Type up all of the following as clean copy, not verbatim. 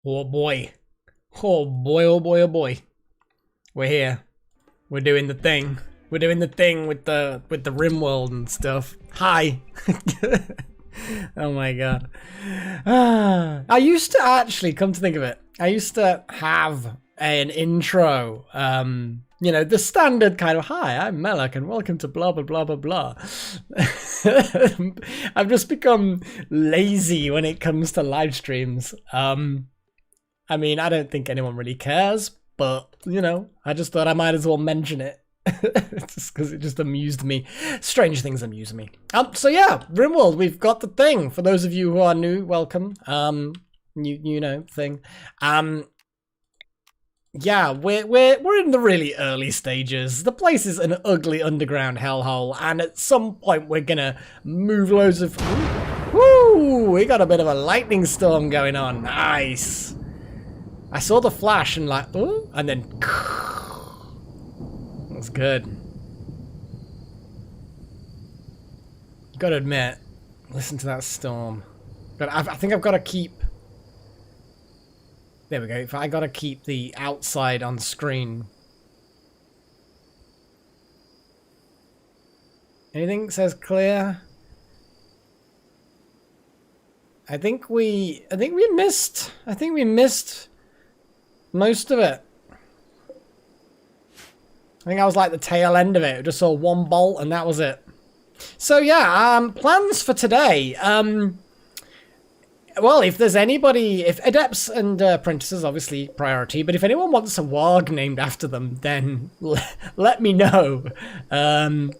Oh boy. Oh boy, oh boy, oh boy. We're here. We're doing the thing. We're doing the thing with the RimWorld and stuff. Hi. Oh my god. I used to actually, come to think of it, I used to have an intro. You know, the standard kind of, hi, I'm Melek and welcome to blah, blah, blah, blah, blah. I've just become lazy when it comes to live streams. I mean, I don't think anyone really cares, but, you know, I just thought I might as well mention it. Just because it just amused me. Strange things amuse me. So yeah, RimWorld, we've got the thing. For those of you who are new, welcome. You know, thing. Yeah, we're in the really early stages. The place is an ugly underground hellhole, and at some point we're gonna move loads of... Woo! We got a bit of a lightning storm going on. Nice. I saw the flash and like, oh, and then... That's good. Gotta admit, listen to that storm. But I think I've got to keep... There we go. I gotta keep the outside on screen. Anything says clear? I think we missed most of it. I think I was like the tail end of it. I just saw one bolt and that was it. So yeah, plans for today. Well, if there's anybody, if Adepts and Apprentices, obviously priority, but if anyone wants a warg named after them, then let me know. And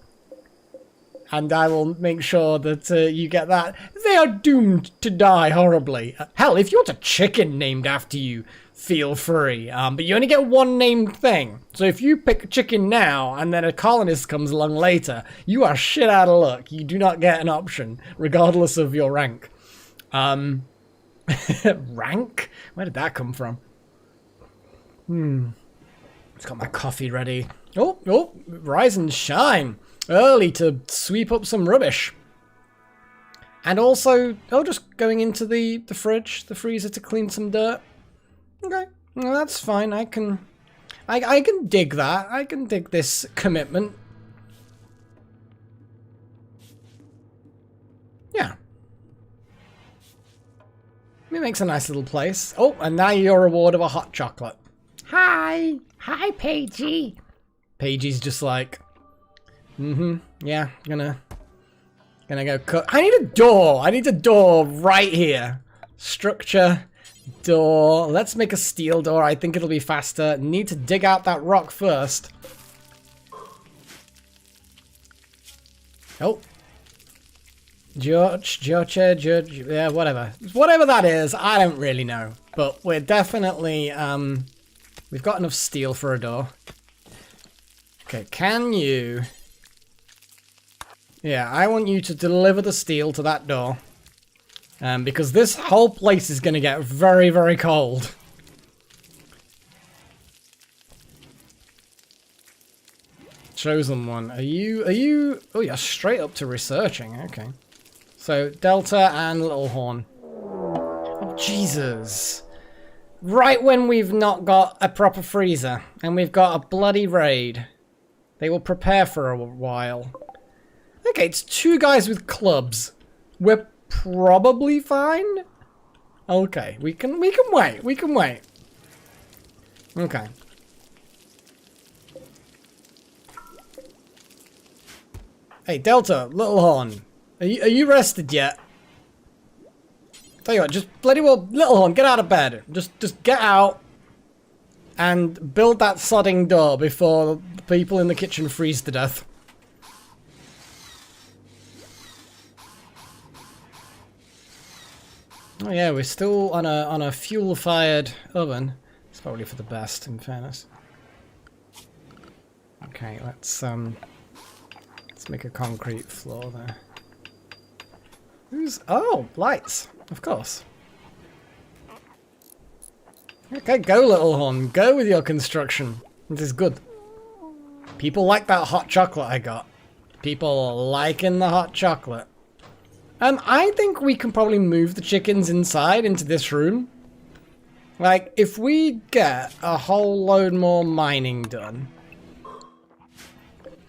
I will make sure that you get that. They are doomed to die horribly. Hell, if you want a chicken named after you, feel free. But you only get one named thing. So if you pick a chicken now, and then a colonist comes along later, you are shit out of luck. You do not get an option, regardless of your rank. Rank? Where did that come from? Just got my coffee ready. Oh, rise and shine. Early to sweep up some rubbish. And also, just going into the fridge, the freezer to clean some dirt. Okay, well, that's fine. I can dig that. I can dig this commitment. Yeah. It makes a nice little place. Oh, and now your reward of a hot chocolate. Hi, Paigey. Paigey's just like, yeah, gonna go cut. I need a door. I need a door right here. Structure, door. Let's make a steel door. I think it'll be faster. Need to dig out that rock first. Oh. George, yeah, whatever. Whatever that is, I don't really know. But we're definitely, we've got enough steel for a door. Okay, can you... Yeah, I want you to deliver the steel to that door. Because this whole place is going to get very, very cold. Chosen one. Are you... Oh, you're straight up to researching. Okay. So, Delta and Little Horn. Oh, Jesus. Right when we've not got a proper freezer, and we've got a bloody raid. They will prepare for a while. Okay, it's two guys with clubs. We're probably fine? Okay, we can wait. We can wait. Okay. Hey, Delta, Little Horn. Are you rested yet? Tell you what, just bloody well, Little Horn, get out of bed. Just get out and build that sodding door before the people in the kitchen freeze to death. Oh yeah, we're still on a fuel-fired oven. It's probably for the best, in fairness. Okay, let's make a concrete floor there. Oh, lights, of course. Okay, go Little Horn, go with your construction. This is good. People like that hot chocolate I got. People are liking the hot chocolate. I think we can probably move the chickens inside into this room. Like, if we get a whole load more mining done,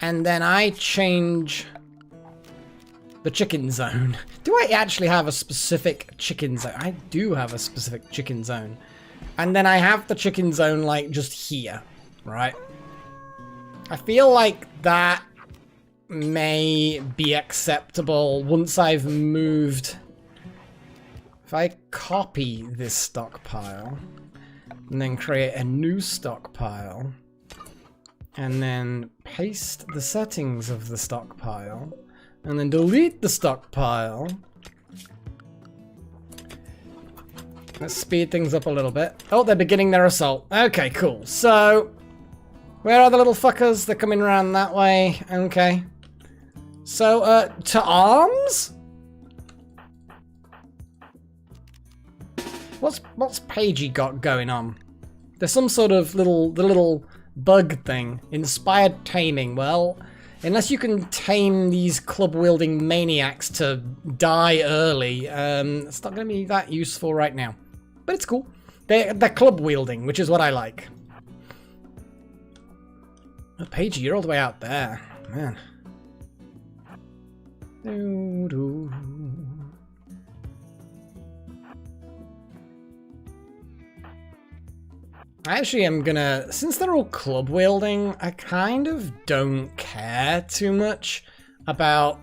and then I change the chicken zone. Do I actually have a specific chicken zone? I do have a specific chicken zone. And then I have the chicken zone, like, just here, right? I feel like that may be acceptable once I've moved. If I copy this stockpile, and then create a new stockpile, and then paste the settings of the stockpile, and then delete the stockpile. Let's speed things up a little bit. Oh, they're beginning their assault. Okay, cool. So, where are the little fuckers? They're coming around that way. Okay. So, to arms? What's Pagey got going on? There's some sort of little bug thing. Inspired taming. Well, unless you can tame these club-wielding maniacs to die early, it's not going to be that useful right now. But it's cool. They're club-wielding, which is what I like. Oh, Pagey, you're all the way out there. Man. Doo-doo. I actually am gonna, since they're all club wielding, I kind of don't care too much about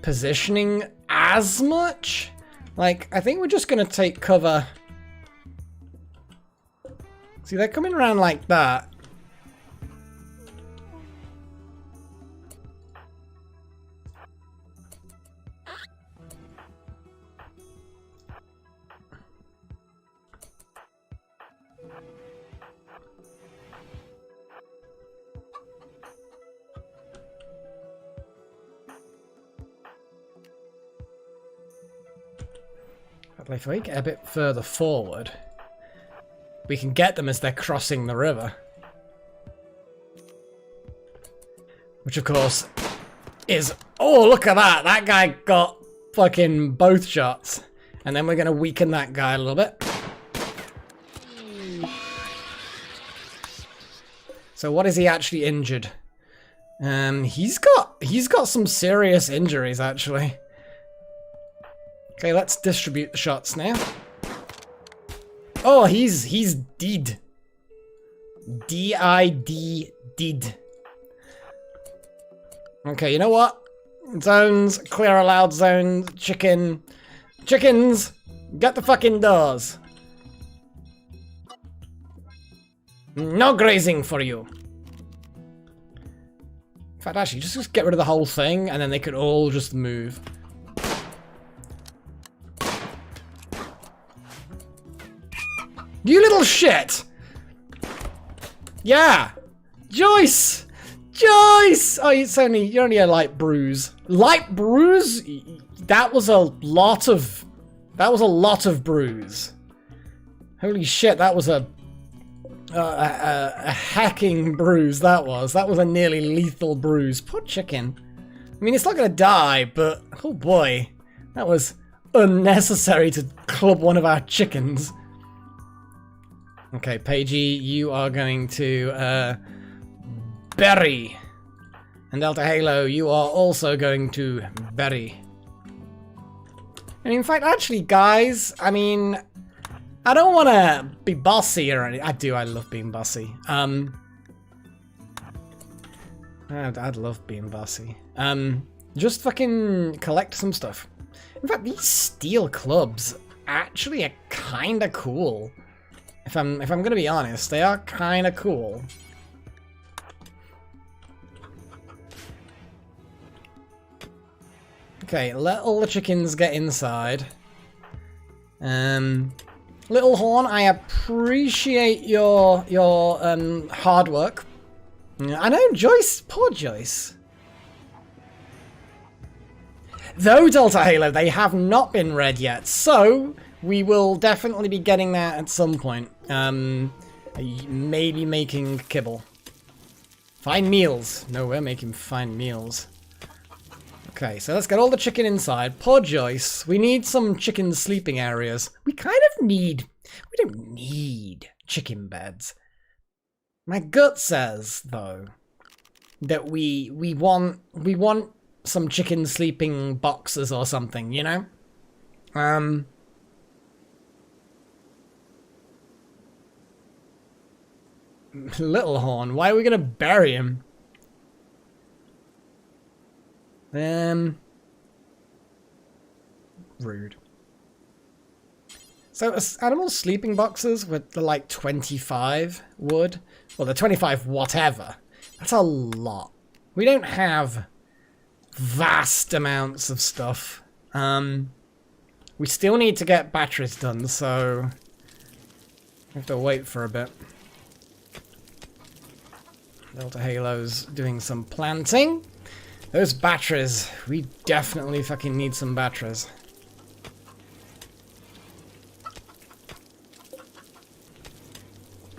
positioning as much. Like, I think we're just gonna take cover. See, they're coming around like that. If we get a bit further forward, we can get them as they're crossing the river. Which, of course, is... Oh, look at that! That guy got fucking both shots. And then we're going to weaken that guy a little bit. So what is he actually injured? He's got some serious injuries, actually. Okay, let's distribute the shots now. Oh, he's dead. D-I-D, dead. Okay, you know what? Zones, clear allowed zones, chickens, get the fucking doors. No grazing for you. In fact, actually, just get rid of the whole thing, and then they could all just move. You little shit! Yeah! Joyce! Joyce! Oh, you're only a light bruise. Light bruise? That was a lot of bruise. Holy shit, that was a hacking bruise, that was. That was a nearly lethal bruise. Poor chicken. I mean, it's not gonna die, but oh boy. That was unnecessary to club one of our chickens. Okay, Pagey, you are going to bury. And Delta Halo, you are also going to bury. And in fact, actually, guys, I mean, I don't want to be bossy or anything. I love being bossy. I'd love being bossy. Just fucking collect some stuff. In fact, these steel clubs actually are kind of cool. If I'm gonna be honest, they are kind of cool. Okay, let all the chickens get inside. Little Horn, I appreciate your hard work. I know, Joyce, poor Joyce. Though Delta Halo, they have not been read yet, so we will definitely be getting that at some point. Maybe making kibble. Fine meals. No, we're making fine meals. Okay, so let's get all the chicken inside. Poor Joyce. We need some chicken sleeping areas. We don't need chicken beds. My gut says, though, that we want some chicken sleeping boxes or something, you know? Little Horn, why are we gonna bury him? Rude. So animal sleeping boxes with the like 25 wood, well the 25 whatever, that's a lot. We don't have vast amounts of stuff. We still need to get batteries done, so we have to wait for a bit. Delta Halo's doing some planting. Those batteries, we definitely fucking need some batteries.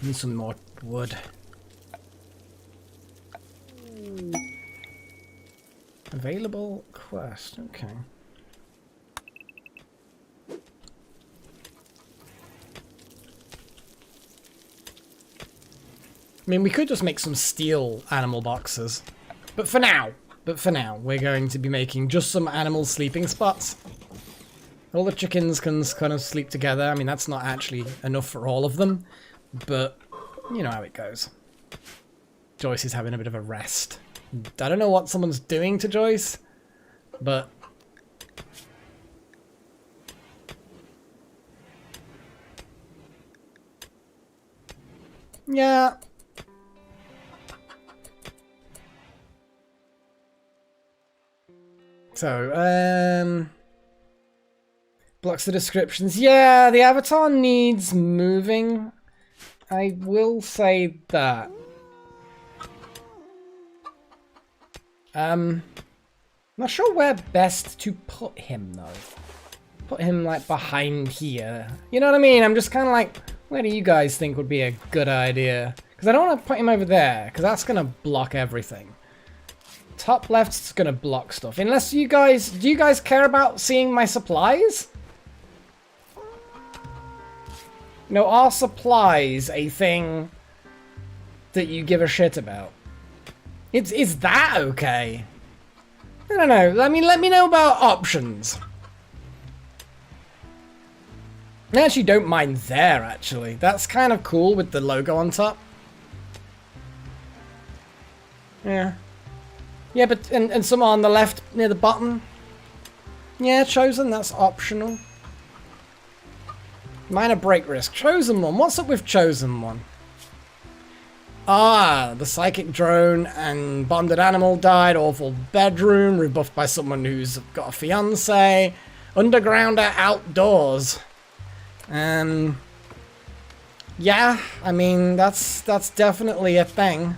Need some more wood. Available quest, okay. I mean, we could just make some steel animal boxes. But for now, we're going to be making just some animal sleeping spots. All the chickens can kind of sleep together. I mean, that's not actually enough for all of them. But, you know how it goes. Joyce is having a bit of a rest. I don't know what someone's doing to Joyce, but... yeah. So, blocks the descriptions. Yeah, the avatar needs moving. I will say that. Not sure where best to put him, though. Put him, like, behind here. You know what I mean? I'm just kind of like, where do you guys think would be a good idea? Because I don't want to put him over there, because that's going to block everything. Top left's going to block stuff. Unless you guys... do you guys care about seeing my supplies? No, are supplies a thing that you give a shit about? Is that okay? I don't know. I mean, let me know about options. I actually don't mind there, actually. That's kind of cool with the logo on top. Yeah. Yeah, but and some on the left near the bottom. Yeah, Chosen, that's optional. Minor break risk. Chosen one. What's up with Chosen one? Ah, the psychic drone and bonded animal died. Awful bedroom. Rebuffed by someone who's got a fiance. Undergrounder outdoors. Yeah, I mean, that's definitely a thing.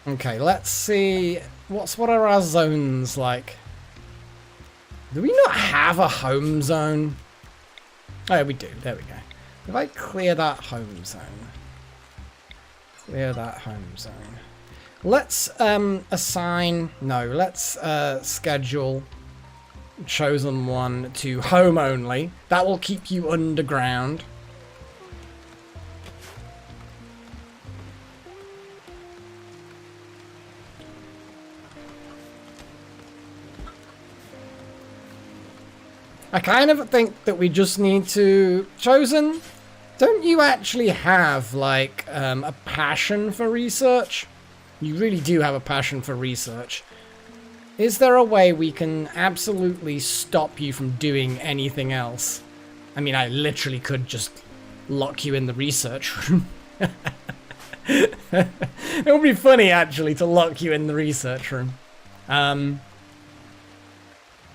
Okay, let's see. What are our zones like? Do we not have a home zone? Oh, we do. There we go. If I clear that home zone. Clear that home zone. Let's assign... no, let's schedule Chosen one to home only. That will keep you underground. I kind of think that we just need to... Chosen, don't you actually have, like, a passion for research? You really do have a passion for research. Is there a way we can absolutely stop you from doing anything else? I mean, I literally could just lock you in the research room. It would be funny, actually, to lock you in the research room.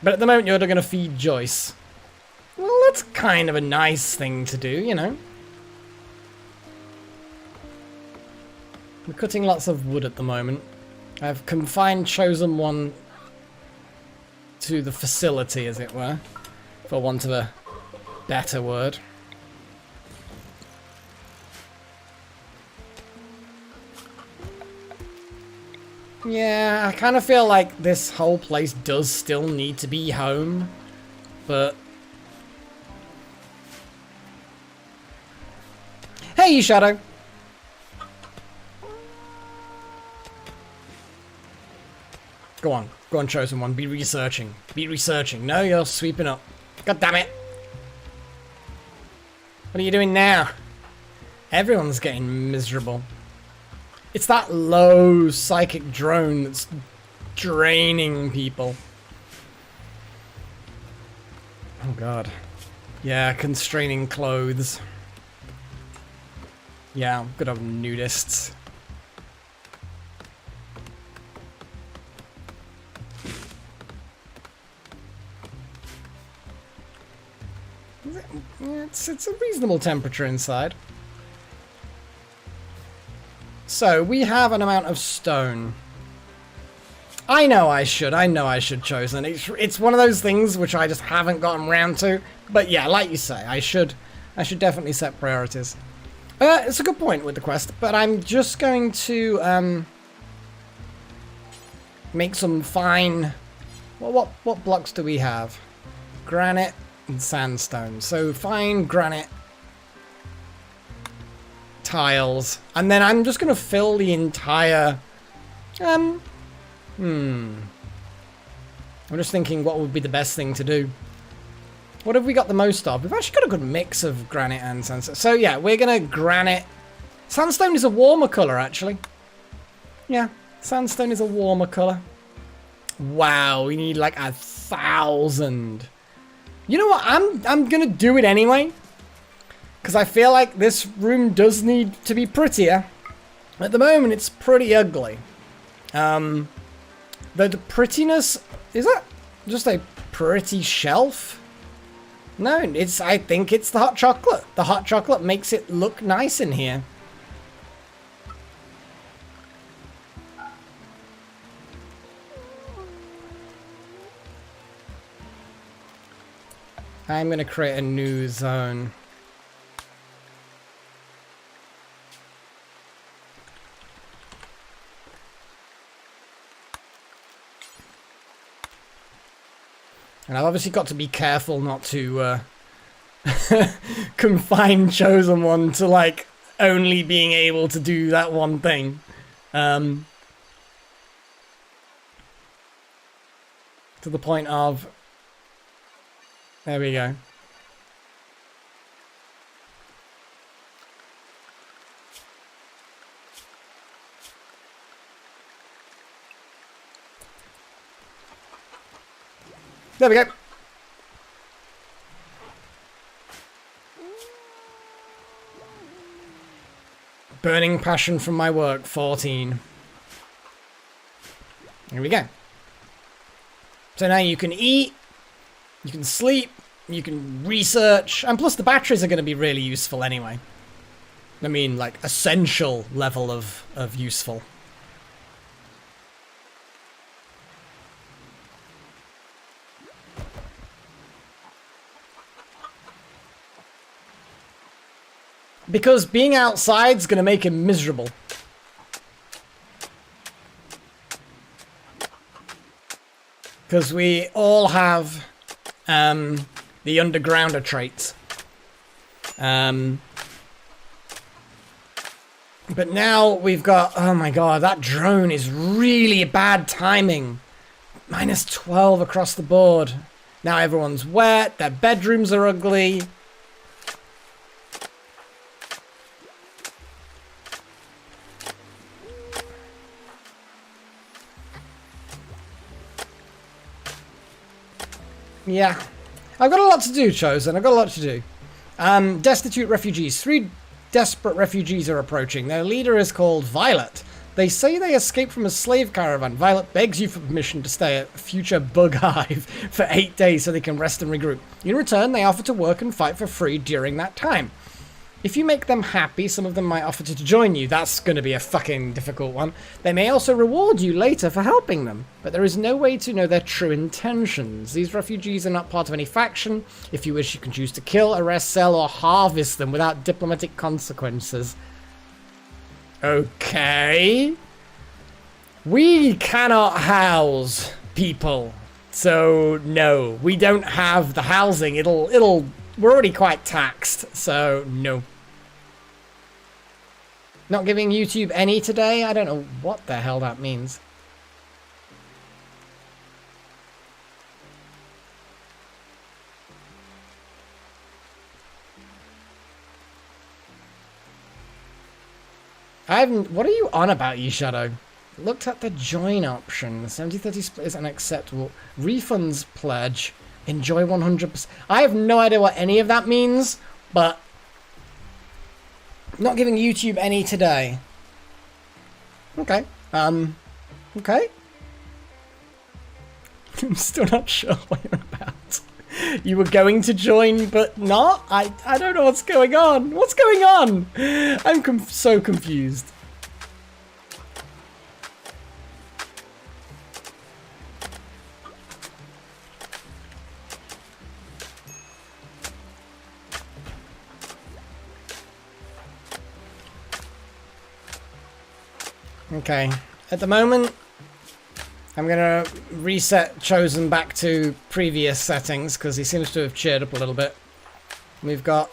But at the moment, you're going to feed Joyce. Well, that's kind of a nice thing to do, you know. We're cutting lots of wood at the moment. I've confined Chosen one to the facility, as it were, for want of a better word. Yeah, I kind of feel like this whole place does still need to be home, but... Hey, Shadow! Go on, Chosen One, be researching. Be researching. No, you're sweeping up. God damn it! What are you doing now? Everyone's getting miserable. It's that low psychic drone that's draining people. Oh god. Yeah, constraining clothes. Yeah, good old nudists. It's a reasonable temperature inside. So, we have an amount of stone. I know I should Chosen. It's one of those things which I just haven't gotten around to. But yeah, like you say, I should definitely set priorities. It's a good point with the quest, but I'm just going to make some fine... What blocks do we have? Granite and sandstone. So fine granite tiles, and then I'm just going to fill the entire... I'm just thinking what would be the best thing to do. What have we got the most of? We've actually got a good mix of granite and sandstone. So yeah, we're going to granite. Sandstone is a warmer colour, actually. Yeah, sandstone is a warmer colour. Wow, we need like 1,000. You know what? I'm going to do it anyway. Because I feel like this room does need to be prettier. At the moment, it's pretty ugly. The prettiness... Is that just a pretty shelf? No, I think it's the hot chocolate. The hot chocolate makes it look nice in here. I'm going to create a new zone. And I've obviously got to be careful not to confine Chosen One to like only being able to do that one thing. To the point of... There we go. There we go. Burning passion from my work, 14. Here we go. So now you can eat, you can sleep, you can research, and plus the batteries are going to be really useful anyway. I mean, like, essential level of useful. Because being outside's going to make him miserable. Because we all have the undergrounder traits. But now we've got... Oh my god, that drone is really bad timing. Minus 12 across the board. Now everyone's wet, their bedrooms are ugly. Yeah. I've got a lot to do, Chosen. I've got a lot to do. Destitute refugees. 3 desperate refugees are approaching. Their leader is called Violet. They say they escaped from a slave caravan. Violet begs you for permission to stay at Future Bug Hive for 8 days so they can rest and regroup. In return, they offer to work and fight for free during that time. If you make them happy, some of them might offer to join you. That's going to be a fucking difficult one. They may also reward you later for helping them, but there is no way to know their true intentions. These refugees are not part of any faction. If you wish, you can choose to kill, arrest, sell, or harvest them without diplomatic consequences. Okay. We cannot house people. So no, we don't have the housing. We're already quite taxed, so no. Not giving YouTube any today? I don't know what the hell that means. What are you on about, eShadow? Looked at the join option. 70-30 split is unacceptable. Refunds pledge. Enjoy 100%. I have no idea what any of that means, but not giving YouTube any today. Okay. Okay. I'm still not sure what you're about. You were going to join, but not? I don't know what's going on. What's going on? I'm so confused. Okay, at the moment, I'm gonna reset Chosen back to previous settings because he seems to have cheered up a little bit. We've got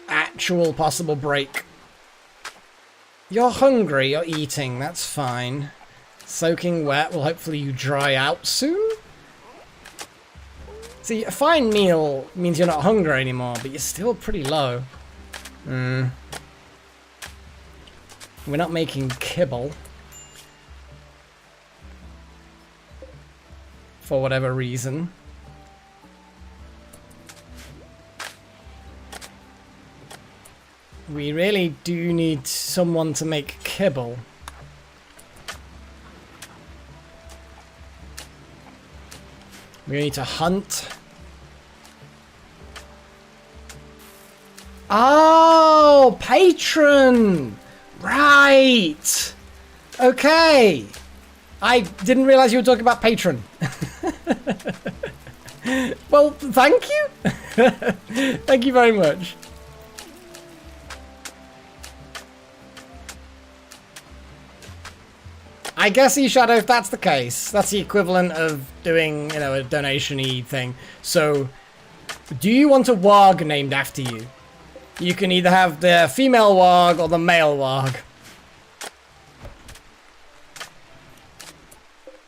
actual possible break. You're hungry, you're eating, that's fine. Soaking wet, well hopefully you dry out soon? See, a fine meal means you're not hungry anymore, but you're still pretty low. We're not making kibble. For whatever reason. We really do need someone to make kibble. We need to hunt. Oh, patron! Right! Okay. I didn't realize you were talking about patron. Well, thank you. Thank you very much. I guess, eShadow, if that's the case, that's the equivalent of doing, you know, a donation-y thing. So, do you want a warg named after you? You can either have the female warg or the male warg.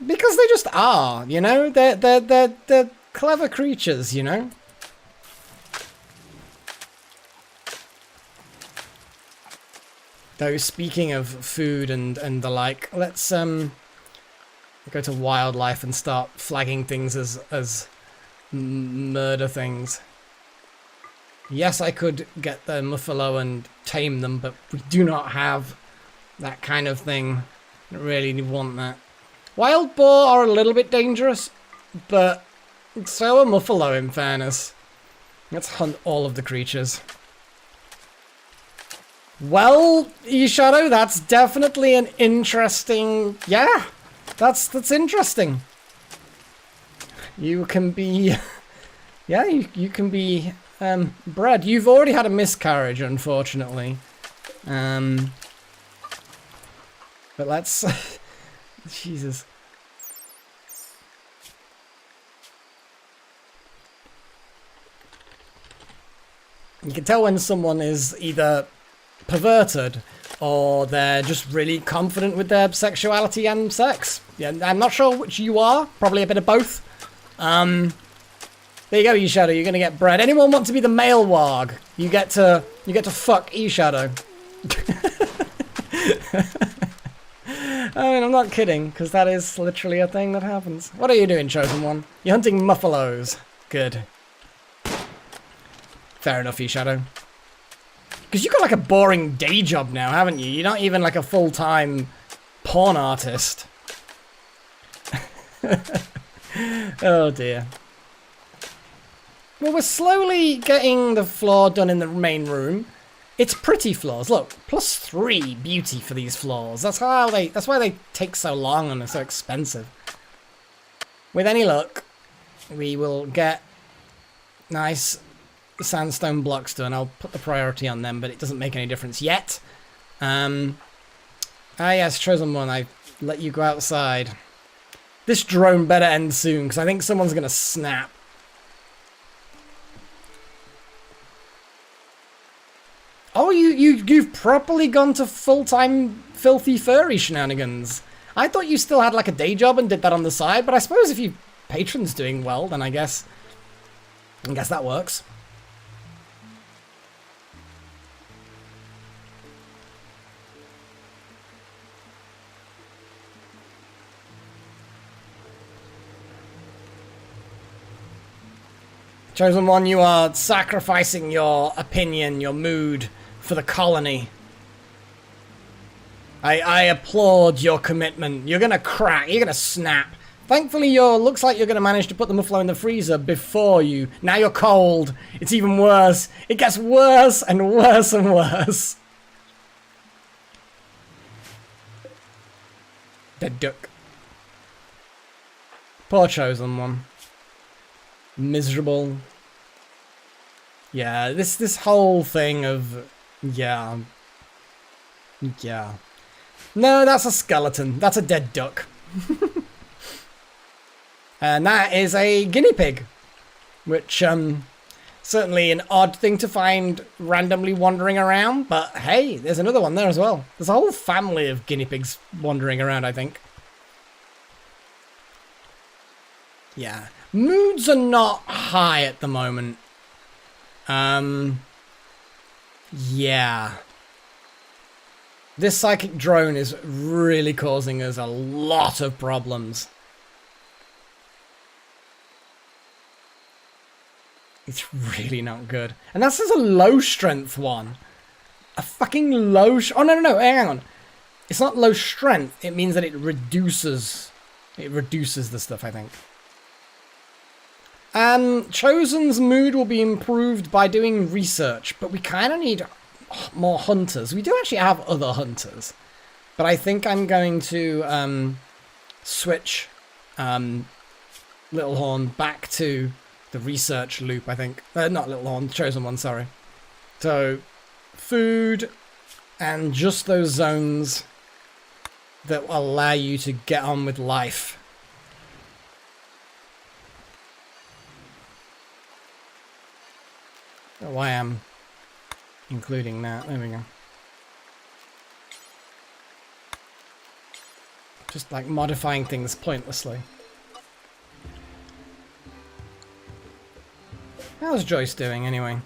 Because they just are, you know? They're clever creatures, you know? Though, speaking of food and the like, let's go to wildlife and start flagging things as murder things. Yes, I could get the muffalo and tame them, but we do not have that kind of thing. I don't really want that. Wild boar are a little bit dangerous, but so are muffalo, in fairness. Let's hunt all of the creatures. Well, eShadow, that's definitely an interesting... Yeah, that's interesting. You can be... Yeah, you can be bred. You've already had a miscarriage, unfortunately. But let's... Jesus. You can tell when someone is either perverted or they're just really confident with their sexuality and sex. Yeah, I'm not sure which you are. Probably a bit of both. There you go, eShadow. You're gonna get bred. Anyone want to be the male warg? You get to fuck eShadow. I mean, I'm not kidding, because that is literally a thing that happens. What are you doing, Chosen One? You're hunting muffalos. Good. Fair enough, eShadow. Because you've got like a boring day job now, haven't you? You're not even like a full-time porn artist. Oh dear. Well, we're slowly getting the floor done in the main room. It's pretty floors. Look, +3 beauty for these floors. That's why they take so long and are so expensive. With any luck, we will get nice sandstone blocks done. I'll put the priority on them, but it doesn't make any difference yet. Ah yes, Chosen One. I let you go outside. This drone better end soon, because I think someone's going to snap. Oh, you've properly gone to full-time filthy furry shenanigans. I thought you still had like a day job and did that on the side, but I suppose if your patron's doing well, then I guess that works. Chosen One, you are sacrificing your opinion, your mood, for the colony. I applaud your commitment. You're gonna crack, you're gonna snap. Thankfully, looks like you're gonna manage to put the muffalo in the freezer before you. Now you're cold. It's even worse. It gets worse and worse and worse. Dead duck. Poor Chosen One. Miserable. Yeah, this whole thing of yeah. No, that's a skeleton. That's a dead duck. And that is a guinea pig, which certainly an odd thing to find randomly wandering around, but hey, there's another one there as well. There's a whole family of guinea pigs wandering around, I think. Yeah. Moods are not high at the moment. Yeah. This psychic drone is really causing us a lot of problems. It's really not good. And that's just a low strength one. A fucking low... Oh, no, hang on. It's not low strength. It means that it reduces... It reduces the stuff, I think. Chosen's mood will be improved by doing research, but we kind of need more hunters. We do actually have other hunters, but I think I'm going to switch Little Horn back to the research loop, I think. Not Little Horn, Chosen One, sorry. So, food and just those zones that will allow you to get on with life. Oh, I am including that. There we go. Just like modifying things pointlessly. How's Joyce doing anyway?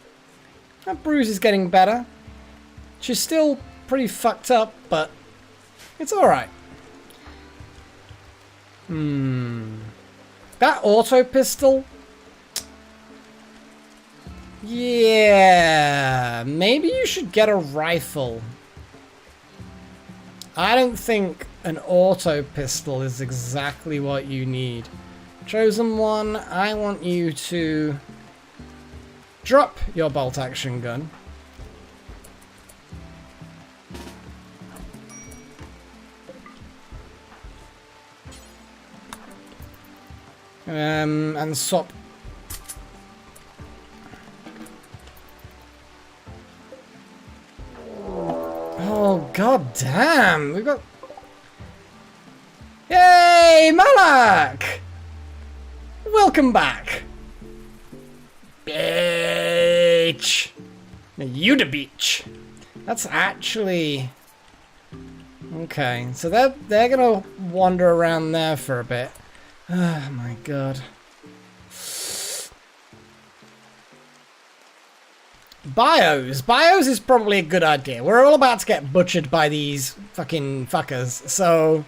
That bruise is getting better. She's still pretty fucked up, but it's alright. That auto pistol... Yeah, maybe you should get a rifle. I don't think an auto pistol is exactly what you need. Chosen One, I want you to drop your bolt action gun. And swap. Oh, god damn! We've got... Yay, Malak! Welcome back! Bitch! You the bitch! That's actually... Okay, so they're gonna wander around there for a bit. Oh my god. Bios is probably a good idea. We're all about to get butchered by these fucking fuckers, so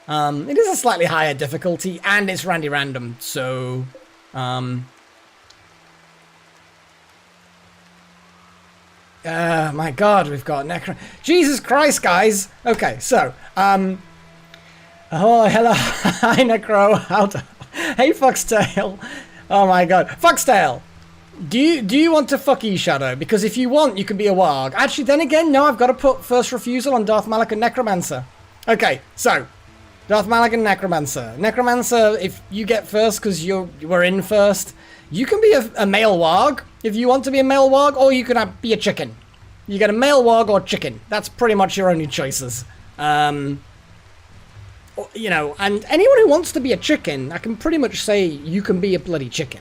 it is a slightly higher difficulty, and it's Randy Random, so my god, we've got Necro. Jesus Christ, guys. Okay, so oh, hello. Hi, Necro. Hey, Foxtail. Oh my god, Foxtail. Do you want to fuck E-Shadow? Because if you want, you can be a warg. Actually, then again, no, I've got to put first refusal on Darth Malak and Necromancer. Okay, so Darth Malak and Necromancer. Necromancer, if you get first because you were in first, you can be a male warg if you want to be a male warg, or you can be a chicken. You get a male warg or chicken. That's pretty much your only choices. you know, and anyone who wants to be a chicken, I can pretty much say you can be a bloody chicken.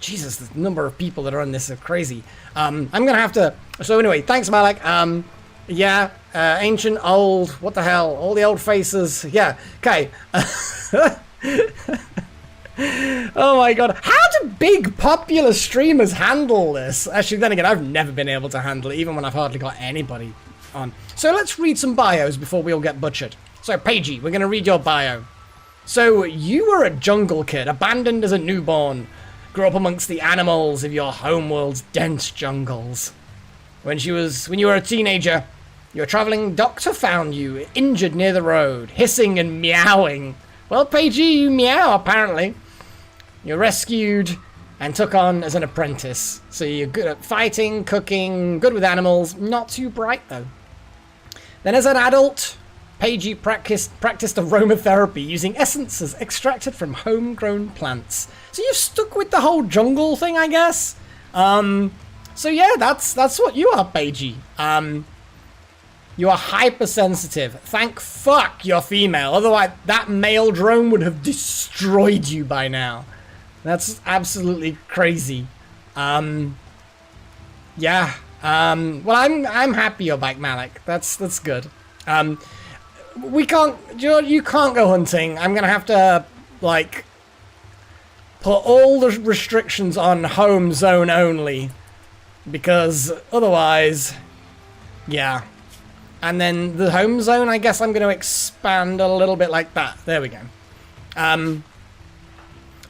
Jesus, the number of people that are on this are crazy. I'm gonna have to. So anyway, thanks, Malik. Yeah, ancient, old. What the hell? All the old faces. Yeah. Okay. Oh my god. How do big popular streamers handle this? Actually, then again, I've never been able to handle it, even when I've hardly got anybody on. So let's read some bios before we all get butchered. So, Paigey, we're going to read your bio. So, you were a jungle kid, abandoned as a newborn. Grew up amongst the animals of your homeworld's dense jungles. When you were a teenager, your traveling doctor found you, injured near the road, hissing and meowing. Well, Paigey, you meow, apparently. You're rescued and took on as an apprentice. So you're good at fighting, cooking, good with animals, not too bright though. Then as an adult, Paigey practiced aromatherapy using essences extracted from homegrown plants. So you've stuck with the whole jungle thing, I guess. So yeah, that's what you are, Paigey. You are hypersensitive. Thank fuck you're female. Otherwise, that male drone would have destroyed you by now. That's absolutely crazy. Yeah. Well, I'm happy you're back, Malik. That's good. We can't. You can't go hunting. I'm gonna have to like put all the restrictions on home zone only, because otherwise, yeah. And then the home zone, I guess I'm going to expand a little bit like that. There we go.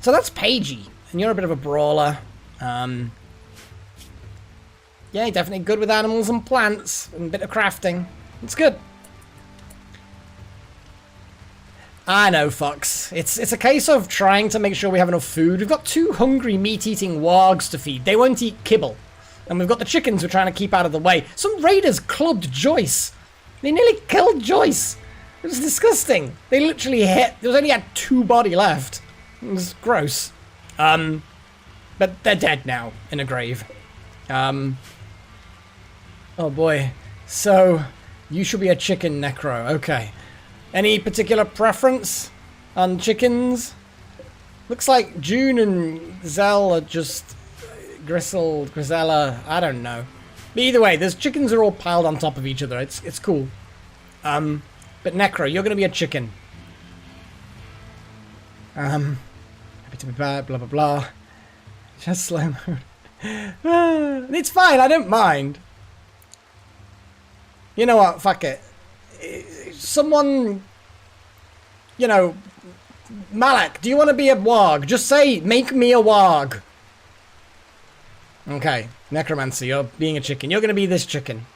So that's Paigey, and you're a bit of a brawler. Yeah, you're definitely good with animals and plants, and a bit of crafting. It's good. I know, Fox. It's a case of trying to make sure we have enough food. We've got 2 hungry meat-eating wargs to feed. They won't eat kibble. And we've got the chickens we're trying to keep out of the way. Some raiders clubbed Joyce. They nearly killed Joyce. It was disgusting. They literally hit. There was only had 2 body left. It was gross. But they're dead now in a grave. Oh boy. So you should be a chicken, Necro. Okay. Any particular preference on chickens? Looks like June and Zell are just Grisella. I don't know. But either way, there's chickens are all piled on top of each other. It's cool. But Necro, you're gonna be a chicken. Happy to be back, blah blah blah. Just slow mode. It's fine, I don't mind. You know what, fuck it. Someone, you know, Malak, do you want to be a warg? Just say, make me a warg. Okay, Necromancer, you're being a chicken. You're gonna be this chicken.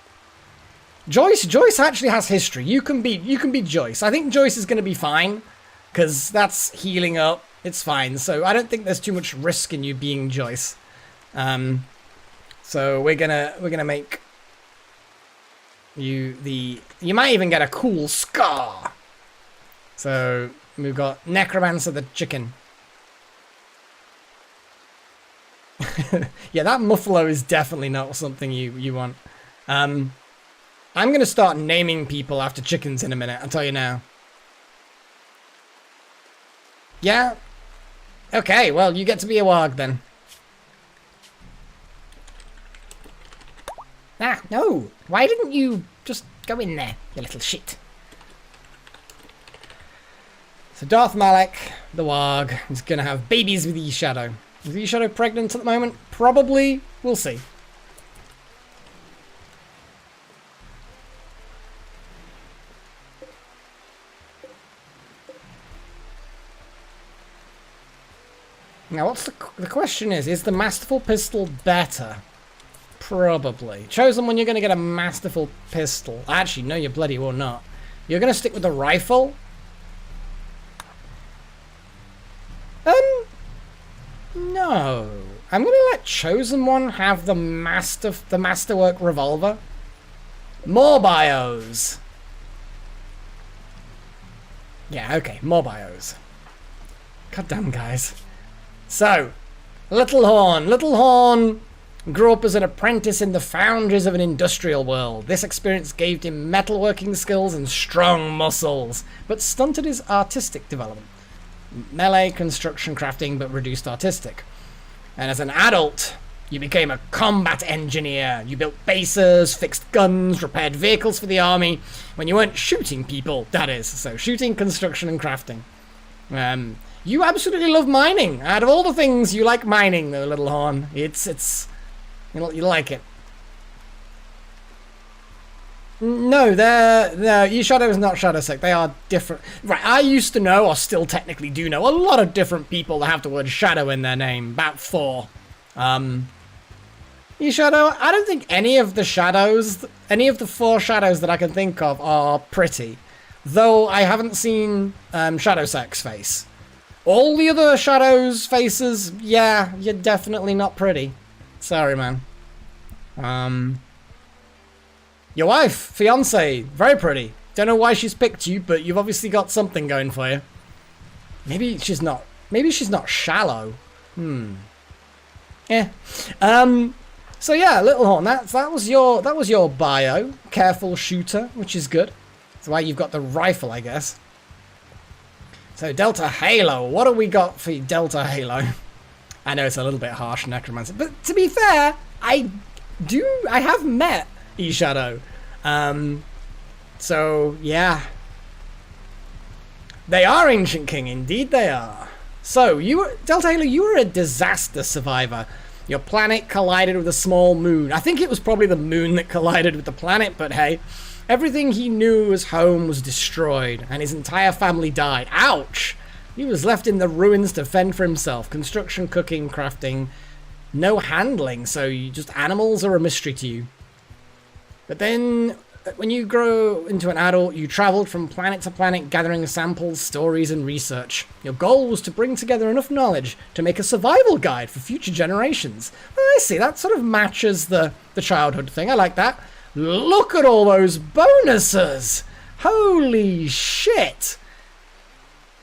Joyce actually has history. You can be Joyce. I think Joyce is gonna be fine, because that's healing up. It's fine. So I don't think there's too much risk in you being Joyce. So we're gonna make you you might even get a cool scar. So we've got Necromancer the chicken. Yeah, that muffalo is definitely not something you want. I'm gonna start naming people after chickens in a minute, I'll tell you now. Yeah? Okay, well, you get to be a warg then. Ah, no! Why didn't you just go in there, you little shit? So Darth Malak, the warg, is gonna have babies with E-Shadow. Is E-Shadow pregnant at the moment? Probably. We'll see. Now, what's the question is the Masterful Pistol better? Probably. Chosen when you're going to get a Masterful Pistol. Actually, no, you bloody will not. You're going to stick with the rifle? No. I'm going to let Chosen One have the Masterwork Revolver. More bios. Yeah, okay, more bios. God damn, guys. So, Little Horn. Grew up as an apprentice in the foundries of an industrial world. This experience gave him metalworking skills and strong muscles, but stunted his artistic development. Melee, construction, crafting, but reduced artistic. And as an adult, you became a combat engineer. You built bases, fixed guns, repaired vehicles for the army, when you weren't shooting people, that is. So shooting, construction, and crafting. You absolutely love mining. Out of all the things, you like mining, though, Little Horn. You like it. No, E-Shadow is not Shadowsec. They are different. Right, I used to know, or still technically do know, a lot of different people that have the word Shadow in their name. About 4. E-Shadow, I don't think any of the 4 shadows that I can think of are pretty. Though I haven't seen Shadowsec's face. All the other shadows' faces, yeah, you're definitely not pretty. Sorry, man. Your wife, fiance, very pretty. Don't know why she's picked you, but you've obviously got something going for you. Maybe she's not shallow. Yeah. So yeah, Little Horn, that was your bio. Careful shooter, which is good. That's why you've got the rifle, I guess. So Delta Halo, what do we got for Delta Halo? I know it's a little bit harsh, Necromancer, but to be fair, I have met E-Shadow. So yeah. They are Ancient King, indeed they are. So Delta Halo, you were a disaster survivor. Your planet collided with a small moon. I think it was probably the moon that collided with the planet, but hey. Everything he knew as home was destroyed, and his entire family died. Ouch! He was left in the ruins to fend for himself. Construction, cooking, crafting. No handling, so just animals are a mystery to you. But then, when you grow into an adult, you traveled from planet to planet gathering samples, stories, and research. Your goal was to bring together enough knowledge to make a survival guide for future generations. I see, that sort of matches the childhood thing. I like that. Look at all those bonuses! Holy shit!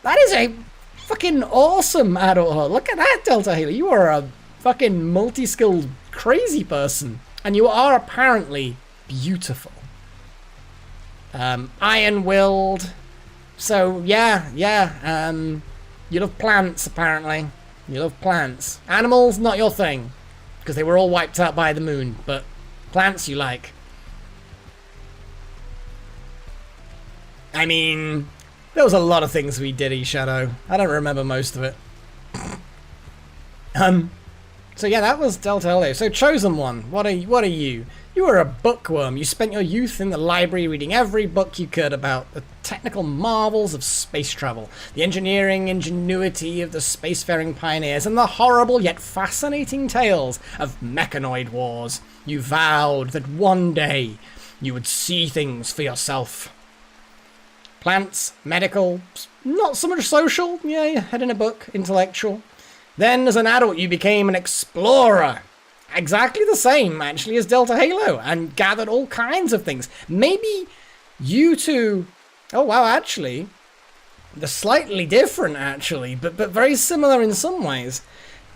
That is a fucking awesome adulthood. Look at that, Delta Halo. You are a fucking multi-skilled crazy person. And you are apparently beautiful. Iron-willed. So, yeah. You love plants, apparently. You love plants. Animals, not your thing. Because they were all wiped out by the moon. But plants you like. I mean, there was a lot of things we did, E-Shadow. I don't remember most of it. So yeah, that was Delta Halo. So Chosen One, what are you? You were a bookworm. You spent your youth in the library reading every book you could about the technical marvels of space travel, the engineering ingenuity of the spacefaring pioneers, and the horrible yet fascinating tales of mechanoid wars. You vowed that one day you would see things for yourself. Plants, medical, not so much social. Yeah, you had in a book, intellectual. Then, as an adult, you became an explorer. Exactly the same, actually, as Delta Halo, and gathered all kinds of things. Maybe you two... Oh, wow, actually. They're slightly different, actually, but very similar in some ways.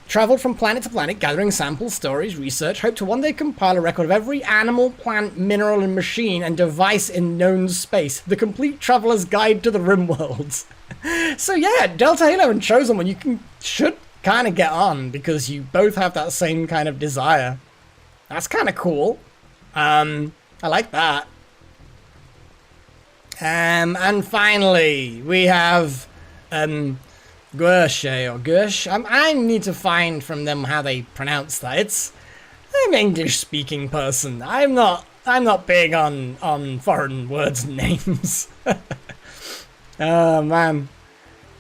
Traveled from planet to planet, gathering samples, stories, research. Hope to one day compile a record of every animal, plant, mineral, and machine and device in known space. The complete traveler's guide to the RimWorlds. So yeah, Delta Halo and Chosen One, should kind of get on because you both have that same kind of desire. That's kind of cool. I like that. And finally, we have Guerche or Gersh. I need to find from them how they pronounce that. I'm an English-speaking person. I'm not big on foreign words and names. Oh man.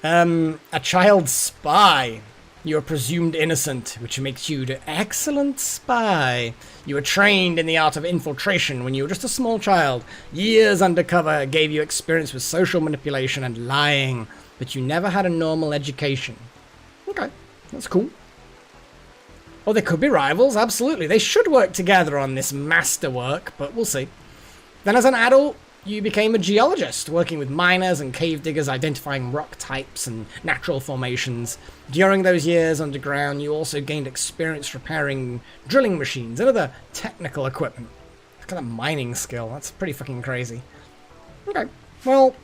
A child spy. You are presumed innocent, which makes you an excellent spy. You were trained in the art of infiltration when you were just a small child. Years undercover gave you experience with social manipulation and lying, but you never had a normal education. Okay, that's cool. Oh, they could be rivals, absolutely. They should work together on this masterwork, but we'll see. Then as an adult, you became a geologist, working with miners and cave diggers, identifying rock types and natural formations. During those years underground, you also gained experience repairing drilling machines and other technical equipment. Look at that mining skill. That's pretty fucking crazy. Okay, well,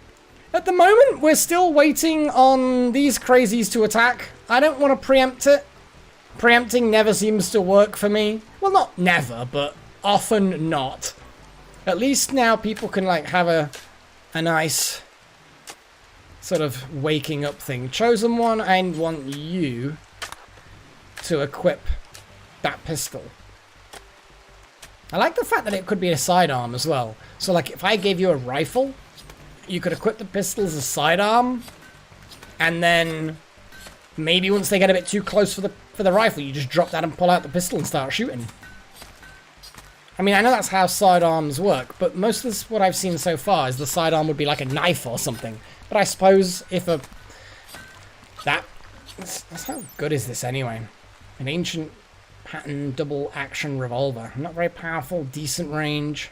at the moment, we're still waiting on these crazies to attack. I don't want to preempt it. Preempting never seems to work for me. Well, not never, but often not. At least now people can, like, have a nice sort of waking up thing. Chosen one, I want you to equip that pistol. I like the fact that it could be a sidearm as well. So, like, if I gave you a rifle, you could equip the pistol as a sidearm, and then maybe once they get a bit too close for the rifle, you just drop that and pull out the pistol and start shooting. I mean, I know that's how sidearms work, but most of this, what I've seen so far, is the sidearm would be like a knife or something. But I suppose if that's how good is this anyway? An ancient pattern double action revolver. Not very powerful, decent range.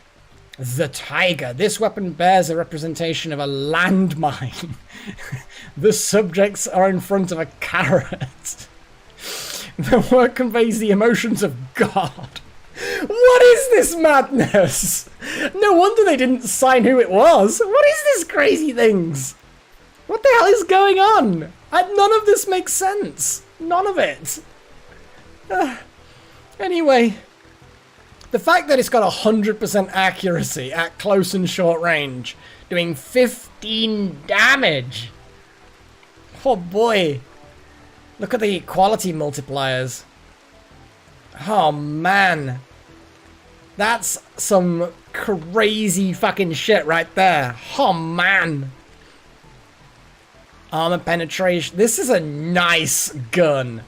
The Tiger. This weapon bears a representation of a landmine. The subjects are in front of a carrot. The word conveys the emotions of God. What is this madness? No wonder they didn't sign who it was. What is this crazy things? What the hell is going on? None of this makes sense. None of it. Anyway, the fact that it's got 100% accuracy at close and short range, doing 15 damage. Oh boy. Look at the quality multipliers. Oh man. That's some crazy fucking shit right there. Oh man. Armor penetration. This is a nice gun.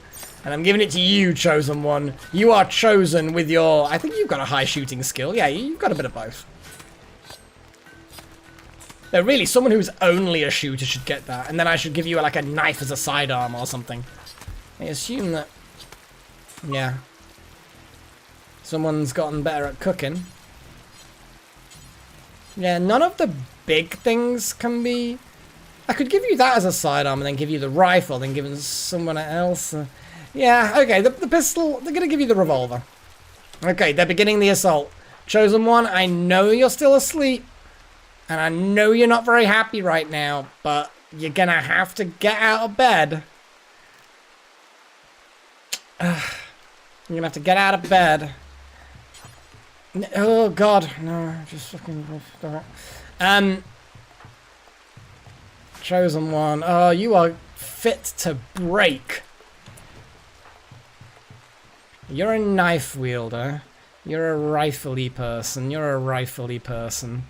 And I'm giving it to you, Chosen One. You are chosen with your... I think you've got a high shooting skill. Yeah, you've got a bit of both. No, really, someone who's only a shooter should get that. And then I should give you, like, a knife as a sidearm or something. I assume that... Yeah. Someone's gotten better at cooking. Yeah, none of the big things can be... I could give you that as a sidearm and then give you the rifle, then give it to someone else. Yeah, okay, the pistol, they're going to give you the revolver. Okay, they're beginning the assault. Chosen One, I know you're still asleep. And I know you're not very happy right now, but you're going to have to get out of bed. You're going to have to get out of bed. Oh, God. No, just fucking... Chosen One. Oh, you are fit to break. You're a knife wielder. You're a rifle-y person. You're a rifle-y person.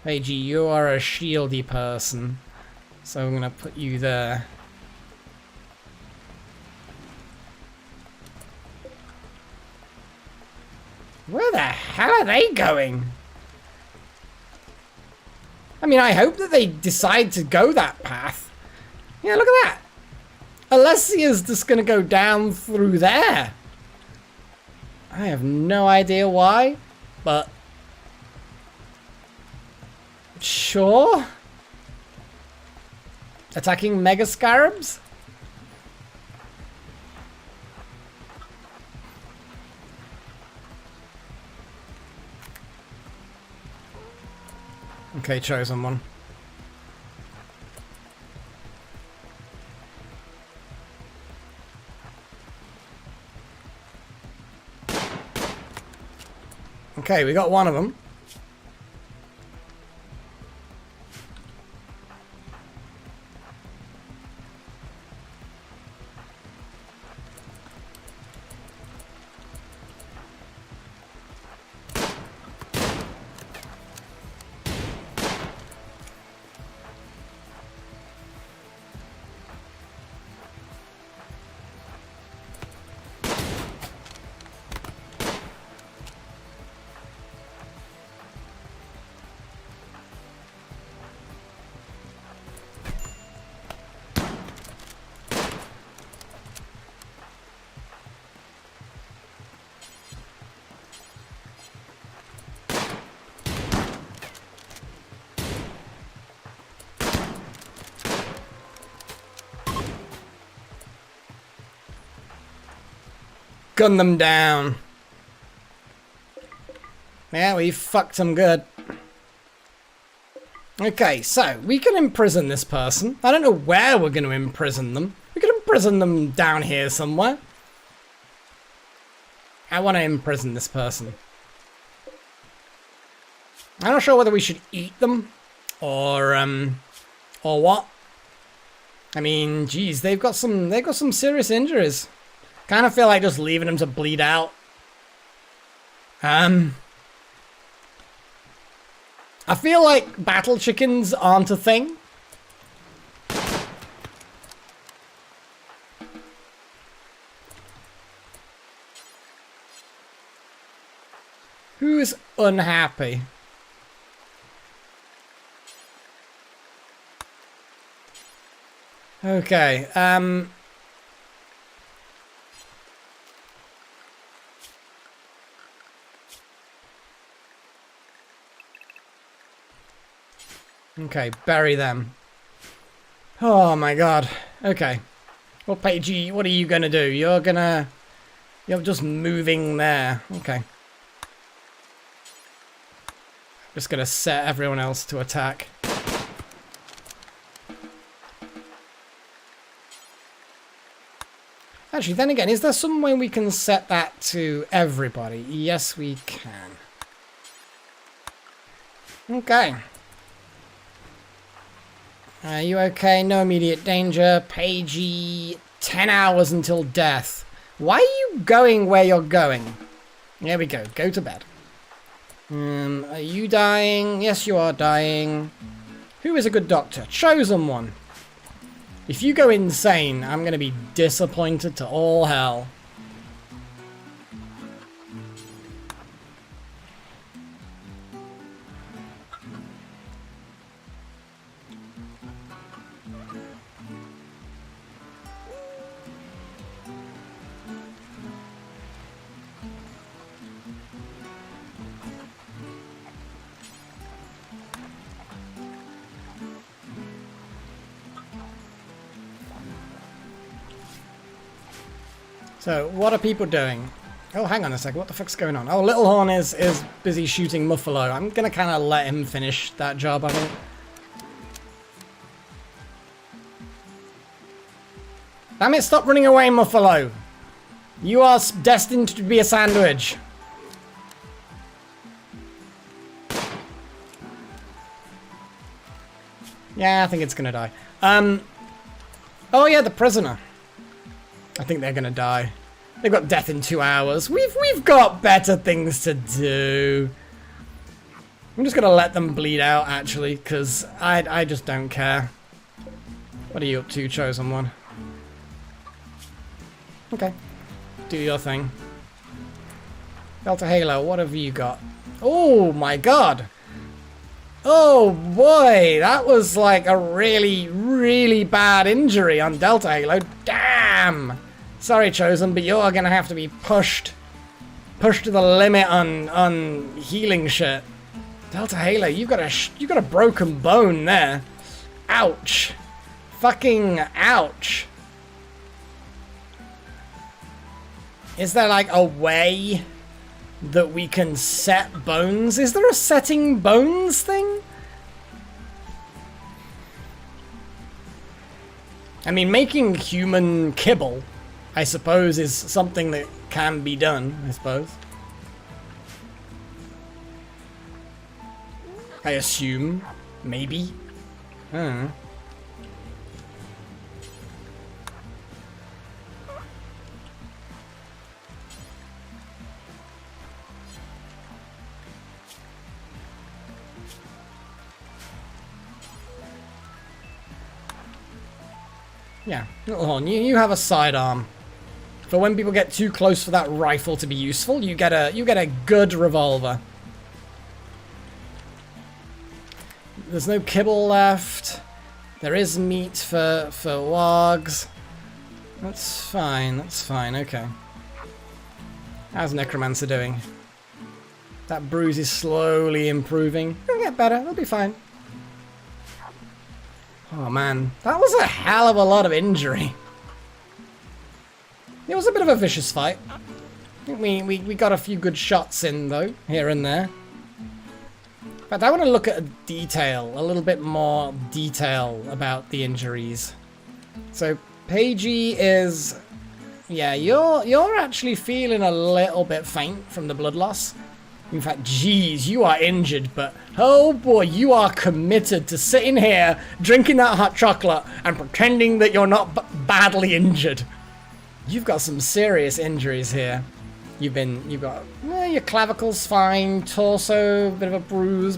Hey, G, you are a shieldy person. So I'm gonna put you there. Where the hell are they going? I mean, I hope that they decide to go that path. Yeah, look at that. Alessia's just gonna go down through there. I have no idea why, but... Sure. Attacking Mega Scarabs? Okay, Chosen One. Okay, we got one of them. gun them down. Yeah, we fucked them good. Okay, so we can imprison this person. I don't know where we're going to imprison them. We could imprison them down here somewhere. I want to imprison this person. I'm not sure whether we should eat them or what. I mean, geez, they've got some serious injuries. Kind of feel like just leaving them to bleed out. I feel like battle chickens aren't a thing. Who's unhappy? Okay, okay, bury them. Oh my god. Okay. Well, Paigey, what are you gonna do? You're just moving there. Okay. Just gonna set everyone else to attack. Actually, then again, is there some way we can set that to everybody? Yes, we can. Okay. Are you okay? No immediate danger. Paigey, 10 hours until death. Why are you going where you're going? There we go. Go to bed. Are you dying? Yes, you are dying. Who is a good doctor? Chosen one. If you go insane, I'm going to be disappointed to all hell. So, what are people doing? Oh, hang on a second. What the fuck's going on? Oh, Little Horn is busy shooting Muffalo. I'm gonna kind of let him finish that job, I think. Damn it, stop running away, Muffalo. You are destined to be a sandwich. Yeah, I think it's gonna die. Oh yeah, the prisoner. I think they're gonna die. They've got death in 2 hours. We've got better things to do. I'm just gonna let them bleed out, actually, because I just don't care. What are you up to, Chosen One? Okay. Do your thing. Delta Halo, what have you got? Oh my god! Oh boy, that was like a really, really bad injury on Delta Halo. Damn! Sorry, Chosen, but you're gonna have to be pushed to the limit on healing shit. Delta Halo, you got a broken bone there. Ouch! Fucking ouch! Is there like a way that we can set bones? Is there a setting bones thing? I mean, making human kibble, I suppose, is something that can be done, I suppose. I assume. Maybe. I don't know. Yeah, Little Horn, you have a sidearm. For when people get too close for that rifle to be useful, you get a good revolver. There's no kibble left. There is meat for wargs. That's fine, okay. How's Necromancer doing? That bruise is slowly improving. It'll get better, it'll be fine. Oh man, that was a hell of a lot of injury. It was a bit of a vicious fight. We got a few good shots in, though, here and there. In fact, I want to look at a little bit more detail about the injuries. So, Paigey is... Yeah, you're actually feeling a little bit faint from the blood loss. In fact, geez, you are injured, but oh boy, you are committed to sitting here, drinking that hot chocolate, and pretending that you're not badly injured. You've got some serious injuries here. You've got your clavicle's fine, torso, bit of a bruise,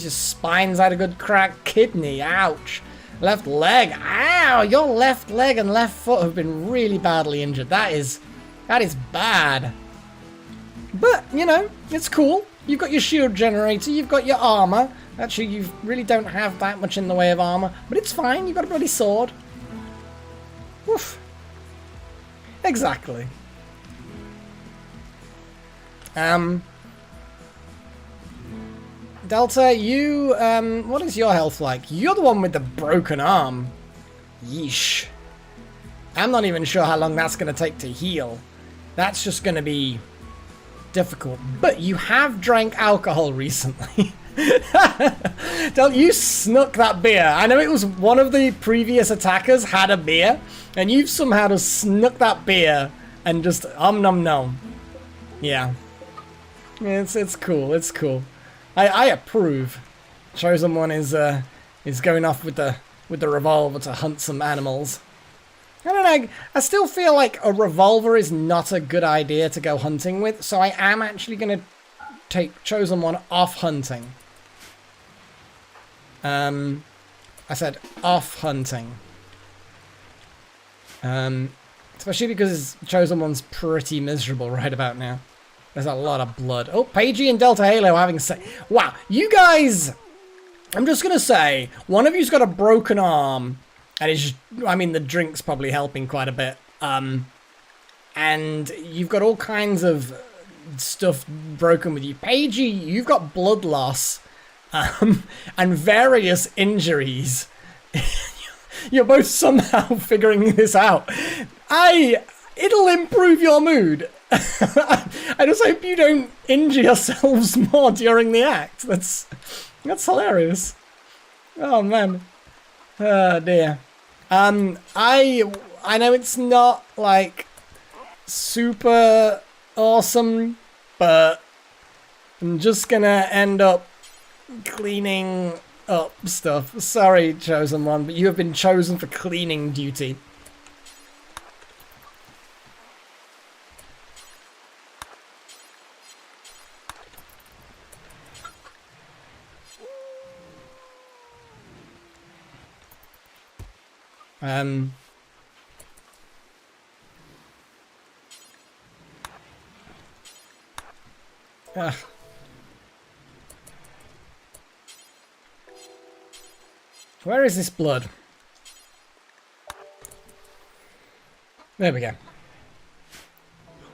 your spine's had a good crack, kidney, ouch. Left leg, ow, your left leg and left foot have been really badly injured. That is bad. But, you know, it's cool. You've got your shield generator, you've got your armor. Actually, you really don't have that much in the way of armor, but it's fine, you've got a bloody sword. Woof. Exactly. Delta, you, what is your health like? You're the one with the broken arm. Yeesh. I'm not even sure how long that's going to take to heal. That's just going to be difficult. But you have drank alcohol recently. Don't you snuck that beer. I know it was one of the previous attackers had a beer, and you've somehow just snuck that beer and just nom nom. Yeah. It's cool, it's cool. I approve. Chosen One is going off with the revolver to hunt some animals. I don't know, I still feel like a revolver is not a good idea to go hunting with, so I am actually going to take Chosen One off hunting. I said off hunting. Especially because Chosen One's pretty miserable right about now. There's a lot of blood. Oh, Paigey and Delta Halo having wow, you guys... I'm just going to say, one of you's got a broken arm. And it's just, I mean, the drink's probably helping quite a bit. And you've got all kinds of stuff broken with you. Paigey, you've got blood loss. And various injuries. You're both somehow figuring this out. It'll improve your mood. I just hope you don't injure yourselves more during the act. That's hilarious. Oh man. Oh dear. I know it's not like super awesome, but I'm just gonna end up cleaning up stuff. Sorry, Chosen One, but you have been chosen for cleaning duty. Where is this blood? There we go.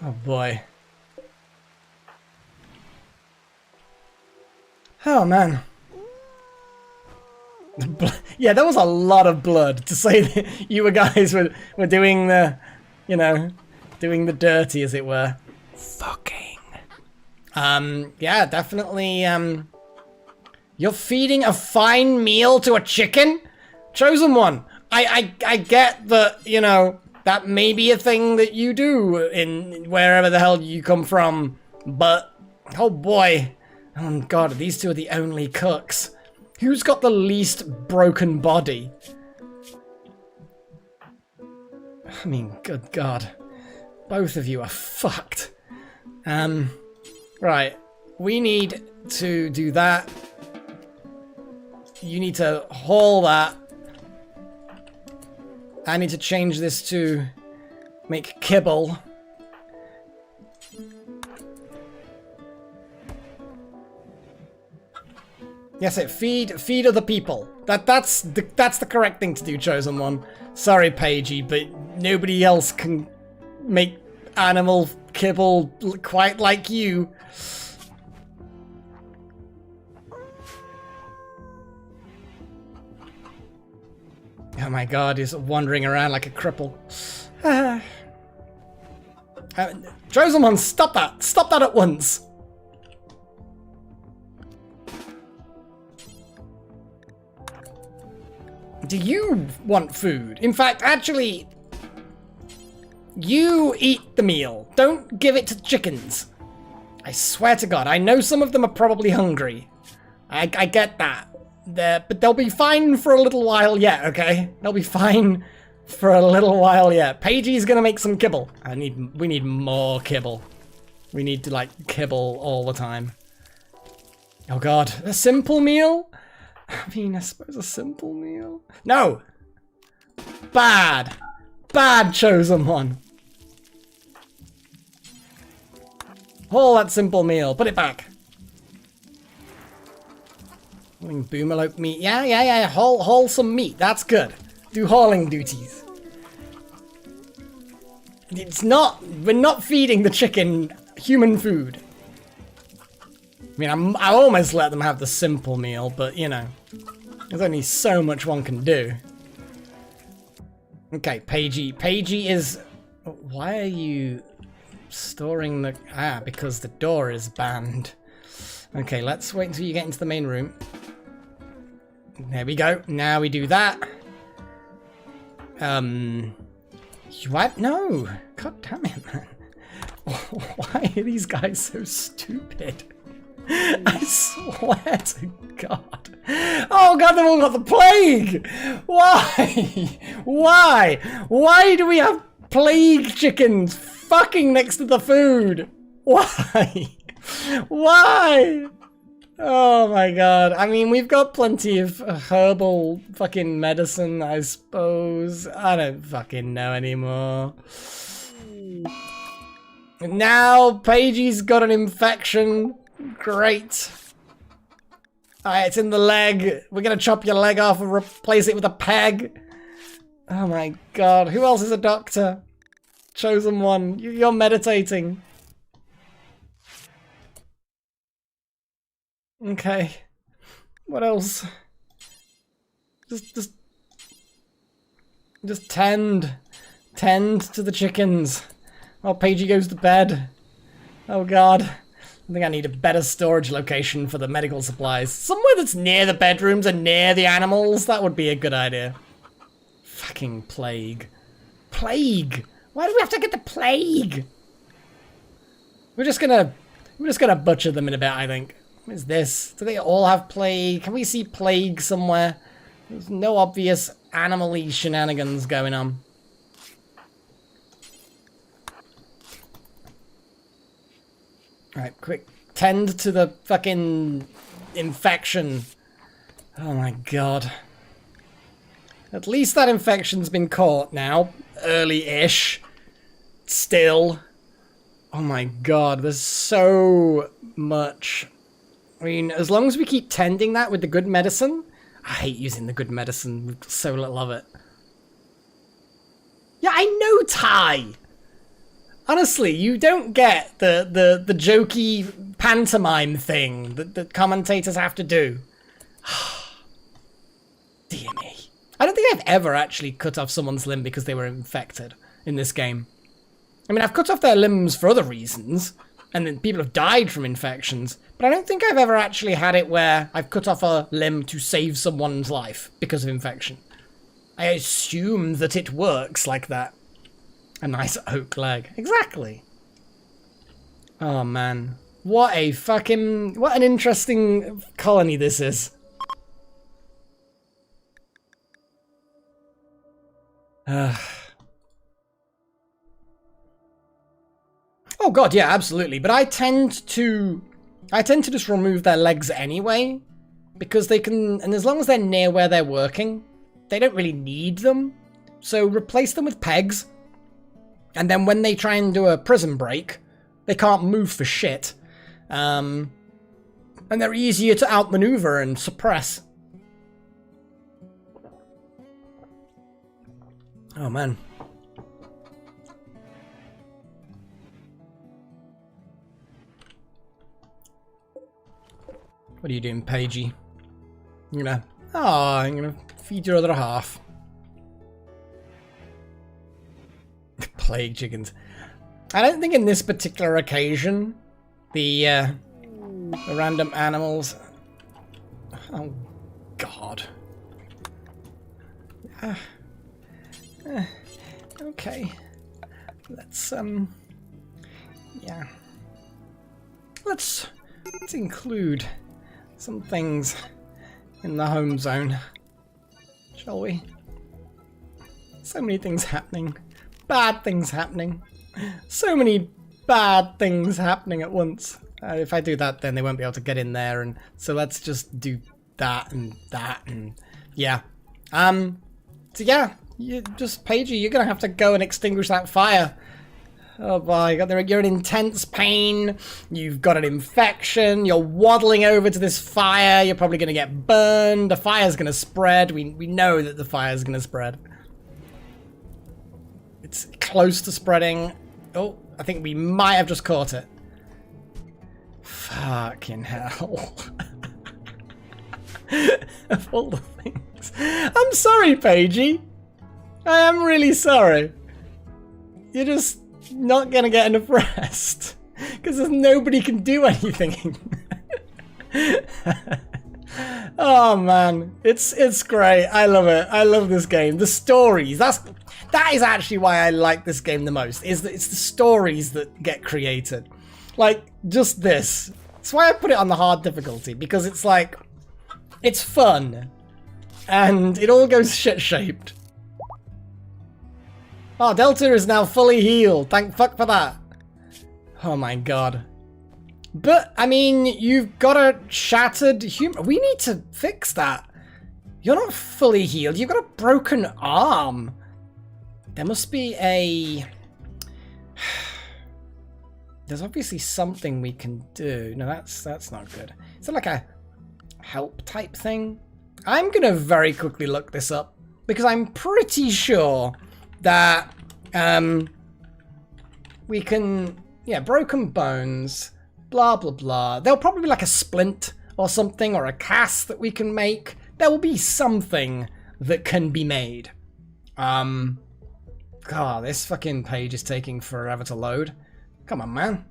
Oh boy. Oh man. Yeah, that was a lot of blood to say that you guys were doing the, you know, doing the dirty, as it were. Fucking. Yeah, definitely, you're feeding a fine meal to a chicken? Chosen One, I get that, you know, that may be a thing that you do in wherever the hell you come from, but, oh boy. Oh god, these two are the only cooks. Who's got the least broken body? I mean, good god. Both of you are fucked. Right. We need to do that. You need to haul that. I need to change this to make kibble. Yes, feed other people. That's the correct thing to do, Chosen One. Sorry, Paigey, but nobody else can make animal kibble quite like you. Oh my god, he's wandering around like a cripple. Chosen one, stop that! Stop that at once! Do you want food? In fact, actually, you eat the meal. Don't give it to chickens. I swear to God, I know some of them are probably hungry. I get that. But they'll be fine for a little while yet, okay? They'll be fine for a little while yet. Pagey's gonna make some kibble. We need more kibble. We need to, like, kibble all the time. Oh God, a simple meal? I mean, I suppose a simple meal. No! Bad! Bad chosen one! Haul that simple meal. Put it back. Boomerlope meat. Yeah. Haul some meat. That's good. Do hauling duties. It's not... We're not feeding the chicken human food. I mean, I almost let them have the simple meal, but, you know, there's only so much one can do. Okay, Pagey. Pagey is... Why are you storing the... Ah, because the door is banned. Okay, let's wait until you get into the main room. There we go. Now we do that. What? No. God damn it, man. Why are these guys so stupid? I swear to God. Oh God, they've all got the plague! Why? Why? Why do we have plague chickens fucking next to the food? Why? Why? Oh my God. I mean, we've got plenty of herbal fucking medicine, I suppose. I don't fucking know anymore. Now, Pagey's got an infection. Great. Alright, it's in the leg. We're gonna chop your leg off and replace it with a peg. Oh my God. Who else is a doctor? Chosen one. You're meditating. Okay. What else? Just tend to the chickens while Pagey goes to bed. Oh God. I think I need a better storage location for the medical supplies. Somewhere that's near the bedrooms and near the animals. That would be a good idea. Fucking plague. Plague! Why do we have to get the plague? We're just gonna butcher them in a bit, I think. What is this? Do they all have plague? Can we see plague somewhere? There's no obvious animal-y shenanigans going on. Alright, quick. Tend to the fucking infection. Oh my God. At least that infection's been caught now. Early-ish. Still. Oh my God, there's so much. I mean, as long as we keep tending that with the good medicine. I hate using the good medicine with so little of it. Yeah, I know, Ty! Honestly, you don't get the jokey pantomime thing that commentators have to do. Dear me. I don't think I've ever actually cut off someone's limb because they were infected in this game. I mean, I've cut off their limbs for other reasons, and then people have died from infections, but I don't think I've ever actually had it where I've cut off a limb to save someone's life because of infection. I assume that it works like that. A nice oak leg. Exactly. Oh, man. What an interesting colony this is. Oh God, yeah, absolutely. But I tend to just remove their legs anyway, because they can, and as long as they're near where they're working, they don't really need them. So replace them with pegs. And then when they try and do a prison break, they can't move for shit. And they're easier to outmaneuver and suppress. Oh, man. What are you doing, Pagey? I'm gonna feed your other half. Plague chickens. I don't think in this particular occasion, the random animals... Oh, God. Okay. Let's, yeah. Let's include some things in the home zone, shall we? So many things happening. Bad things happening. So many bad things happening at once. If I do that, then they won't be able to get in there, and so let's just do that and yeah. So yeah, you just Paigey, you're gonna have to go and extinguish that fire. Oh my God, you're in intense pain. You've got an infection. You're waddling over to this fire. You're probably gonna get burned. The fire's gonna spread. We know that the fire's gonna spread. It's close to spreading. Oh, I think we might have just caught it. Fucking hell. Of all the things. I'm sorry, Paigey. I am really sorry. You're just not gonna get enough rest. Because nobody can do anything. Oh man. It's great. I love it. I love this game. The stories. That is actually why I like this game the most. Is that it's the stories that get created. Like, just this. That's why I put it on the hard difficulty, because it's like, it's fun. And it all goes shit-shaped. Oh, Delta is now fully healed. Thank fuck for that. Oh my God. But, I mean, you've got a shattered human. We need to fix that. You're not fully healed. You've got a broken arm. There must be a... There's obviously something we can do. No, that's not good. Is it like a help type thing? I'm gonna very quickly look this up because I'm pretty sure that we can, yeah, broken bones, blah blah blah. There'll probably be like a splint or something, or a cast that we can make. There will be something that can be made. God, this fucking page is taking forever to load. Come on, man.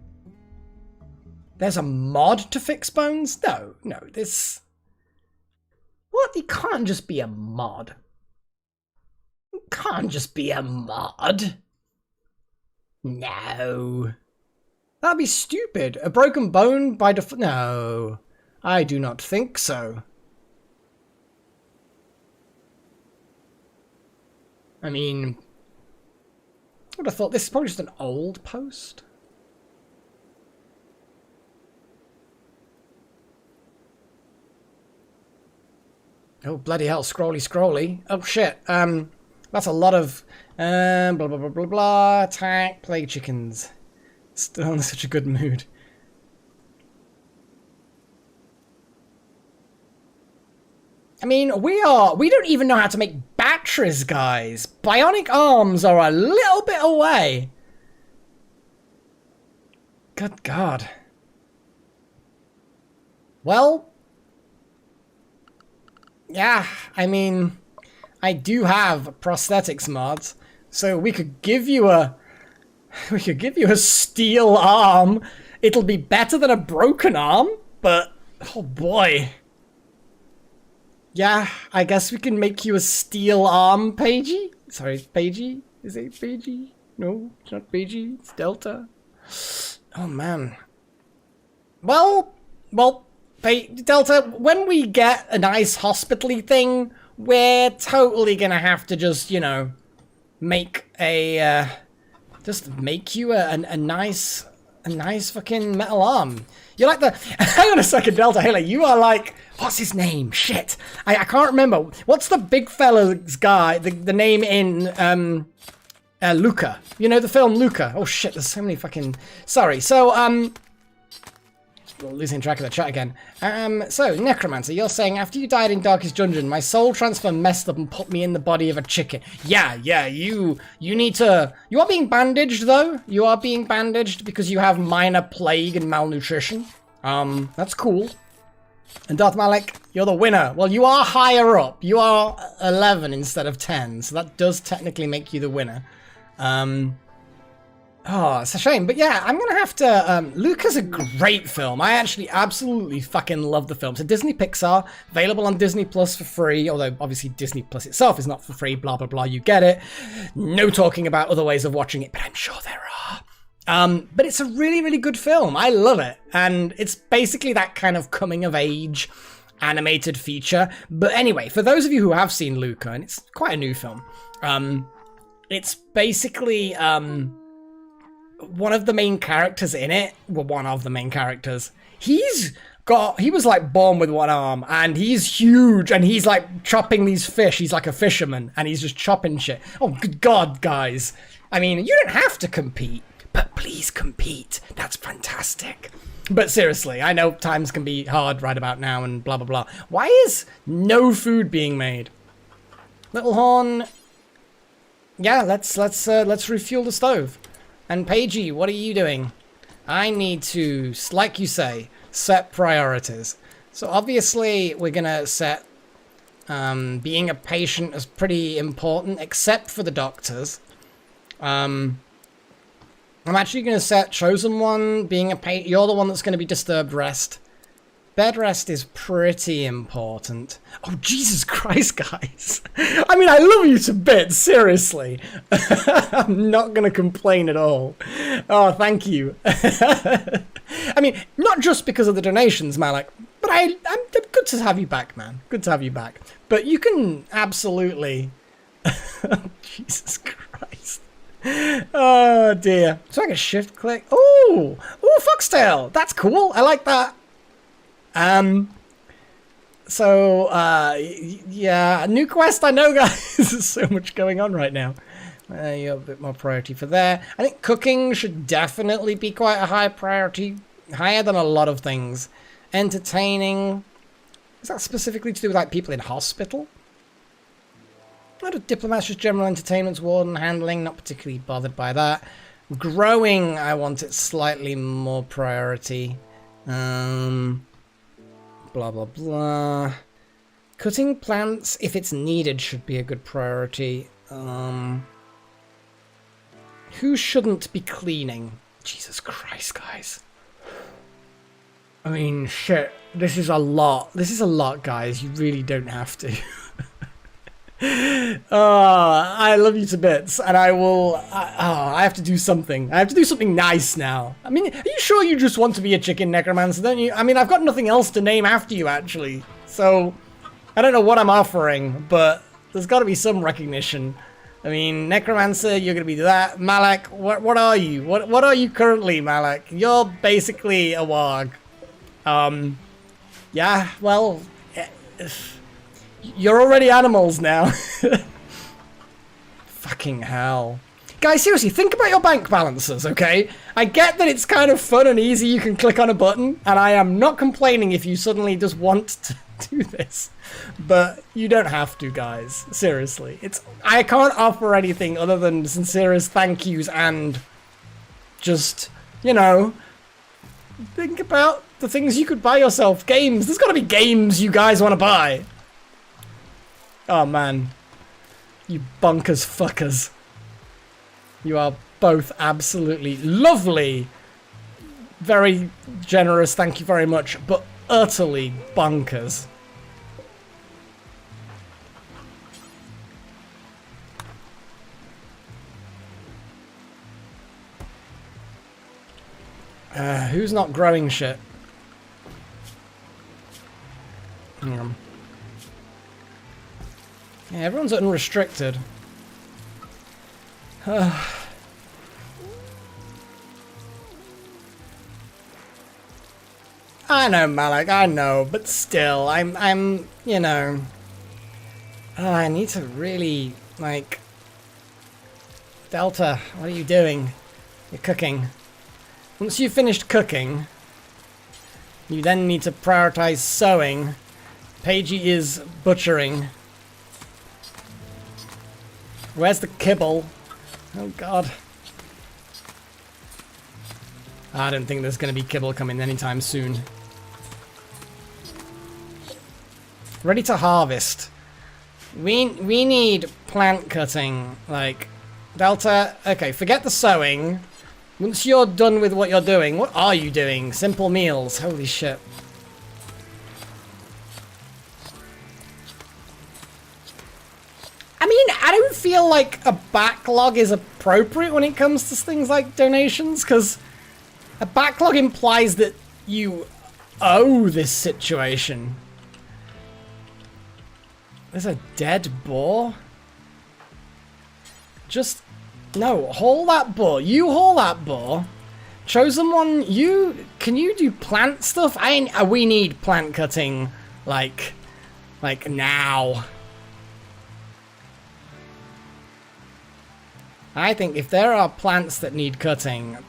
There's a mod to fix bones? No, this... What? It can't just be a mod. It can't just be a mod. No. That'd be stupid. A broken bone by default? No. I do not think so. I mean... I would have thought this is probably just an old post. Oh, bloody hell, scrolly. Oh, shit. That's a lot of, blah, blah, blah, blah, blah. Attack, play chickens. Still in such a good mood. I mean, we don't even know how to make batteries, guys. Bionic arms are a little bit away. Good God. Well... Yeah, I mean, I do have prosthetics mods, so we could give you a steel arm. It'll be better than a broken arm, but oh boy. Yeah, I guess we can make you a steel arm, Paigey. Sorry, Paigey. Is it Paigey? No, it's not Paigey. It's Delta. Oh man. Well. Delta, when we get a nice hospital-y thing, we're totally gonna have to just, you know, make a, just make you a nice fucking metal arm. You're like the, hang on a second, Delta, hey, like, you are like, what's his name? Shit. I can't remember. What's the big fella's guy, the name in, Luca? You know the film Luca? Oh shit, there's so many fucking, sorry. So, losing track of the chat again. So, Necromancer, you're saying, after you died in Darkest Dungeon, my soul transfer messed up and put me in the body of a chicken. Yeah, you need to... You are being bandaged, though. You are being bandaged because you have minor plague and malnutrition. That's cool. And Darth Malik, you're the winner. Well, you are higher up. You are 11 instead of 10, so that does technically make you the winner. Oh, it's a shame. But yeah, I'm going to have to... Luca's a great film. I actually absolutely fucking love the film. So Disney Pixar, available on Disney Plus for free, although obviously Disney Plus itself is not for free, blah, blah, blah. You get it. No talking about other ways of watching it, but I'm sure there are. But it's a really, really good film. I love it. And it's basically that kind of coming of age animated feature. But anyway, for those of you who have seen Luca, and it's quite a new film, it's basically... one of the main characters in it, well, one of the main characters, he was like born with one arm, and he's huge, and he's like chopping these fish. He's like a fisherman, and he's just chopping shit. Oh, good God, guys. I mean, you don't have to compete, but please compete. That's fantastic. But seriously, I know times can be hard right about now and blah, blah, blah. Why is no food being made? Little Horn. Yeah, let's refuel the stove. And Paigey, what are you doing? I need to, like you say, set priorities. So obviously we're going to set being a patient as pretty important, except for the doctors. I'm actually going to set Chosen One, being a patient. You're the one that's going to be disturbed rest. Bed rest is pretty important. Oh, Jesus Christ, guys. I mean, I love you to bits, seriously. I'm not going to complain at all. Oh, thank you. I mean, not just because of the donations, Malak, but I'm good to have you back, man. Good to have you back. But you can absolutely... Jesus Christ. Oh, dear. So I can shift click. Oh, Foxtail. That's cool. I like that. Yeah, new quest, I know, guys. There's so much going on right now. You have a bit more priority for there. I think cooking should definitely be quite a high priority, higher than a lot of things. Entertaining, is that specifically to do with like people in hospital? Not a diplomats, just general entertainments, warden, handling, not particularly bothered by that. Growing, I want it slightly more priority. Blah, blah, blah. Cutting plants, if it's needed, should be a good priority. Who shouldn't be cleaning? Jesus Christ, guys. I mean, shit. This is a lot. This is a lot, guys. You really don't have to. I love you to bits, and I will... I have to do something. I have to do something nice now. I mean, are you sure you just want to be a chicken necromancer, don't you? I mean, I've got nothing else to name after you, actually. So, I don't know what I'm offering, but there's got to be some recognition. I mean, necromancer, you're going to be that. Malak, what are you? What are you currently, Malak? You're basically a warg. Yeah, well... You're already animals now. Fucking hell. Guys, seriously, think about your bank balances, okay? I get that it's kind of fun and easy, you can click on a button, and I am not complaining if you suddenly just want to do this. But you don't have to, guys. Seriously. I can't offer anything other than sincerest thank yous and just, you know, think about the things you could buy yourself. Games. There's got to be games you guys want to buy. Oh, man. You bonkers fuckers. You are both absolutely lovely. Very generous, thank you very much, but utterly bonkers. Who's not growing shit? Hang on. Yeah, everyone's unrestricted. I know, Malak, I know, but still, I'm, you know... I need to really, like... Delta, what are you doing? You're cooking. Once you've finished cooking, you then need to prioritize sewing. Paigey is butchering. Where's the kibble? Oh, God. I don't think there's going to be kibble coming anytime soon. Ready to harvest. We need plant cutting. Like, Delta... Okay, forget the sewing. Once you're done with what you're doing, what are you doing? Simple meals. Holy shit. I mean, I don't feel like a backlog is appropriate when it comes to things like donations, because a backlog implies that you owe this situation. There's a dead boar? Just... No, haul that boar. You haul that boar. Chosen one, can you do plant stuff? We need plant cutting, like now. I think if there are plants that need cutting,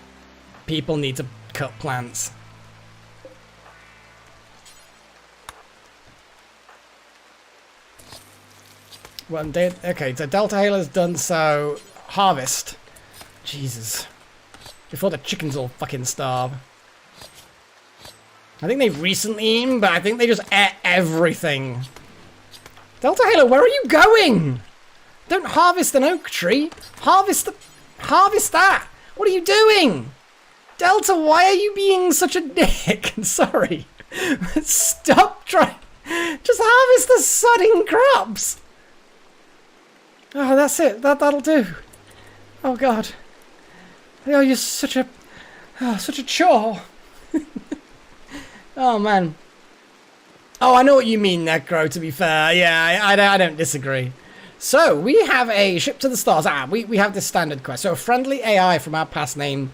people need to cut plants. Well, okay, so Delta Halo's done so. Harvest. Jesus. Before the chickens all fucking starve. I think they've recently eaten, but I think they just ate everything. Delta Halo, where are you going? Don't harvest an oak tree. Harvest that. What are you doing? Delta, why are you being such a dick? Sorry. Stop trying. Just harvest the sodding crops. Oh, that's it. That'll do. Oh god. Oh, you're such a chore. Oh man. Oh, I know what you mean, Necro, to be fair. Yeah, I don't disagree. So, we have a ship to the stars. We have this standard quest. So, a friendly AI from our past named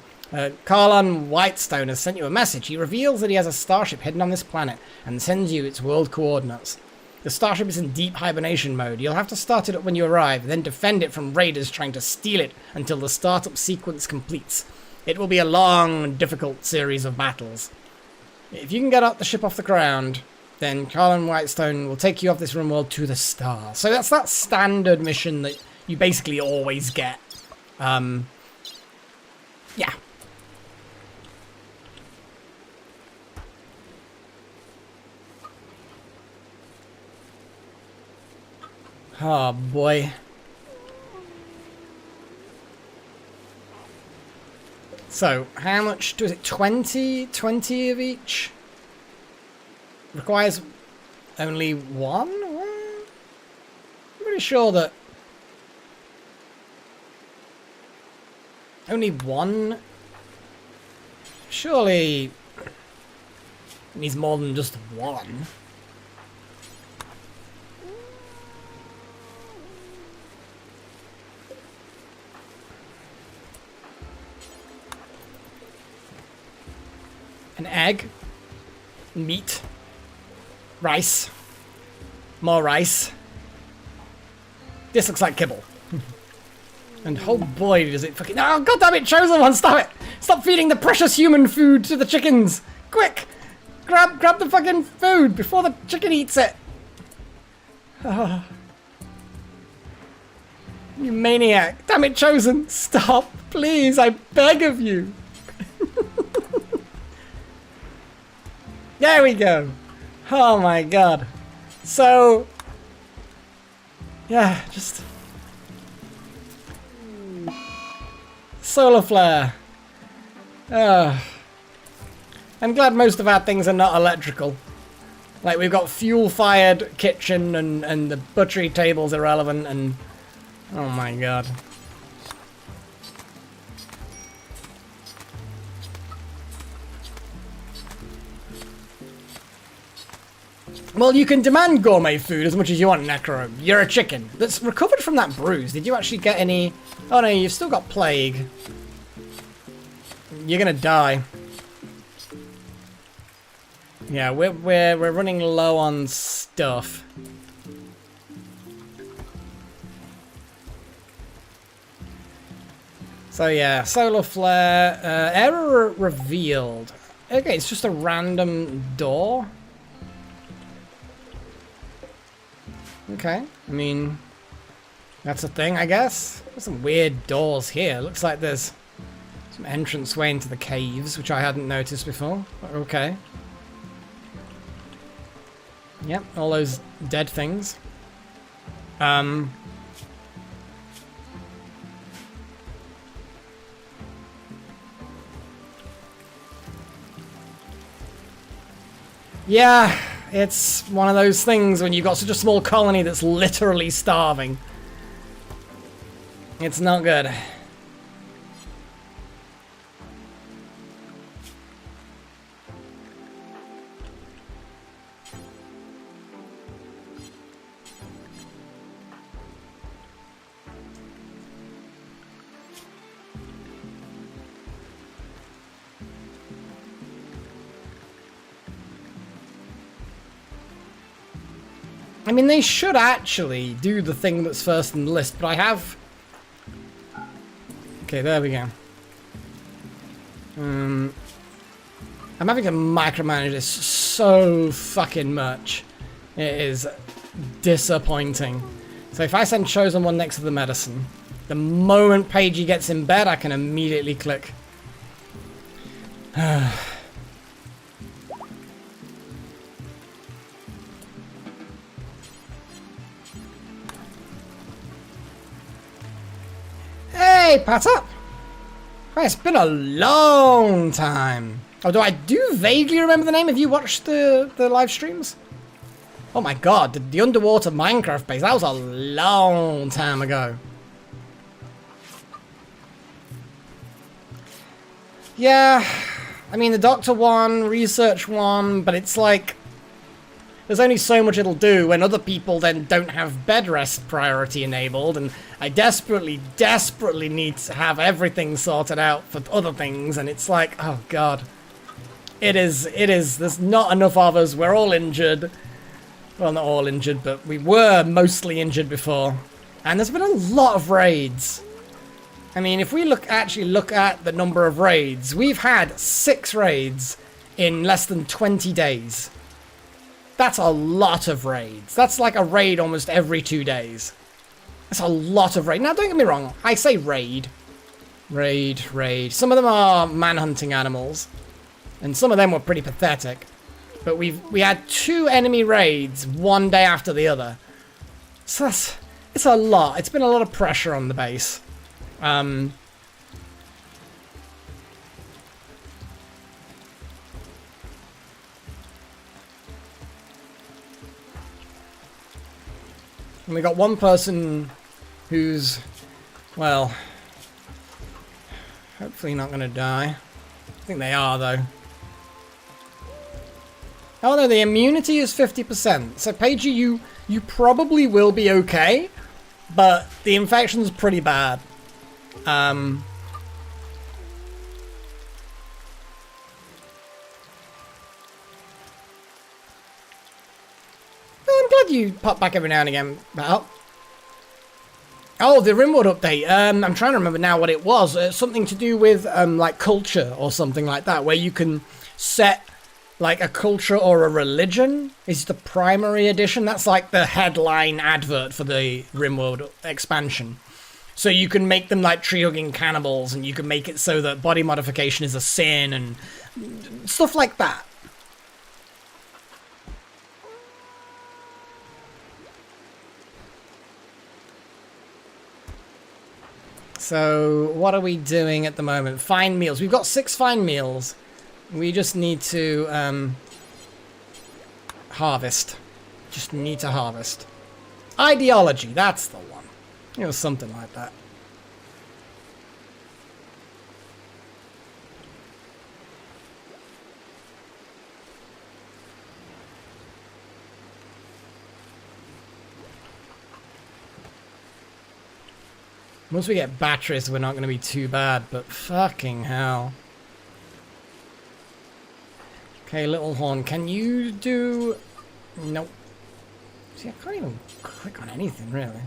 Carlon Whitestone has sent you a message. He reveals that he has a starship hidden on this planet and sends you its world coordinates. The starship is in deep hibernation mode. You'll have to start it up when you arrive, then defend it from raiders trying to steal it until the startup sequence completes. It will be a long and difficult series of battles. If you can get the ship off the ground, then Carlon Whitestone will take you off this RimWorld to the stars. So that's that standard mission that you basically always get. Yeah. Oh boy. So, how much was it? 20 of each? Requires only one? I'm pretty sure that only one. Surely it needs more than just one. An egg, meat, rice, more rice. This looks like kibble. And oh boy, does it fucking... Oh, goddammit, Chosen One, stop it! Stop feeding the precious human food to the chickens! Quick! Grab the fucking food before the chicken eats it! Oh. You maniac! Damn it, Chosen! Stop! Please, I beg of you! There we go. Oh my god. So, yeah, just solar flare. I'm glad most of our things are not electrical. Like, we've got fuel-fired kitchen and the butchery table's irrelevant and... Oh my god. Well, you can demand gourmet food as much as you want, Necro. You're a chicken that's recovered from that bruise. Did you actually get any... Oh no, you've still got plague. You're gonna die. Yeah, we're running low on stuff. So yeah, solar flare, error revealed. Okay, it's just a random door. Okay, I mean, that's a thing, I guess. There's some weird doors here. Looks like there's some entranceway into the caves, which I hadn't noticed before. But okay. Yep, all those dead things. Yeah, it's one of those things when you've got such a small colony that's literally starving. It's not good. I mean, they should actually do the thing that's first in the list, but I have... Okay, there we go. I'm having to micromanage this so fucking much. It is disappointing. So if I send Chosen One next to the medicine, the moment Paigey gets in bed, I can immediately click. Hey, pat up! Right, it's been a long time. Although I do vaguely remember the name. Have you watched the live streams? Oh my god, the underwater Minecraft base. That was a long time ago. Yeah, I mean the Doctor one, Research one, but it's like... There's only so much it'll do when other people then don't have bed rest priority enabled, and I desperately, desperately need to have everything sorted out for other things, and it's like, oh god. It is, there's not enough of us, we're all injured. Well, not all injured, but we were mostly injured before. And there's been a lot of raids. I mean, if we actually look at the number of raids, we've had 6 raids in less than 20 days. That's a lot of raids. That's like a raid almost every 2 days. That's a lot of raid. Now, don't get me wrong. I say raid. Raid. Some of them are man-hunting animals. And some of them were pretty pathetic. But we had 2 enemy raids one day after the other. So it's a lot. It's been a lot of pressure on the base. And we got one person who's, well, hopefully not going to die. I think they are, though. Oh, no, the immunity is 50%. So, Paigey, you probably will be okay, but the infection's pretty bad. I'm glad you pop back every now and again, Val. Oh, the RimWorld update. I'm trying to remember now what it was. Something to do with like culture or something like that, where you can set like a culture or a religion. Is the primary edition. That's like the headline advert for the RimWorld expansion. So you can make them like tree-hugging cannibals, and you can make it so that body modification is a sin and stuff like that. So, what are we doing at the moment? Find meals. We've got 6 fine meals. We just need to harvest. Just need to harvest. Ideology, that's the one. You know, something like that. Once we get batteries, we're not going to be too bad, but fucking hell. Okay, Little Horn, can you do... Nope. See, I can't even click on anything, really.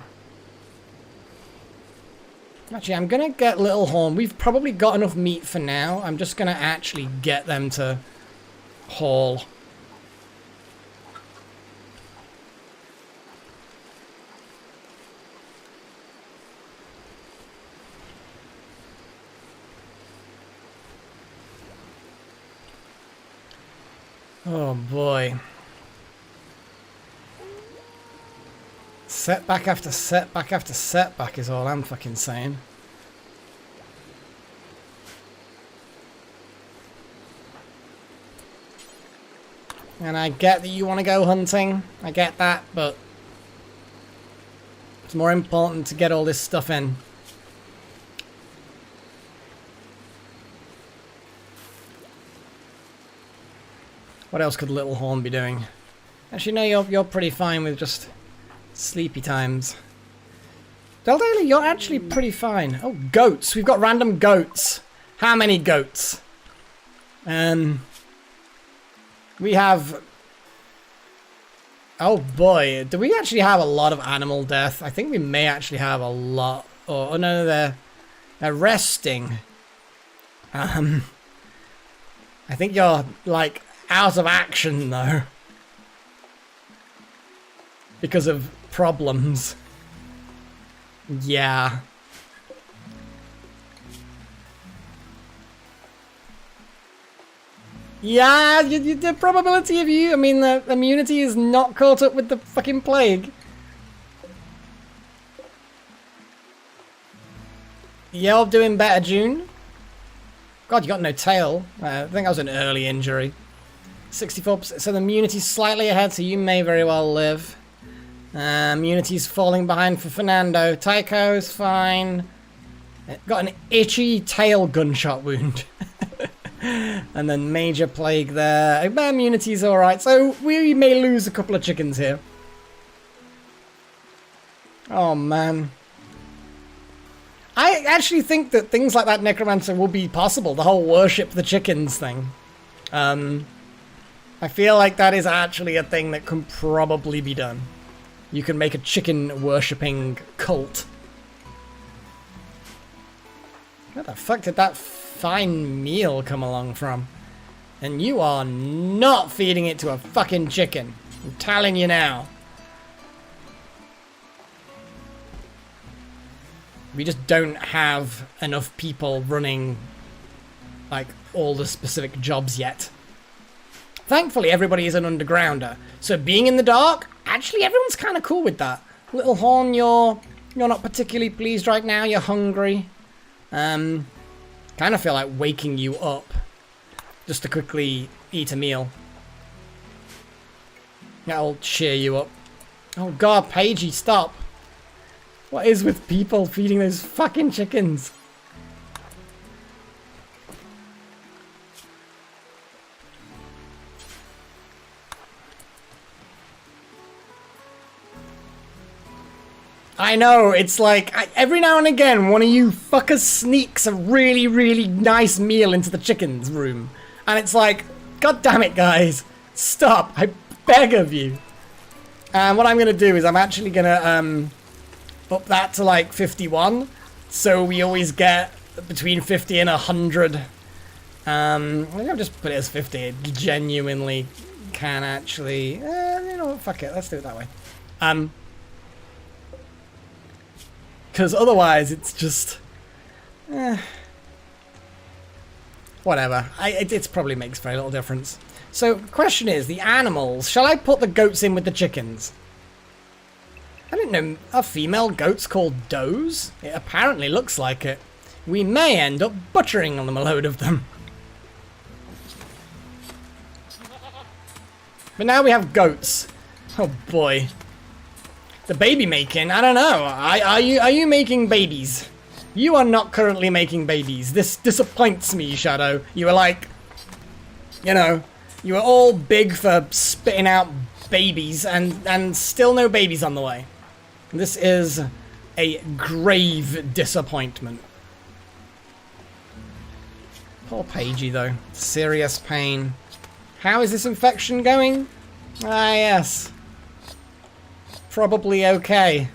Actually, I'm going to get Little Horn. We've probably got enough meat for now. I'm just going to actually get them to haul. Oh boy. Setback after setback after setback is all I'm fucking saying. And I get that you want to go hunting. I get that, but it's more important to get all this stuff in. What else could Little Horn be doing? Actually, no, you're pretty fine with just sleepy times. Deldaily, you're actually pretty fine. Oh, goats. We've got random goats. How many goats? We have... Oh boy, do we actually have a lot of animal death? I think we may actually have a lot. Oh no, they're resting. I think you're, like, out of action, though. Because of problems. Yeah. Yeah, the probability of you... I mean, the immunity is not caught up with the fucking plague. You're doing better, June. God, you got no tail. I think that was an early injury. 64%. So the immunity's slightly ahead, so you may very well live. Immunity's falling behind for Fernando. Tycho's fine. Got an itchy tail gunshot wound. And then major plague there. Immunity's alright, so we may lose a couple of chickens here. Oh man. I actually think that things like that Necromancer will be possible. The whole worship the chickens thing. I feel like that is actually a thing that can probably be done. You can make a chicken worshipping cult. Where the fuck did that fine meal come along from? And you are not feeding it to a fucking chicken. I'm telling you now. We just don't have enough people running, like, all the specific jobs yet. Thankfully, everybody is an undergrounder. So being in the dark, actually everyone's kind of cool with that. Little Horn, you're not particularly pleased right now. You're hungry. Kind of feel like waking you up just to quickly eat a meal. That'll cheer you up. Oh god, Paigey, stop. What is with people feeding those fucking chickens? I know, it's like, every now and again, one of you fuckers sneaks a really, really nice meal into the chicken's room. And it's like, god damn it, guys. Stop, I beg of you. And what I'm going to do is I'm actually going to up that to like 51. So we always get between 50 and 100. I think I'll just put it as 50. It genuinely can actually... you know what, fuck it, let's do it that way. Because otherwise it's just... whatever. It probably makes very little difference. So, the question is, the animals, shall I put the goats in with the chickens? I don't know, are female goats called does? It apparently looks like it. We may end up butchering them, a load of them. But now we have goats. Oh boy. The baby making, I don't know. Are you making babies? You are not currently making babies. This disappoints me, Shadow. You were like, you know, you were all big for spitting out babies and still no babies on the way. This is a grave disappointment. Poor Paigey though. Serious pain. How is this infection going? Ah yes. Probably okay.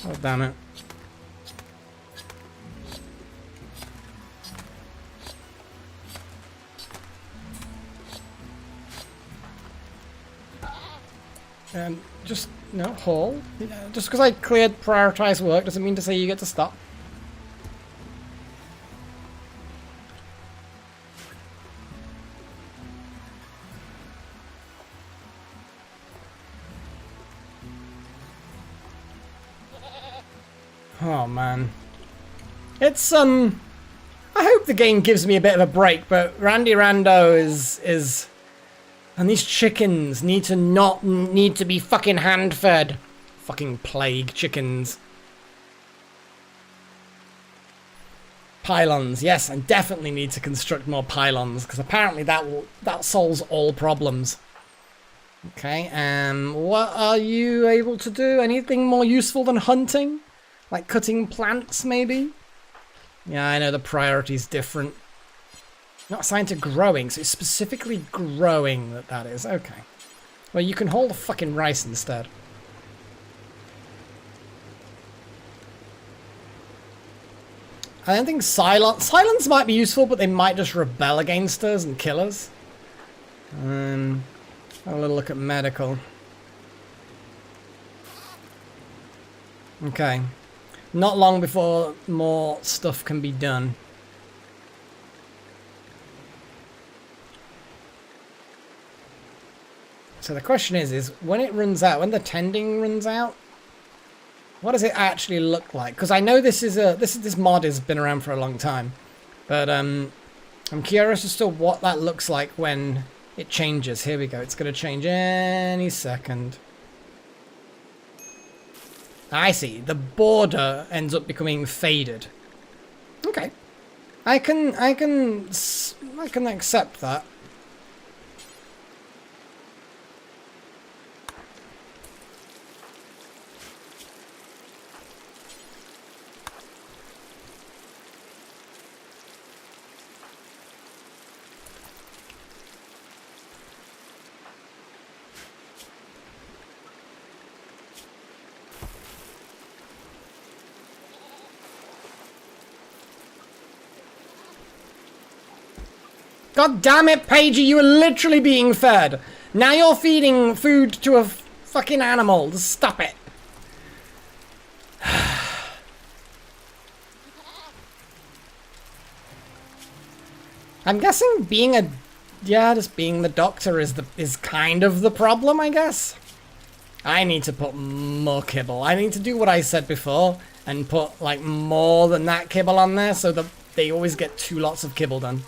Oh damn it. Just, no, haul. Just because I cleared prioritized work doesn't mean to say you get to stop. Oh man. It's I hope the game gives me a bit of a break, but Randy Rando is And these chickens need to be fucking hand-fed. Fucking plague chickens. Pylons, yes, I definitely need to construct more pylons, because apparently that solves all problems. Okay, what are you able to do? Anything more useful than hunting? Like cutting plants, maybe? Yeah, I know the priority's different. Not assigned to growing, so it's specifically growing that is. Okay. Well, you can hold the fucking rice instead. I don't think silence might be useful, but they might just rebel against us and kill us. Have a little look at medical. Okay. Not long before more stuff can be done. So the question is when it runs out, when the tending runs out, what does it actually look like? Because I know this mod has been around for a long time, but I'm curious as to what that looks like when it changes. Here we go. It's going to change any second. I see. The border ends up becoming faded. Okay, I can accept that. God damn it, Paigey, you are literally being fed. Now you're feeding food to a fucking animal. Just stop it. I'm guessing being just being the doctor is kind of the problem, I guess. I need to put more kibble. I need to do what I said before and put like more than that kibble on there so that they always get 2 lots of kibble done.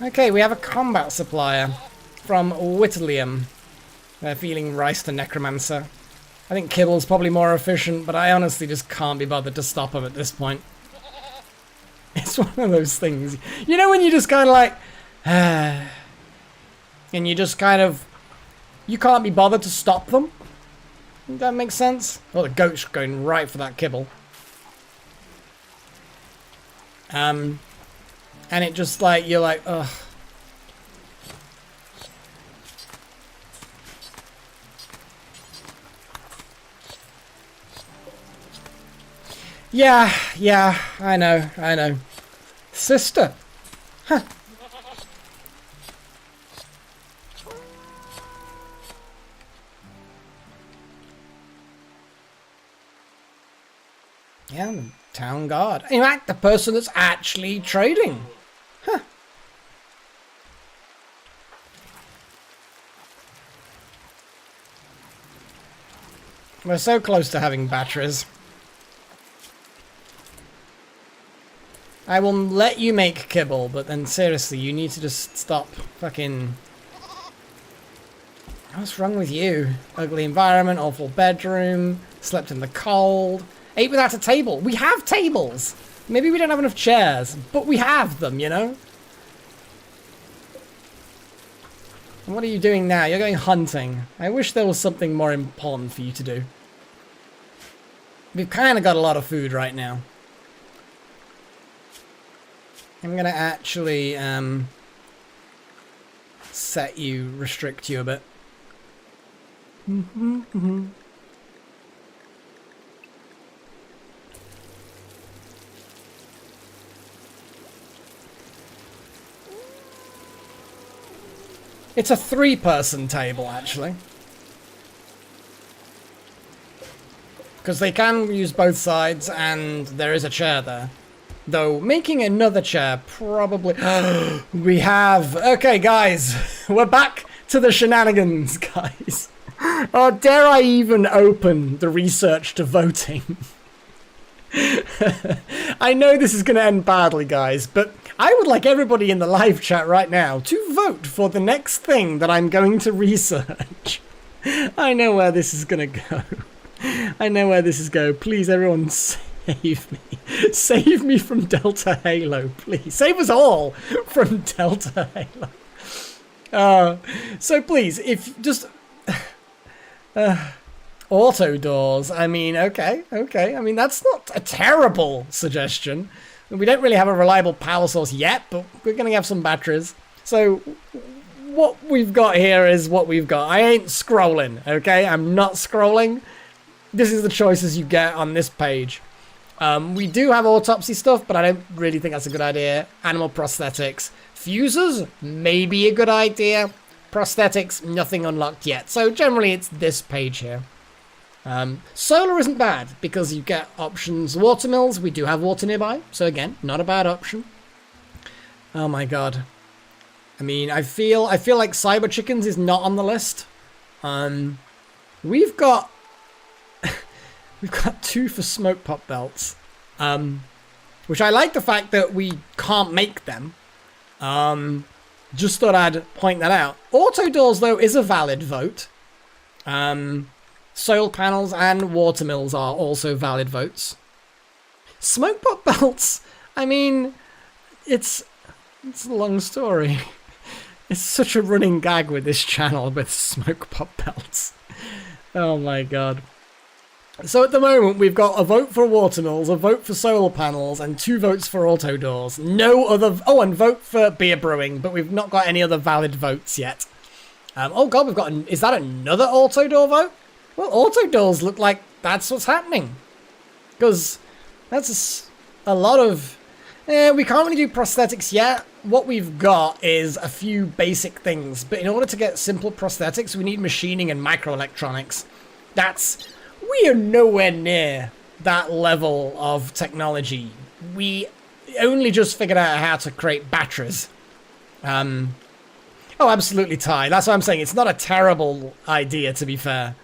Okay, we have a combat supplier from Whittlium. They're feeding rice to Necromancer. I think kibble's probably more efficient, but I honestly just can't be bothered to stop him at this point. It's one of those things. You know when you just kind of like... and you just kind of... You can't be bothered to stop them? Does that make sense? Oh, the goat's going right for that kibble. And it just like, you're like, ugh. Yeah, I know. Sister. Huh. Yeah, the town guard. In fact, the person that's actually trading. Huh. We're so close to having batteries. I will let you make kibble, but then seriously, you need to just stop fucking... What's wrong with you? Ugly environment, awful bedroom, slept in the cold, ate without a table. We have tables! Maybe we don't have enough chairs, but we have them, you know? And what are you doing now? You're going hunting. I wish there was something more important for you to do. We've kind of got a lot of food right now. I'm going to actually restrict you a bit. It's a 3-person table, actually. Because they can use both sides, and there is a chair there. Though, making another chair probably... We have... Okay, guys. We're back to the shenanigans, guys. Oh, dare I even open the research to voting? I know this is going to end badly, guys, but I would like everybody in the live chat right now to vote for the next thing that I'm going to research. I know where this is going to go. I know where this is going. Please, everyone, save me. Save me from Delta Halo, please. Save us all from Delta Halo. So please, if just... auto doors. I mean, okay. I mean, that's not a terrible suggestion. We don't really have a reliable power source yet, but we're going to have some batteries. So what we've got here is what we've got. I ain't scrolling, okay? I'm not scrolling. This is the choices you get on this page. We do have autopsy stuff, but I don't really think that's a good idea. Animal prosthetics. Fusers, maybe a good idea. Prosthetics, nothing unlocked yet. So generally it's this page here. Solar isn't bad because you get options. Watermills, we do have water nearby. So again, not a bad option. Oh my god. I mean, I feel like Cyber Chickens is not on the list. We've got 2 for smoke pop belts. Which I like the fact that we can't make them. Just thought I'd point that out. Auto doors, though, is a valid vote. Soil panels and watermills are also valid votes. Smoke pop belts, I mean, it's a long story. It's such a running gag with this channel with smoke pop belts. Oh my god. So at the moment, we've got a vote for watermills, a vote for solar panels, and 2 votes for auto doors. No other... Oh, and vote for beer brewing, but we've not got any other valid votes yet. Oh god, we've got... Is that another auto door vote? Well, auto doors look like that's what's happening. Because that's a lot of... we can't really do prosthetics yet. What we've got is a few basic things. But in order to get simple prosthetics, we need machining and microelectronics. We are nowhere near that level of technology. We only just figured out how to create batteries. Oh, absolutely, Ty. That's what I'm saying. It's not a terrible idea, to be fair.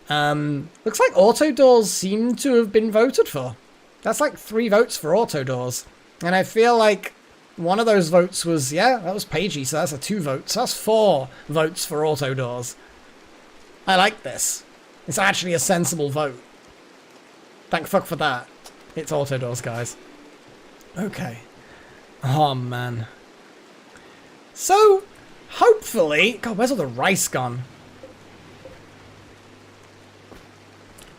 Looks like auto doors seem to have been voted for. That's like 3 votes for auto doors. And I feel like one of those votes was, yeah, that was Pagey, so that's a 2 votes. So that's 4 votes for auto doors. I like this. It's actually a sensible vote. Thank fuck for that. It's auto doors, guys. Okay. Oh, man. So, hopefully... God, where's all the rice gone?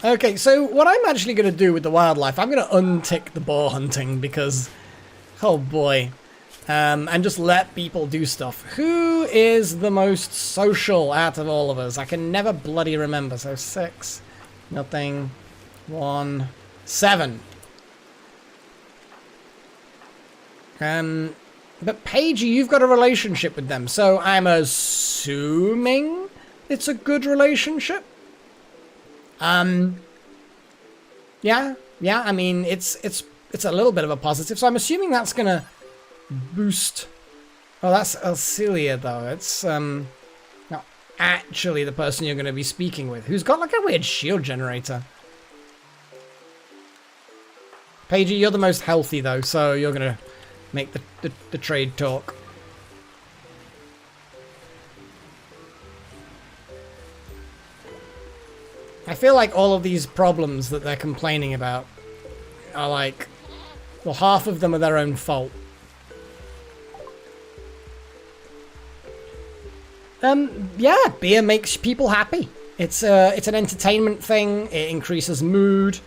Okay, so what I'm actually going to do with the wildlife, I'm going to untick the boar hunting because... Oh, boy. And just let people do stuff. Who is the most social out of all of us? I can never bloody remember. So 6, nothing, 1, 7. But Paige, you've got a relationship with them, so I'm assuming it's a good relationship. Yeah. I mean, it's a little bit of a positive, so I'm assuming that's gonna boost. Oh, that's Alcelia, though. It's not actually the person you're going to be speaking with, who's got like a weird shield generator. Paigey, you're the most healthy, though, so you're going to make the trade talk. I feel like all of these problems that they're complaining about are like, well, half of them are their own fault. Yeah, beer makes people happy. It's an entertainment thing. It increases mood,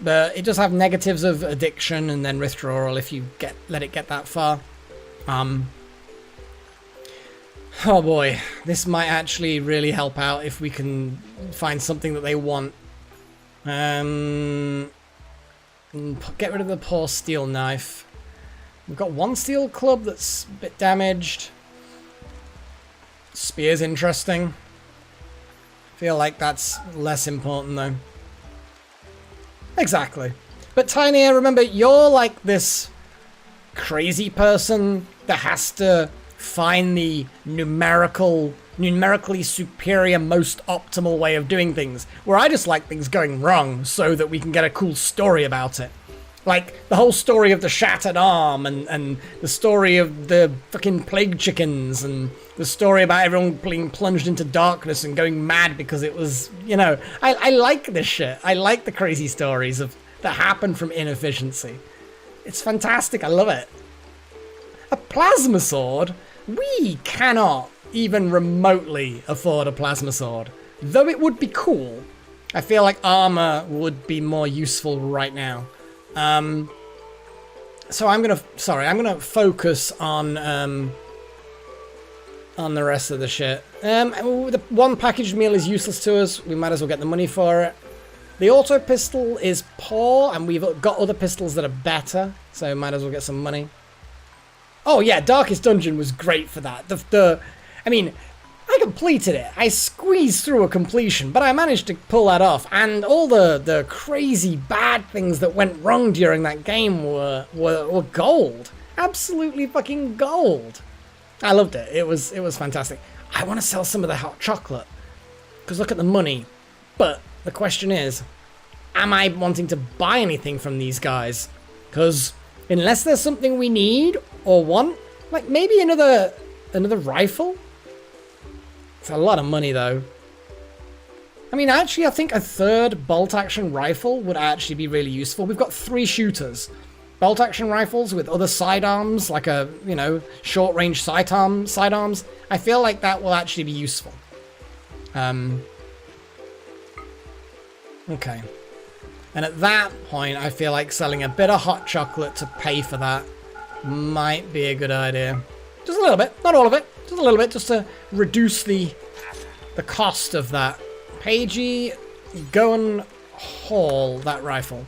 but it does have negatives of addiction and then withdrawal if you let it get that far. Oh boy, this might actually really help out if we can find something that they want. Get rid of the poor steel knife. We've got 1 steel club that's a bit damaged. Spear's interesting. Feel like that's less important though. Exactly. But Tiny, remember, you're like this crazy person that has to find the numerically superior, most optimal way of doing things. Where I just like things going wrong so that we can get a cool story about it. Like, the whole story of the shattered arm and the story of the fucking plague chickens and the story about everyone being plunged into darkness and going mad because it was, you know... I like this shit. I like the crazy stories that happen from inefficiency. It's fantastic. I love it. A plasma sword? We cannot even remotely afford a plasma sword. Though it would be cool. I feel like armor would be more useful right now. So I'm gonna focus on the rest of the shit. The one packaged meal is useless to us. We might as well get the money for it. The auto pistol is poor, and we've got other pistols that are better, so might as well get some money. Oh yeah, Darkest Dungeon was great for that. I mean, I completed it. I squeezed through a completion, but I managed to pull that off. And all the crazy bad things that went wrong during that game were gold. Absolutely fucking gold. I loved it. It was fantastic. I want to sell some of the hot chocolate. Because look at the money. But the question is, am I wanting to buy anything from these guys? Because unless there's something we need or want, like maybe another rifle? It's a lot of money, though. I mean, actually, I think a third bolt-action rifle would actually be really useful. We've got 3 shooters. Bolt-action rifles with other sidearms, like a, you know, short-range sidearms. I feel like that will actually be useful. Okay. And at that point, I feel like selling a bit of hot chocolate to pay for that might be a good idea. Just a little bit. Not all of it. Just a little bit, just to reduce the cost of that. Pagey, go and haul that rifle.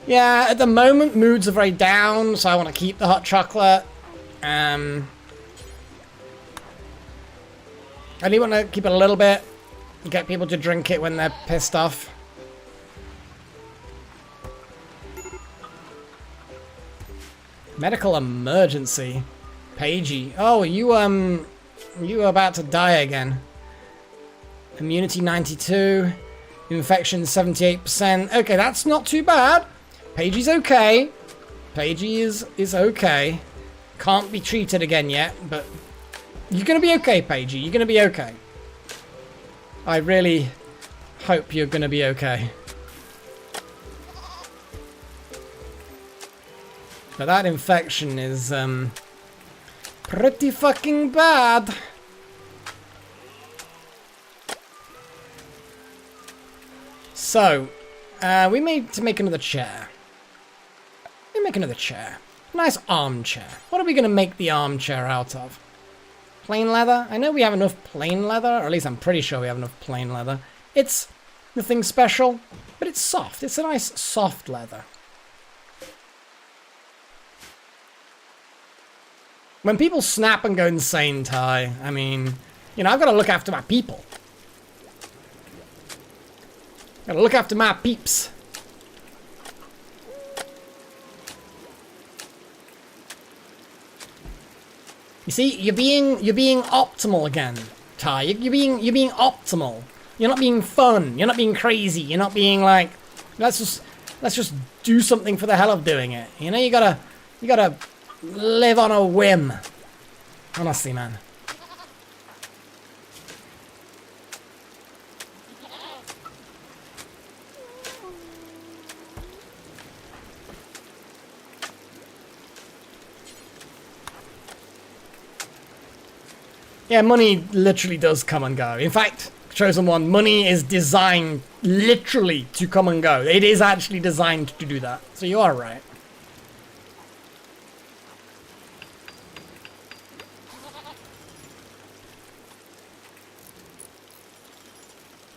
Yeah, at the moment, moods are very down, so I want to keep the hot chocolate. I only want to keep it a little bit, get people to drink it when they're pissed off. Medical emergency. Pagey. Oh, you are about to die again. Immunity 92. Infection 78%. Okay, that's not too bad. Pagey's okay. Pagey is okay. Can't be treated again yet, but you're gonna be okay, Pagey. You're gonna be okay. I really hope you're gonna be okay. But that infection is, pretty fucking bad. So, we need to make another chair. We make another chair. Nice armchair. What are we going to make the armchair out of? Plain leather? I know we have enough plain leather, or at least I'm pretty sure we have enough plain leather. It's nothing special, but it's soft. It's a nice soft leather. When people snap and go insane, Ty, I mean, you know, I've got to look after my people. Got to look after my peeps. You see, you're being optimal again, Ty. You're being optimal. You're not being fun. You're not being crazy. You're not being like, let's just do something for the hell of doing it. You know, you gotta live on a whim. Honestly, man. Yeah, money literally does come and go. In fact, Chosen One, money is designed literally to come and go. It is actually designed to do that. So you are right.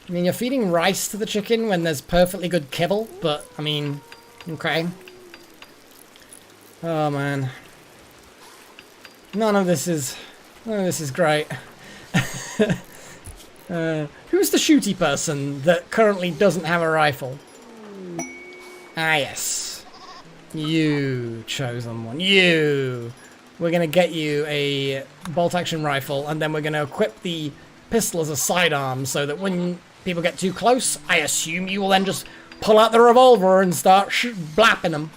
I mean, you're feeding rice to the chicken when there's perfectly good kibble, but, I mean, okay. Oh, man. None of this is great. Who's the shooty person that currently doesn't have a rifle? Ah, yes. You, Chosen One. You. We're going to get you a bolt-action rifle, and then we're going to equip the pistol as a sidearm so that when People get too close, I assume you will then just pull out the revolver and start blapping them.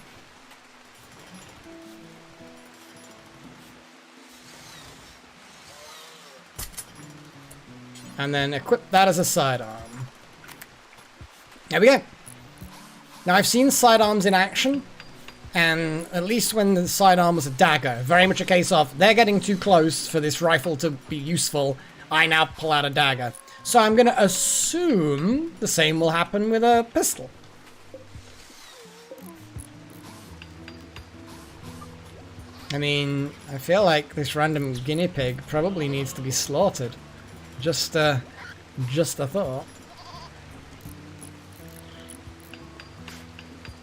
And then equip that as a sidearm. There we go. Now I've seen sidearms in action, and at least when the sidearm was a dagger, very much a case of they're getting too close for this rifle to be useful, I now pull out a dagger. So I'm going to assume the same will happen with a pistol. I mean, I feel like this random guinea pig probably needs to be slaughtered. Just a thought.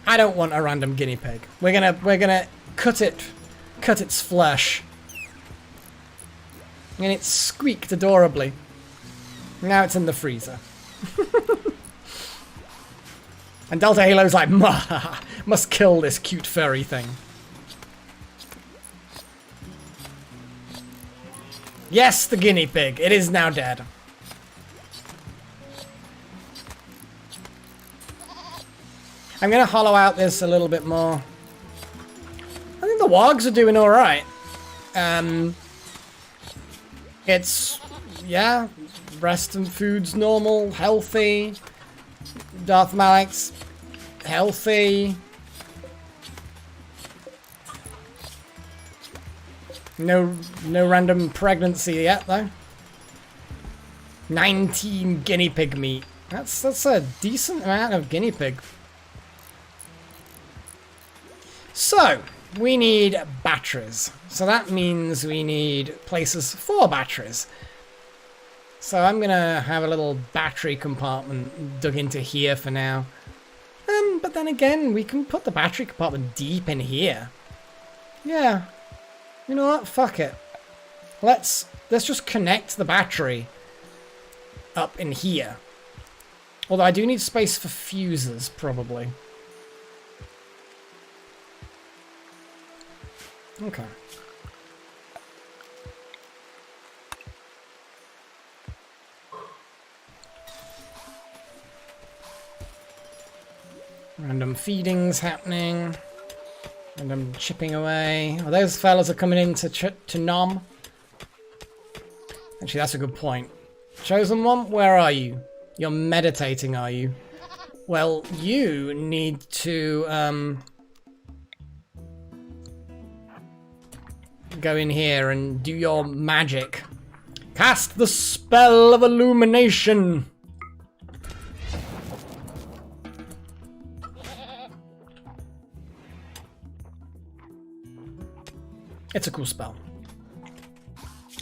I don't want a random guinea pig. We're gonna cut its flesh. And it squeaked adorably. Now it's in the freezer. And Delta Halo's like, must kill this cute furry thing. Yes, the guinea pig. It is now dead. I'm going to hollow out this a little bit more. I think the wargs are doing alright. It's, yeah, rest and food's normal, healthy. Darth Malik's healthy. No random pregnancy yet, though. 19 guinea pig meat. That's a decent amount of guinea pig. So, we need batteries. So that means we need places for batteries. So I'm gonna have a little battery compartment dug into here for now. But then again, we can put the battery compartment deep in here. Yeah. You know what? Fuck it. Let's just connect the battery up in here. Although I do need space for fuses, probably. Okay. Random feedings happening. Random chipping away. Oh, those fellas are coming in to nom. Actually, that's a good point. Chosen one, where are you? You're meditating, are you? Well, you need to go in here and do your magic. Cast the spell of illumination. It's a cool spell.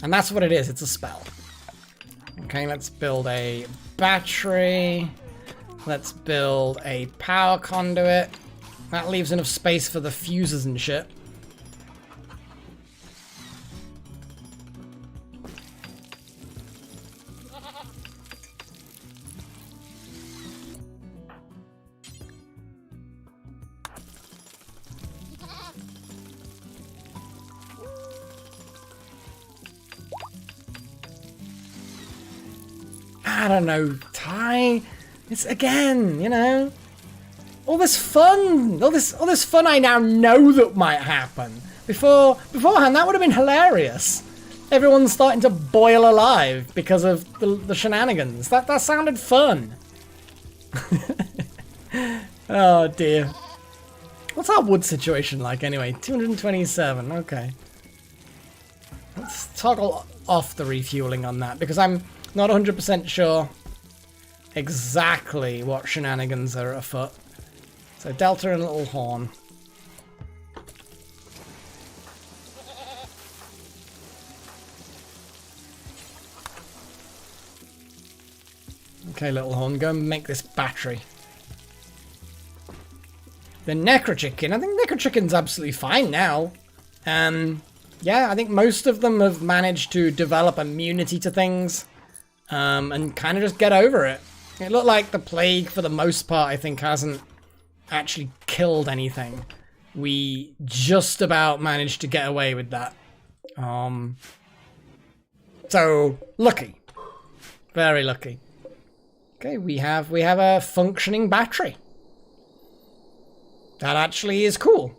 And that's what it is, it's a spell. Okay, let's build a battery. Let's build a power conduit. That leaves enough space for the fuses and shit. I don't know, Ty. It's again, you know, all this fun, all this fun. I now know that might happen. Beforehand, that would have been hilarious. Everyone's starting to boil alive because of the shenanigans. That sounded fun. Oh dear. What's our wood situation like anyway? 227. Okay. Let's toggle off the refueling on that because I'm not 100% sure exactly what shenanigans are afoot. So Delta and Little Horn. Okay, Little Horn, go and make this battery. The Necro Chicken. I think Necro Chicken's absolutely fine now. Yeah, I think most of them have managed to develop immunity to things. And kind of just get over it. It looked like the plague, for the most part, I think, hasn't actually killed anything. We just about managed to get away with that. So, lucky. Very lucky. Okay, we have a functioning battery. That actually is cool.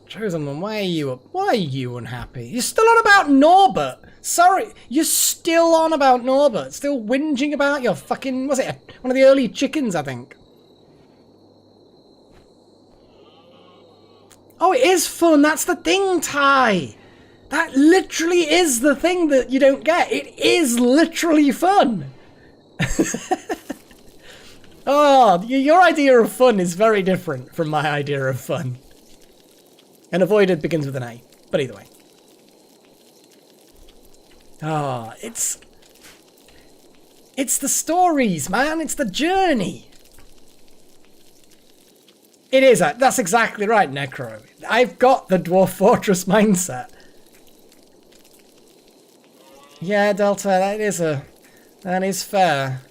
Chosen one, why are you unhappy? You're still on about Norbert. Sorry, you're still on about Norbert. Still whinging about your fucking, was it one of the early chickens, I think. Oh, it is fun. That's the thing, Ty. That literally is the thing that you don't get. It is literally fun. Oh, your idea of fun is very different from my idea of fun. And avoided begins with an A, but either way. Oh, it's the stories, man. It's the journey. It is. That's exactly right, Necro. I've got the Dwarf Fortress mindset. Yeah, Delta, that is fair.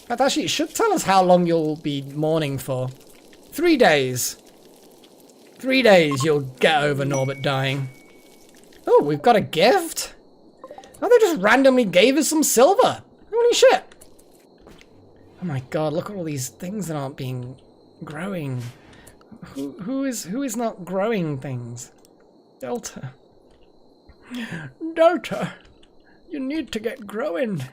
But actually, it should tell us how long you'll be mourning for. 3 days. 3 days you'll get over Norbert dying. Oh, we've got a gift? Oh, they just randomly gave us some silver. Holy shit. Oh my god, look at all these things that aren't being growing. Who is not growing things? Delta. Delta. You need to get growing.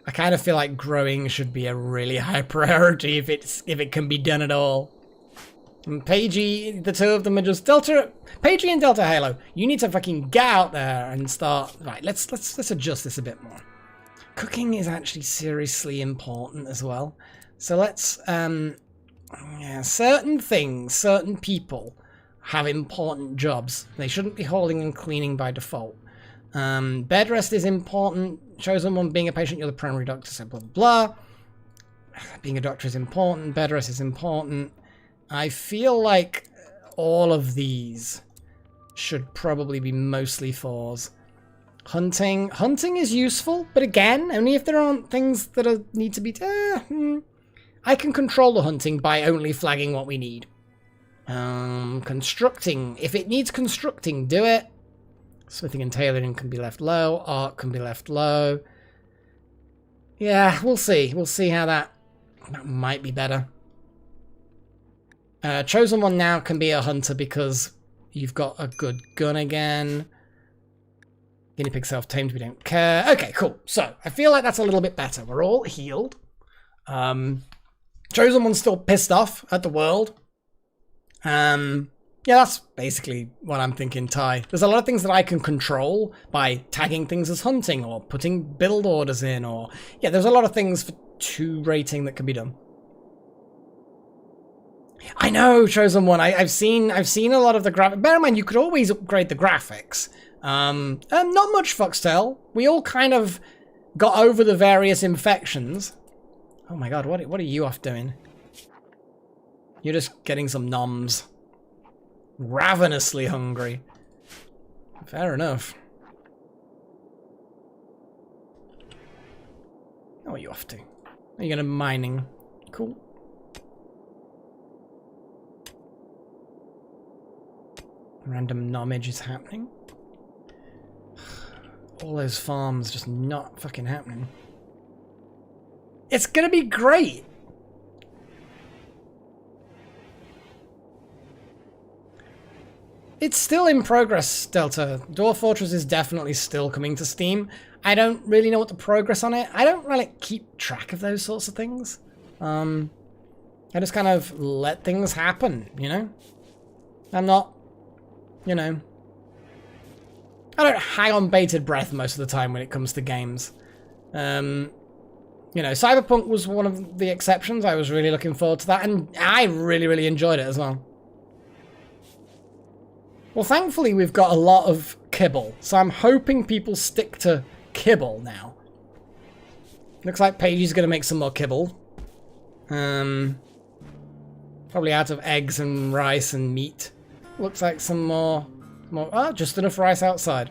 I kind of feel like growing should be a really high priority if it can be done at all. And Pagey, the two of them are just Pagey and Delta Halo. You need to fucking get out there and start. Right, let's adjust this a bit more. Cooking is actually seriously important as well. So let's yeah, certain things, certain people have important jobs. They shouldn't be holding and cleaning by default. Bed rest is important. Chosen one, being a patient, you're the primary doctor, so blah, blah, blah. Being a doctor is important. Bed rest is important. I feel like all of these should probably be mostly 4s. Hunting. Hunting is useful, but again, only if there aren't things that need to be... I can control the hunting by only flagging what we need. Constructing. If it needs constructing, do it. Smithing and tailoring can be left low. Art can be left low. Yeah, we'll see. We'll see how that might be better. Chosen one now can be a hunter because you've got a good gun again. Guinea pig self-tamed, we don't care. Okay, cool. So, I feel like that's a little bit better. We're all healed. Chosen one's still pissed off at the world. Yeah, that's basically what I'm thinking, Ty. There's a lot of things that I can control by tagging things as hunting or putting build orders in or... Yeah, there's a lot of things for 2 rating that can be done. I know, Chosen One. I've seen a lot of the graphics. Bear in mind, you could always upgrade the graphics. Not much, Foxtail. We all kind of got over the various infections. Oh my god, what are you off doing? You're just getting some noms. Ravenously hungry. Fair enough. Oh, what are you off to? Are you gonna mining? Cool. Random nomage is happening. All those farms just not fucking happening. It's gonna be great. It's still in progress, Delta. Dwarf Fortress is definitely still coming to Steam. I don't really know what the progress on it. I don't really keep track of those sorts of things. I just kind of let things happen, you know? I'm not, you know... I don't hang on bated breath most of the time when it comes to games. You know, Cyberpunk was one of the exceptions. I was really looking forward to that, and I really, really enjoyed it as well. Well, thankfully, we've got a lot of kibble, so I'm hoping people stick to kibble now. Looks like Paige's going to make some more kibble. Probably out of eggs and rice and meat. Looks like some more... Oh, just enough rice outside.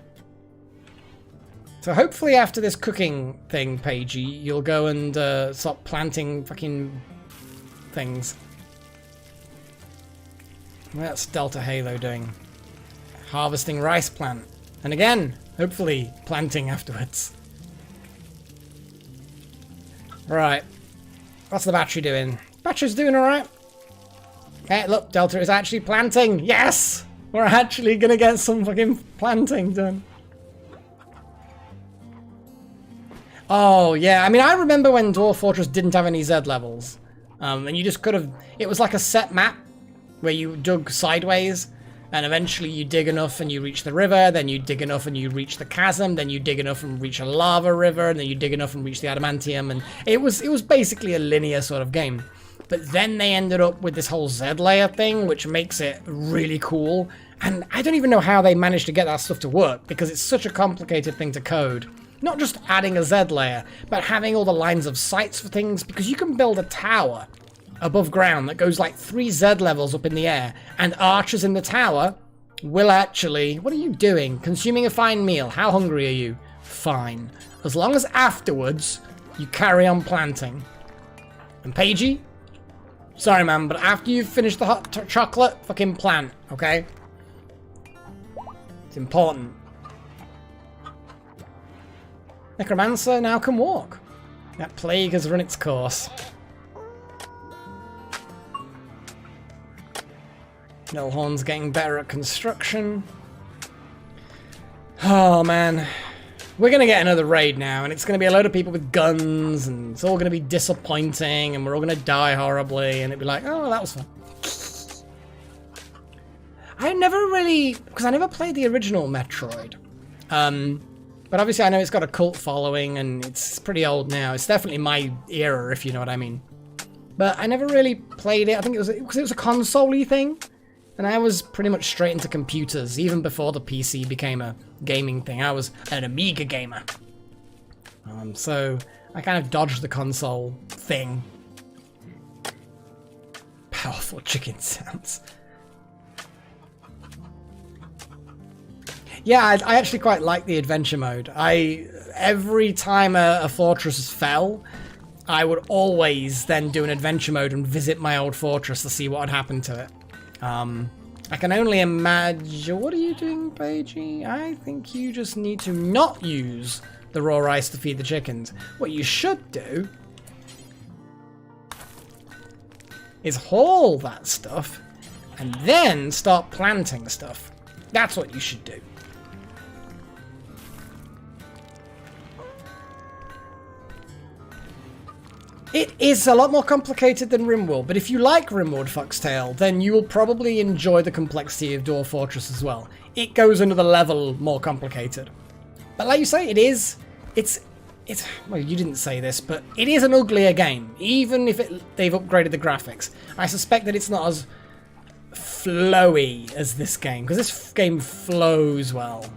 So hopefully after this cooking thing, Paigey, you'll go and stop planting fucking things. What's Delta Halo doing? Harvesting rice plant. And again, Hopefully planting afterwards. Right. What's the battery doing? Battery's doing alright. Hey, look, Delta is actually planting. Yes! We're actually gonna get some fucking planting done. Oh, yeah. I mean, I remember when Dwarf Fortress didn't have any Z levels. And you just could have... It was like a set map where you dug sideways. And eventually you dig enough and you reach the river. Then you dig enough and you reach the chasm. Then you dig enough and reach a lava river. And then you dig enough and reach the adamantium. And it was basically a linear sort of game. But then they ended up with this whole Z layer thing, which makes it really cool. And I don't even know how they managed to get that stuff to work, because it's such a complicated thing to code. Not just adding a Z layer, but having all the lines of sights for things, because you can build a tower above ground that goes like 3 Z levels up in the air, and archers in the tower will actually... What are you doing? Consuming a fine meal. How hungry are you? Fine. As long as afterwards you carry on planting. And Pagey? Sorry, man, but after you've finished the hot chocolate, fucking plant, okay? It's important. Necromancer now can walk. That plague has run its course. Nilhorn's getting better at construction. Oh, man. We're going to get another raid now, and it's going to be a load of people with guns, and it's all going to be disappointing, and we're all going to die horribly, and it'll be like, oh, that was fun. I never really... Because I never played the original Metroid. But obviously I know it's got a cult following, and it's pretty old now. It's definitely my era, if you know what I mean. But I never really played it. I think it was because it was a console-y thing. And I was pretty much straight into computers, even before the PC became a gaming thing. I was an Amiga gamer. So I kind of dodged the console thing. Powerful chicken sounds. Yeah, I actually quite like the adventure mode. Every time a fortress fell, I would always then do an adventure mode and visit my old fortress to see what had happened to it. I can only imagine... What are you doing, Pagey? I think you just need to not use the raw rice to feed the chickens. What you should do is haul that stuff and then start planting stuff. That's what you should do. It is a lot more complicated than RimWorld, but if you like RimWorld Foxtail, then you will probably enjoy the complexity of Dwarf Fortress as well. It goes another level more complicated. But like you say, it's well, you didn't say this, but it is an uglier game, even if they've upgraded the graphics. I suspect that it's not as flowy as this game, because this game flows well.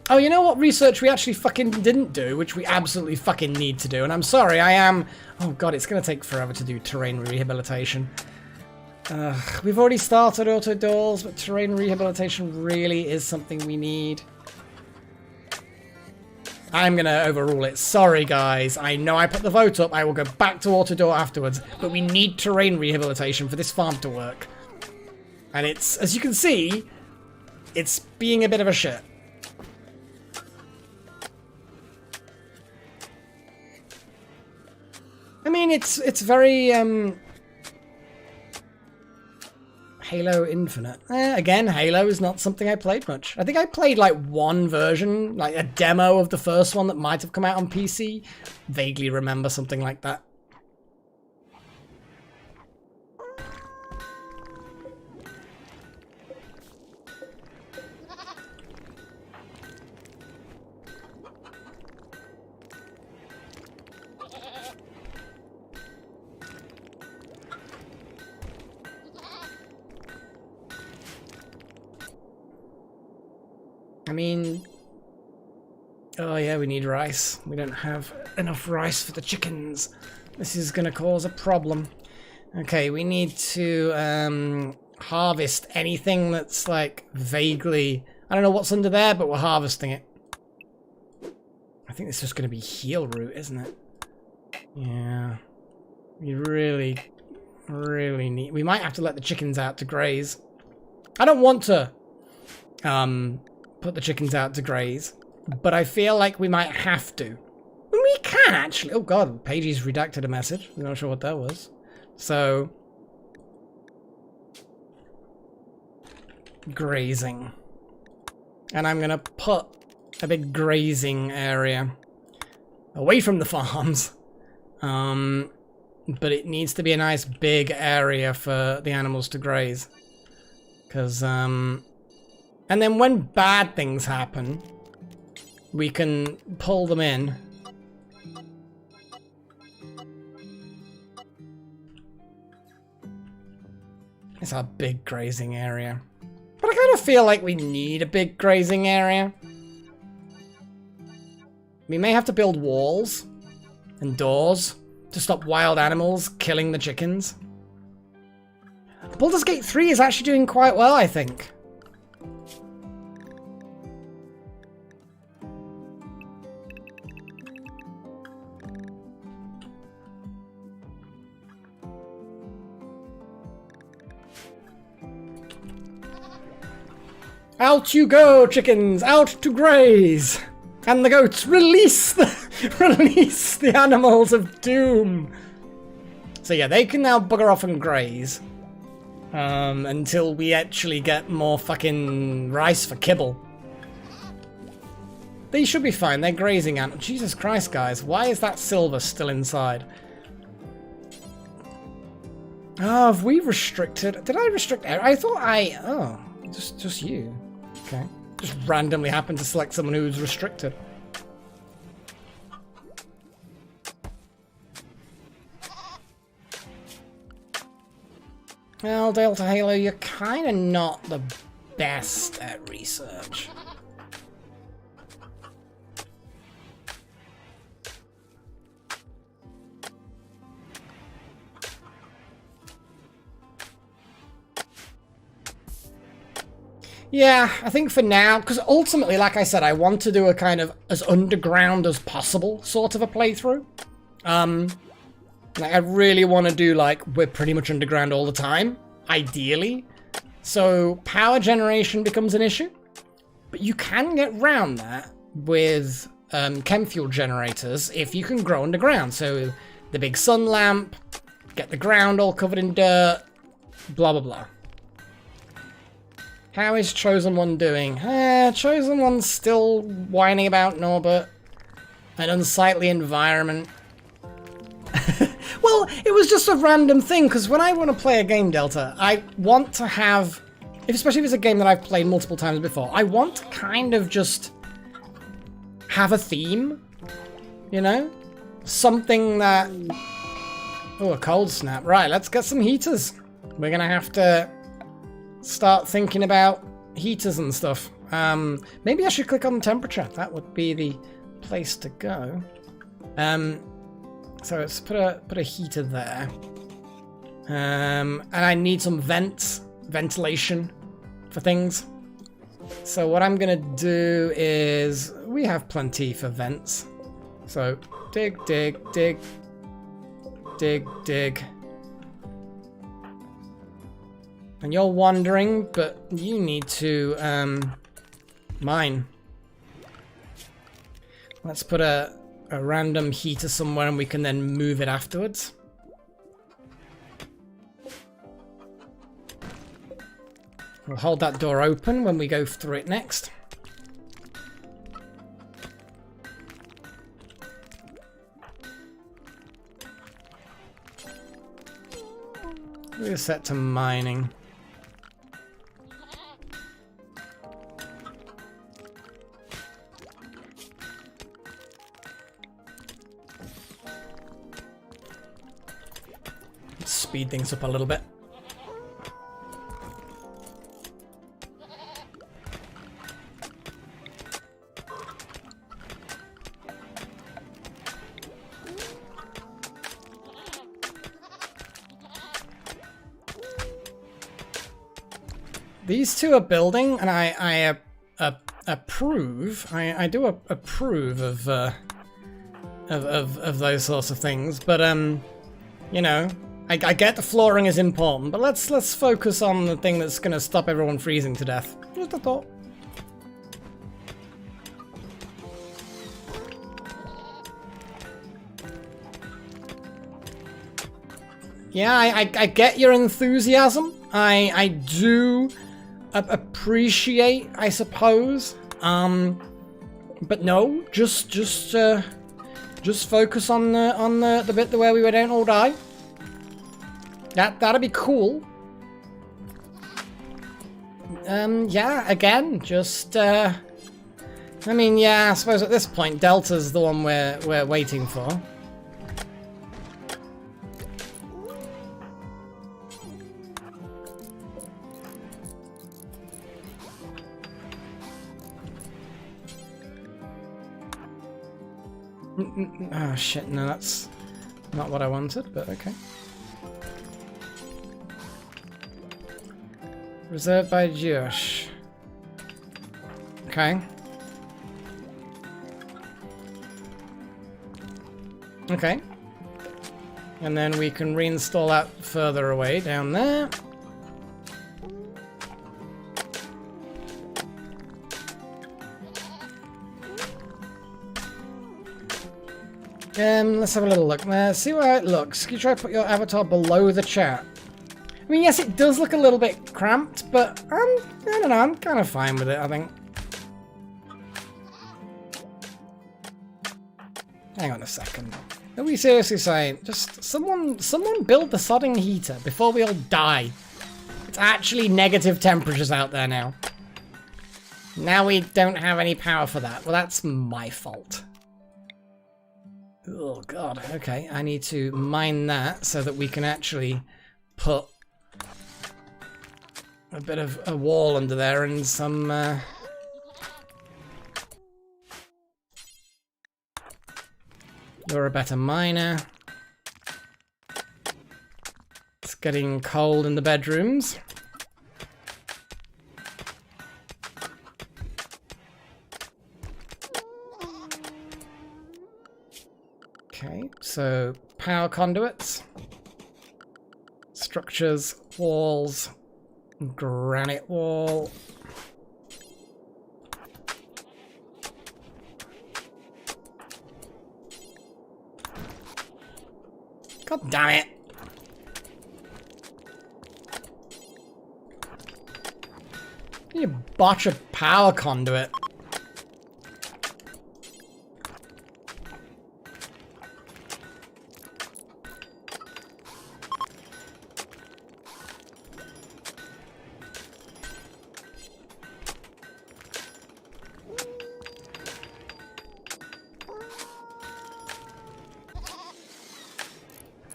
Oh, you know what research we actually fucking didn't do, which we absolutely fucking need to do, and I'm sorry, oh god, it's going to take forever to do terrain rehabilitation. We've already started auto doors, but terrain rehabilitation really is something we need. I'm going to overrule it. Sorry, guys. I know I put the vote up. I will go back to auto door afterwards, but we need terrain rehabilitation for this farm to work. And it's, as you can see, it's being a bit of a shit. I mean, it's very, Halo Infinite. Again, Halo is not something I played much. I think I played, like, one version, like a demo of the first one that might have come out on PC. Vaguely remember something like that. I mean, oh yeah, we need rice. We don't have enough rice for the chickens. This is going to cause a problem. Okay, we need to harvest anything that's like vaguely... I don't know what's under there, but we're harvesting it. I think it's just going to be heel root, isn't it? Yeah. We really need... We might have to let the chickens out to graze. I don't want to... put the chickens out to graze, but I feel like we might have to. We can actually. Oh god, Pagey's redacted a message. I'm not sure what that was. So, grazing. And I'm gonna put a big grazing area away from the farms. But it needs to be a nice big area for the animals to graze. Because, and then when bad things happen, we can pull them in. It's our big grazing area. But I kind of feel like we need a big grazing area. We may have to build walls and doors to stop wild animals killing the chickens. Baldur's Gate 3 is actually doing quite well, I think. Out you go, chickens! Out to graze! And the goats, release the animals of doom! So yeah, they can now bugger off and graze. Until we actually get more fucking rice for kibble. They should be fine, they're grazing animals. Jesus Christ, guys, why is that silver still inside? Oh, have we restricted? Did I restrict? I thought I... Oh, just you. Okay. Just randomly happened to select someone who's restricted. Well, Delta Halo, you're kind of not the best at research. Yeah, I think for now, because ultimately, like I said, I want to do a kind of as underground as possible sort of a playthrough. Like, I really want to do, like, we're pretty much underground all the time, ideally. So, power generation becomes an issue. But you can get around that with chem fuel generators if you can grow underground. So, the big sun lamp, get the ground all covered in dirt, blah, blah, blah. How is Chosen One doing? Chosen One's still whining about Norbert. An unsightly environment. Well, it was just a random thing, because when I want to play a game, Delta, I want to have, especially if it's a game that I've played multiple times before, I want to kind of just have a theme, you know? Something that... Oh, a cold snap. Right, let's get some heaters. We're going to have to start thinking about heaters and stuff. Maybe I should click on temperature. That would be the place to go. So let's put a heater there. And I need some ventilation for things. So what I'm gonna do is, we have plenty for vents. So dig, dig, dig, dig, dig. And you're wondering, but you need to mine. Let's put a random heater somewhere and we can then move it afterwards. We'll hold that door open when we go through it next. We're set to mining. Speed things up a little bit. These two are building, and I approve. I do approve of those sorts of things, but you know. I get the flooring is important, but let's focus on the thing that's going to stop everyone freezing to death. Just a thought. Yeah, I get your enthusiasm. I do appreciate, I suppose. But no, just focus on the bit where we don't all die. That'd be cool. Yeah, again, just I mean, yeah, I suppose at this point Delta's the one we're waiting for. Oh shit, no, that's not what I wanted, but okay. Reserved by Josh. Okay. Okay. And then we can reinstall that further away down there. Let's have a little look. See how it looks. Can you try to put your avatar below the chat? I mean, yes, it does look a little bit cramped, but I don't know, I'm kind of fine with it, I think. Hang on a second. Are we seriously saying, just someone build the sodding heater before we all die? It's actually negative temperatures out there now. Now we don't have any power for that. Well, that's my fault. Oh god, okay, I need to mine that so that we can actually put a bit of a wall under there and some you're a better miner. It's getting cold in the bedrooms. Okay, so power conduits, structures, walls, granite wall. God damn it. You botch a power conduit.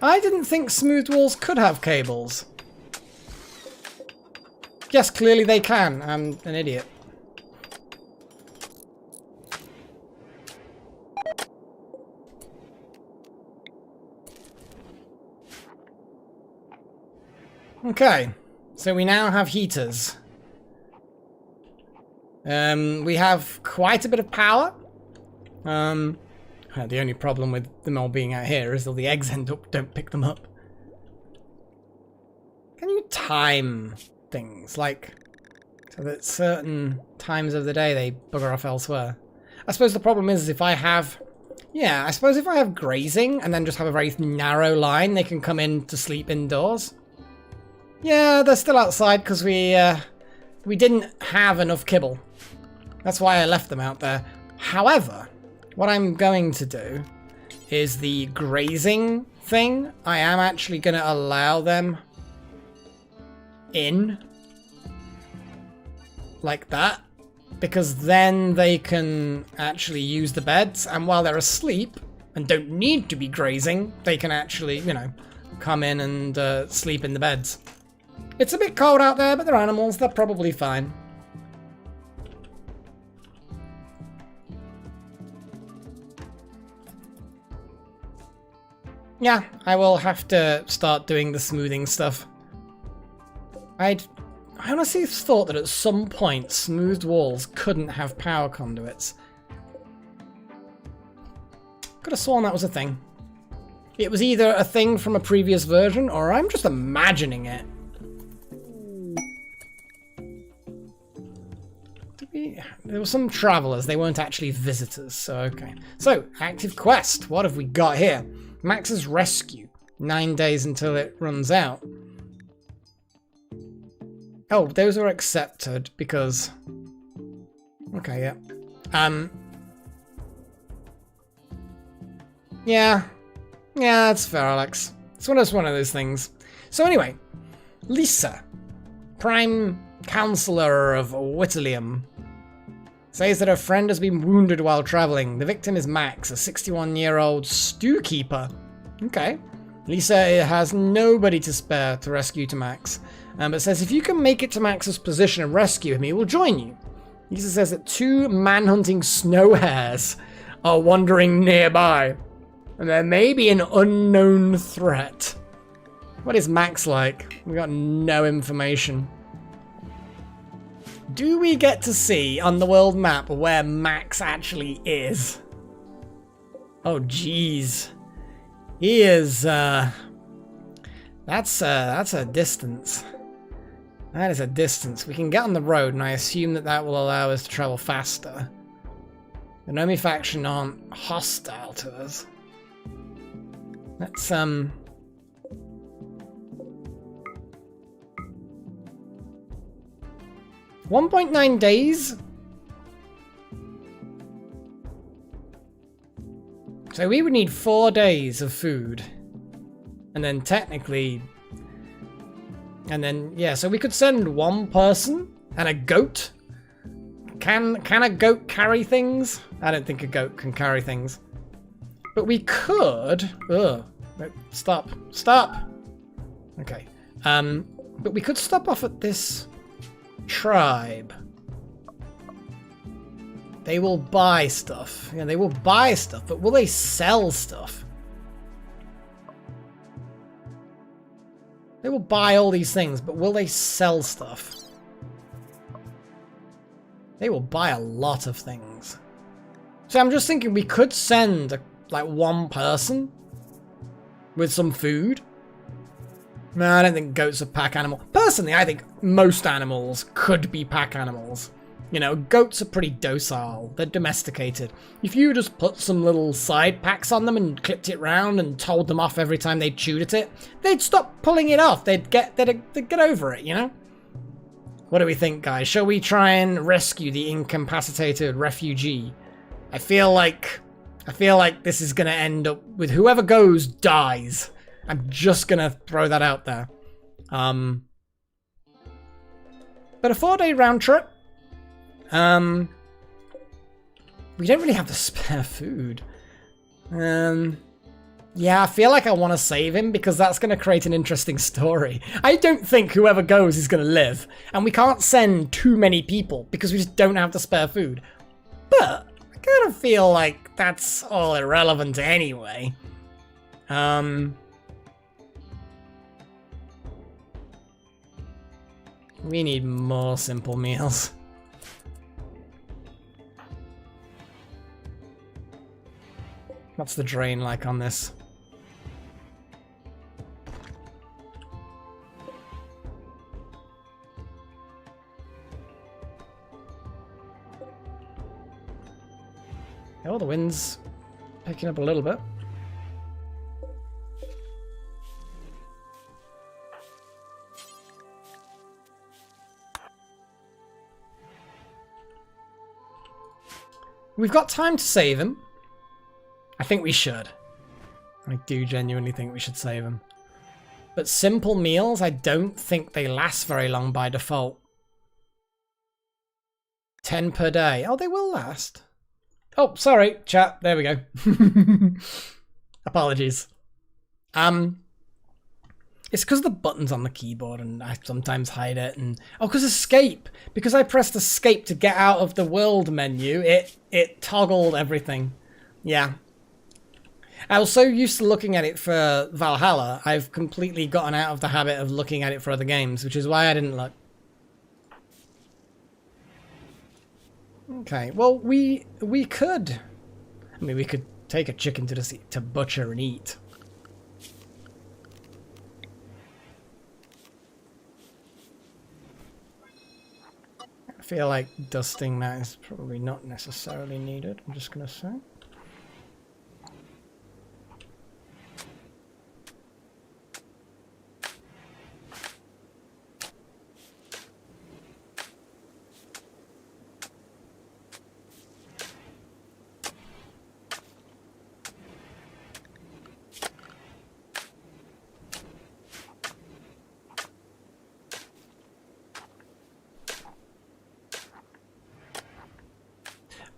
I didn't think smooth walls could have cables. Yes, clearly they can. I'm an idiot. Okay, so we now have heaters. We have quite a bit of power. The only problem with them all being out here is that the eggs don't pick them up. Can you time things, like, so that certain times of the day they bugger off elsewhere? I suppose the problem is if I have, yeah, I suppose if I have grazing and then just have a very narrow line, they can come in to sleep indoors. Yeah, they're still outside because we didn't have enough kibble. That's why I left them out there. However, what I'm going to do is the grazing thing. I am actually going to allow them in like that, because then they can actually use the beds, and while they're asleep and don't need to be grazing, they can actually, you know, come in and sleep in the beds. It's a bit cold out there, but they're animals. They're probably fine. Yeah, I will have to start doing the smoothing stuff. I honestly thought that at some point smoothed walls couldn't have power conduits. Could have sworn that was a thing. It was either a thing from a previous version, or I'm just imagining it. There were some travelers, they weren't actually visitors, so okay. So, active quest, what have we got here? Max's rescue. 9 days until it runs out. Oh, those are accepted because... Okay, yeah. Yeah. Yeah, that's fair, Alex. It's one of those things. So anyway, Lisa, Prime Counselor of Whittlium, says that her friend has been wounded while traveling. The victim is Max, a 61-year-old stew keeper. Okay. Lisa has nobody to spare to rescue to Max, but says if you can make it to Max's position and rescue him, he will join you. Lisa says that 2 man-hunting snow hares are wandering nearby, and there may be an unknown threat. What is Max like? We got no information. Do we get to see on the world map where Max actually is? Oh, jeez. He is, that's a distance. That is a distance. We can get on the road, and I assume that that will allow us to travel faster. The Nomi faction aren't hostile to us. Let's, 1.9 days? So we would need 4 days of food. And then technically... And then, yeah, so we could send 1 person and a goat. Can a goat carry things? I don't think a goat can carry things. But we could... Ugh. No, stop. Stop! Okay. But we could stop off at this tribe. They will buy stuff. Yeah, they will buy stuff, but will they sell stuff? They will buy all these things, but will they sell stuff? They will buy a lot of things. So I'm just thinking we could send like 1 person with some food. No, I don't think goats are pack animal. Personally, I think most animals could be pack animals. You know, goats are pretty docile. They're domesticated. If you just put some little side packs on them and clipped it round and told them off every time they chewed at it, they'd stop pulling it off. They'd get over it, you know? What do we think, guys? Shall we try and rescue the incapacitated refugee? I feel like this is going to end up with whoever goes dies. I'm just going to throw that out there. But a 4-day round trip. We don't really have the spare food. Yeah, I feel like I want to save him because that's going to create an interesting story. I don't think whoever goes is going to live. And we can't send too many people because we just don't have the spare food. But I kind of feel like that's all irrelevant anyway. We need more simple meals. What's the drain like on this? Oh, the wind's picking up a little bit. We've got time to save him. I think we should. I do genuinely think we should save him. But simple meals, I don't think they last very long by default. 10 per day. Oh, they will last. Oh, sorry, chat. There we go. Apologies. It's because the button's on the keyboard and I sometimes hide it. And oh, because escape. Because I pressed escape to get out of the world menu, it toggled everything. Yeah. I was so used to looking at it for Valhalla, I've completely gotten out of the habit of looking at it for other games, which is why I didn't look. Okay, well, we could. I mean, we could take a chicken to butcher and eat. I feel like dusting that is probably not necessarily needed, I'm just going to say.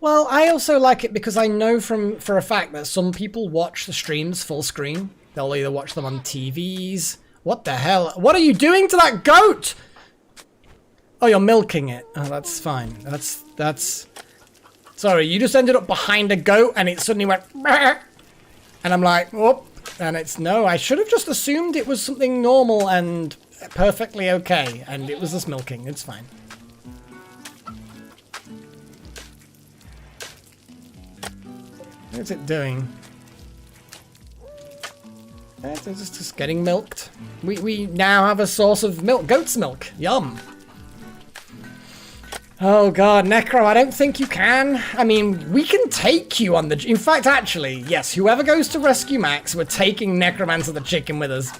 Well, I also like it because I know for a fact that some people watch the streams full screen. They'll either watch them on TVs. What the hell? What are you doing to that goat? Oh, you're milking it. Oh, that's fine. That's... Sorry, you just ended up behind a goat and it suddenly went... And I'm like, whoop. And it's... No, I should have just assumed it was something normal and perfectly okay. And it was just milking. It's fine. What's it doing? It's just getting milked. We now have a source of milk. Goat's milk. Yum. Oh god, Necro, I don't think you can. I mean, we can take you on the... In fact, actually, yes, whoever goes to rescue Max, we're taking Necromancer the chicken with us.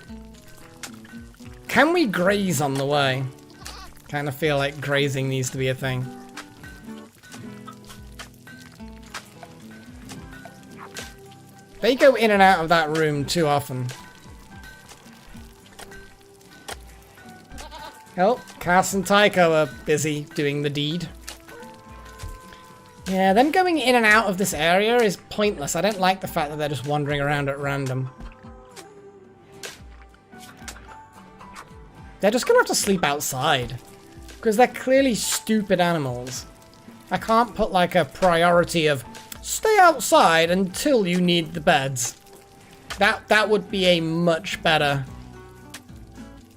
Can we graze on the way? Kind of feel like grazing needs to be a thing. They go in and out of that room too often. Oh, Cass and Tycho are busy doing the deed. Yeah, them going in and out of this area is pointless. I don't like the fact that they're just wandering around at random. They're just gonna have to sleep outside. Because they're clearly stupid animals. I can't put like a priority of stay outside until you need the beds. That would be a much better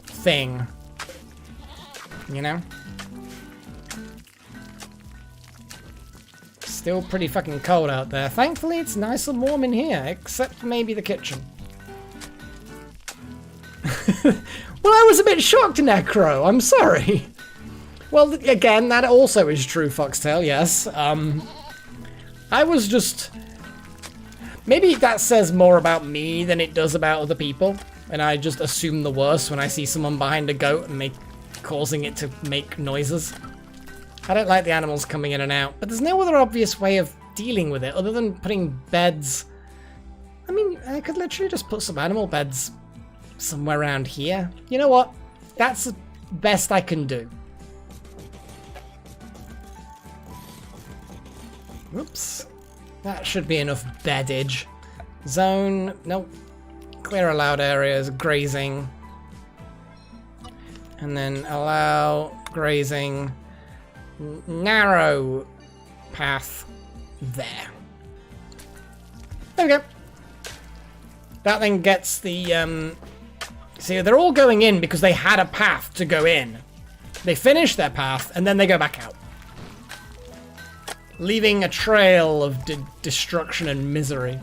thing. You know? Still pretty fucking cold out there. Thankfully, it's nice and warm in here, except maybe the kitchen. Well, I was a bit shocked, Necro. I'm sorry. Well, again, that also is true, Foxtail, yes. I was just... Maybe that says more about me than it does about other people. And I just assume the worst when I see someone behind a goat and causing it to make noises. I don't like the animals coming in and out, but there's no other obvious way of dealing with it other than putting beds. I mean, I could literally just put some animal beds somewhere around here. You know what? That's the best I can do. Whoops. That should be enough beddage. Zone. Nope. Clear allowed areas. Grazing. And then allow grazing. Narrow path there. There we go. That then gets the... See, they're all going in because they had a path to go in. They finish their path and then they go back out. Leaving a trail of destruction and misery.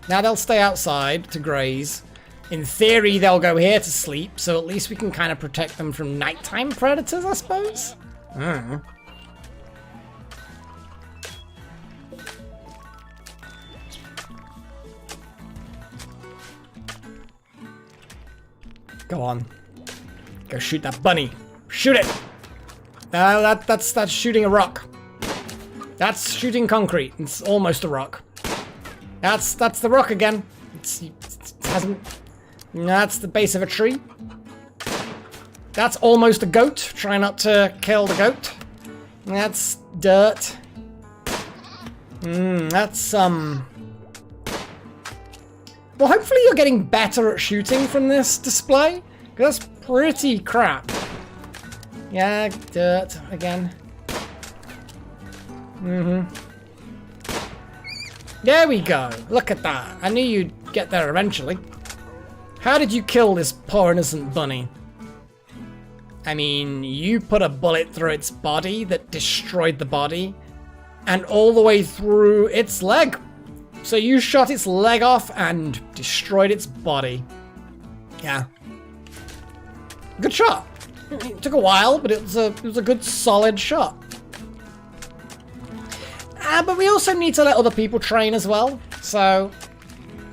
Now they'll stay outside to graze. In theory, they'll go here to sleep, so at least we can kind of protect them from nighttime predators, I suppose? I don't know. Go on. Go shoot that bunny. Shoot it! That's shooting a rock. That's shooting concrete. It's almost a rock. That's the rock again. It hasn't... That's the base of a tree. That's almost a goat. Try not to kill the goat. That's dirt. That's Well, hopefully you're getting better at shooting from this display. Because that's pretty crap. Yeah, dirt again. There we go. Look at that. I knew you'd get there eventually. How did you kill this poor innocent bunny? I mean, you put a bullet through its body that destroyed the body, and all the way through its leg. So you shot its leg off and destroyed its body. Yeah. Good shot. It took a while, but it was a good solid shot. But we also need to let other people train as well. So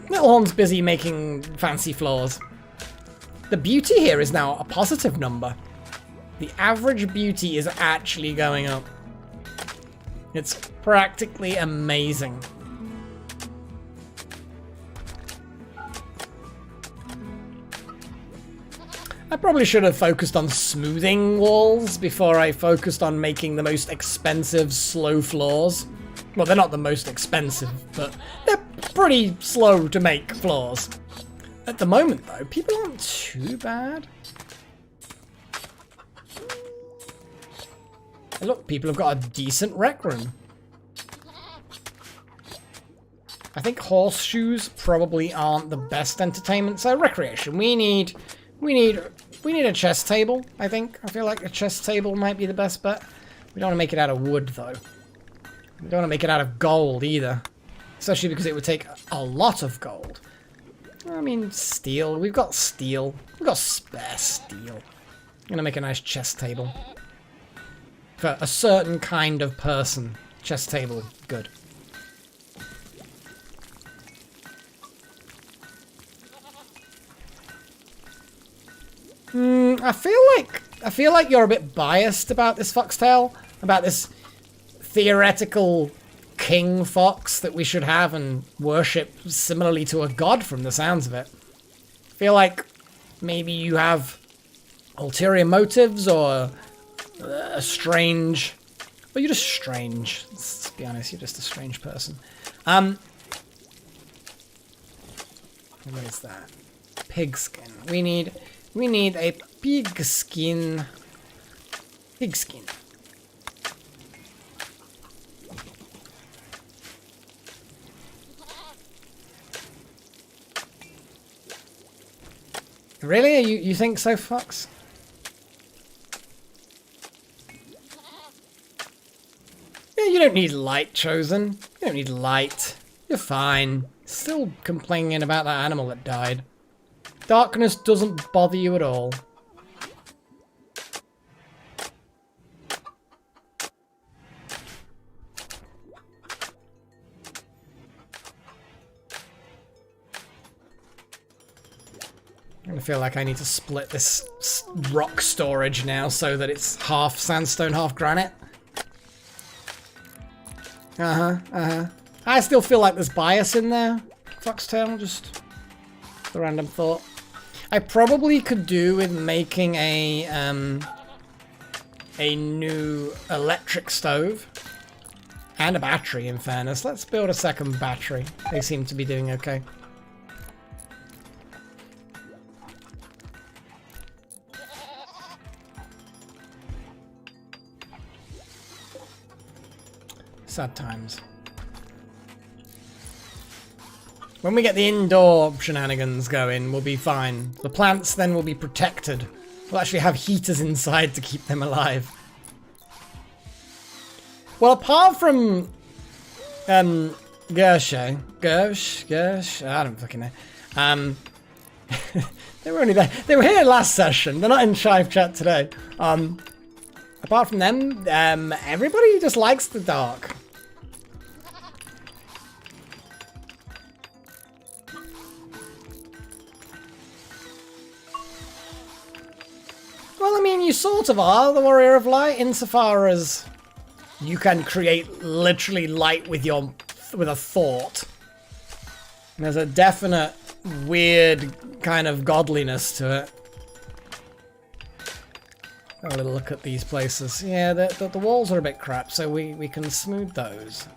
Littlehorn's busy making fancy floors. The beauty here is now a positive number. The average beauty is actually going up. It's practically amazing. I probably should have focused on smoothing walls before I focused on making the most expensive slow floors. Well, they're not the most expensive, but they're pretty slow to make floors. At the moment, though, people aren't too bad. Hey, look, people have got a decent rec room. I think horseshoes probably aren't the best entertainment. So recreation, we need a chess table. I think. I feel like a chess table might be the best bet. We don't want to make it out of wood though. We don't want to make it out of gold either, especially because it would take a lot of gold. I mean, steel. We've got steel. We've got spare steel. I'm gonna make a nice chess table for a certain kind of person. Chess table, good. I feel like you're a bit biased about this foxtail, about this theoretical king fox that we should have and worship similarly to a god from the sounds of it. I feel like maybe you have ulterior motives or a strange... Well, you're just strange. Let's be honest, you're just a strange person. What is that? Pigskin. We need a pigskin. Pigskin. Really? You think so, Fox? Yeah, you don't need light, Chosen. You don't need light. You're fine. Still complaining about that animal that died. Darkness doesn't bother you at all. I feel like I need to split this rock storage now so that it's half sandstone, half granite. I still feel like there's bias in there. Foxtail, just a random thought. I probably could do with making a new electric stove and a battery, in fairness. Let's build a second battery. They seem to be doing okay. Sad times. When we get the indoor shenanigans going, we'll be fine. The plants then will be protected. We'll actually have heaters inside to keep them alive. Well, apart from Gersh, I don't fucking know. They were only there. They were here last session. They're not in Shive chat today. Apart from them, everybody just likes the dark. Well, I mean, you sort of are the Warrior of Light insofar as you can create literally light with a thought. And there's a definite weird kind of godliness to it. Have a little look at these places. Yeah, the walls are a bit crap, so we can smooth those.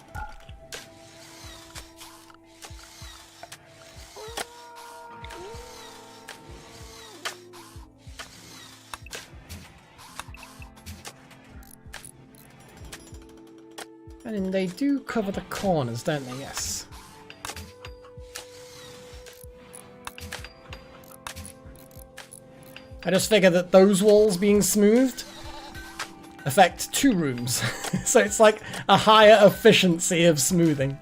And they do cover the corners, don't they? Yes. I just figure that those walls being smoothed affect 2 rooms. So it's like a higher efficiency of smoothing.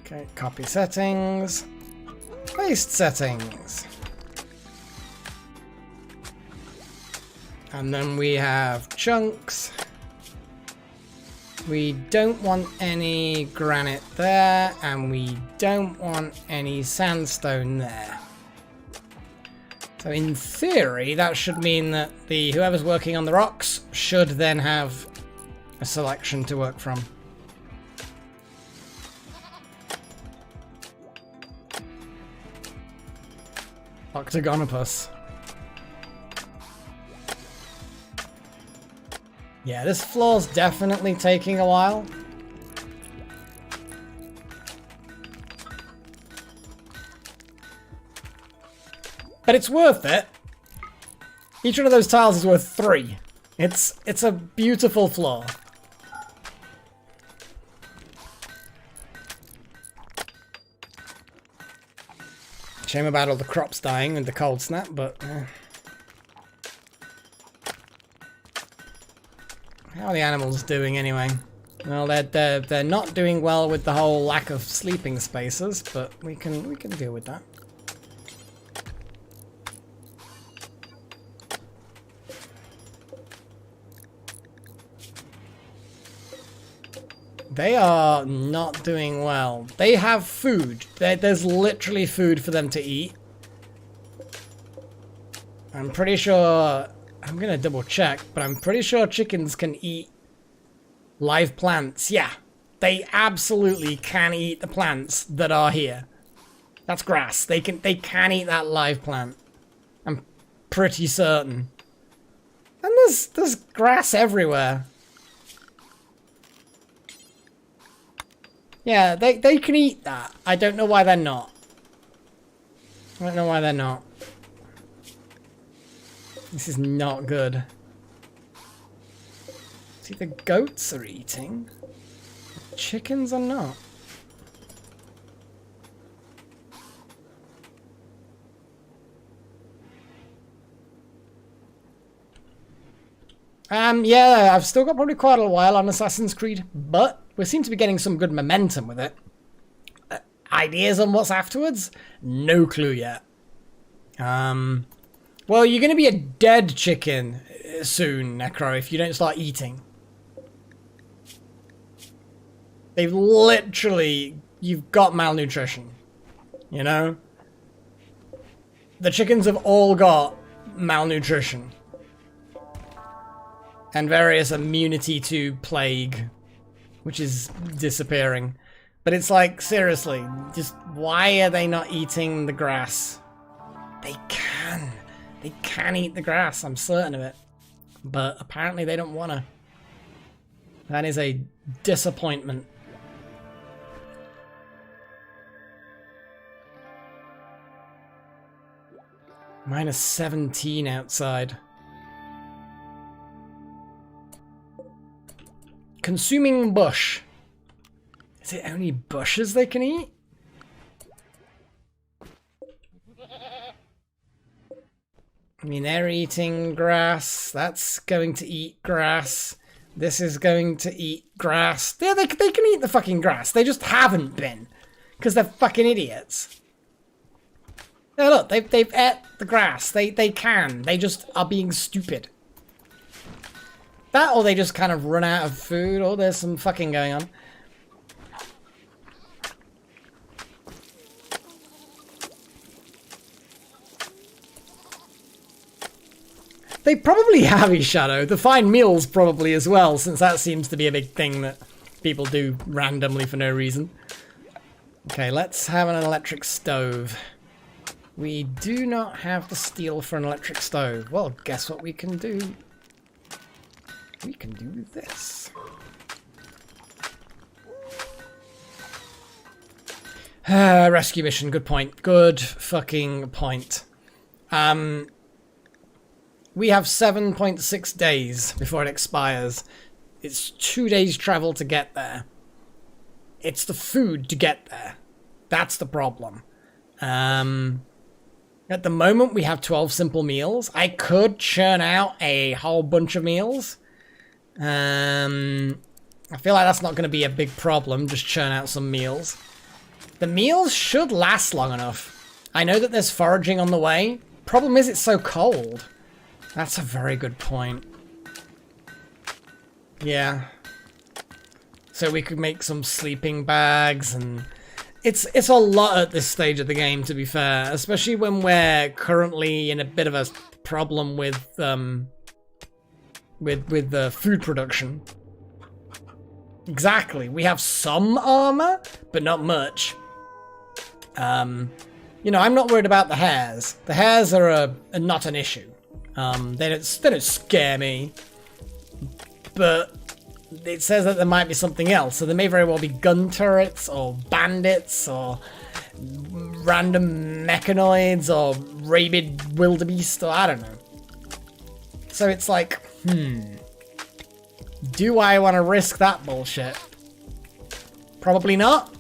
Okay, copy settings. Paste settings. And then we have chunks. We don't want any granite there, and we don't want any sandstone there. So in theory, that should mean that whoever's working on the rocks should then have a selection to work from. Octagonopus. Yeah, this floor's definitely taking a while. But it's worth it. Each one of those tiles is worth 3. It's a beautiful floor. Shame about all the crops dying and the cold snap, but how are the animals doing anyway? Well, they're not doing well with the whole lack of sleeping spaces, but we can deal with that. They are not doing well. They have food. There's literally food for them to eat. I'm pretty sure... I'm gonna double check, but I'm pretty sure chickens can eat live plants. Yeah, they absolutely can eat the plants that are here. That's grass. They can eat that live plant. I'm pretty certain. And there's grass everywhere. Yeah, they can eat that. I don't know why they're not. I don't know why they're not. This is not good. See, the goats are eating. The chickens are not. Yeah, I've still got probably quite a while on Assassin's Creed, but we seem to be getting some good momentum with it. Ideas on what's afterwards? No clue yet. Well, you're going to be a dead chicken soon, Necro, if you don't start eating. They've literally... You've got malnutrition. You know? The chickens have all got malnutrition. And various immunity to plague, which is disappearing. But it's like, seriously, just why are they not eating the grass? They can. They can eat the grass, I'm certain of it. But apparently they don't want to. That is a disappointment. Minus 17 outside. Consuming bush. Is it only bushes they can eat? I mean, they're eating grass. That's going to eat grass. This is going to eat grass. Yeah, they can eat the fucking grass. They just haven't been. Because they're fucking idiots. Yeah, look, they've ate the grass. They can. They just are being stupid. That, or they just kind of run out of food, or there's some fucking going on. They probably have a shadow. The fine meals probably as well, since that seems to be a big thing that people do randomly for no reason. Okay, let's have an electric stove. We do not have the steel for an electric stove. Well, guess what we can do? We can do this. Rescue mission, good point. Good fucking point. We have 7.6 days before it expires. It's 2 days travel to get there. It's the food to get there. That's the problem. At the moment, we have 12 simple meals. I could churn out a whole bunch of meals. I feel like that's not going to be a big problem, just churn out some meals. The meals should last long enough. I know that there's foraging on the way. Problem is it's so cold. That's a very good point. Yeah. So we could make some sleeping bags, and it's a lot at this stage of the game, to be fair, especially when we're currently in a bit of a problem with the food production. Exactly. We have some armor, but not much. You know, I'm not worried about the hares. The hares are not an issue. They don't scare me. But it says that there might be something else. So there may very well be gun turrets or bandits or random mechanoids or rabid wildebeest or I don't know. So it's like, do I want to risk that bullshit? Probably not.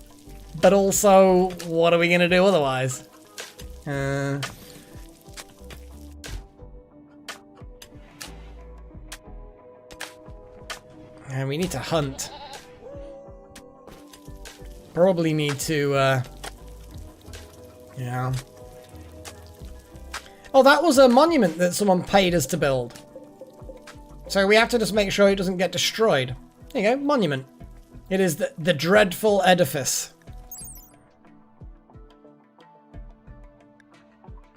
But also, what are we going to do otherwise? And we need to hunt. Probably need to, yeah. Oh, that was a monument that someone paid us to build. So we have to just make sure it doesn't get destroyed. There you go, monument. It is the dreadful edifice.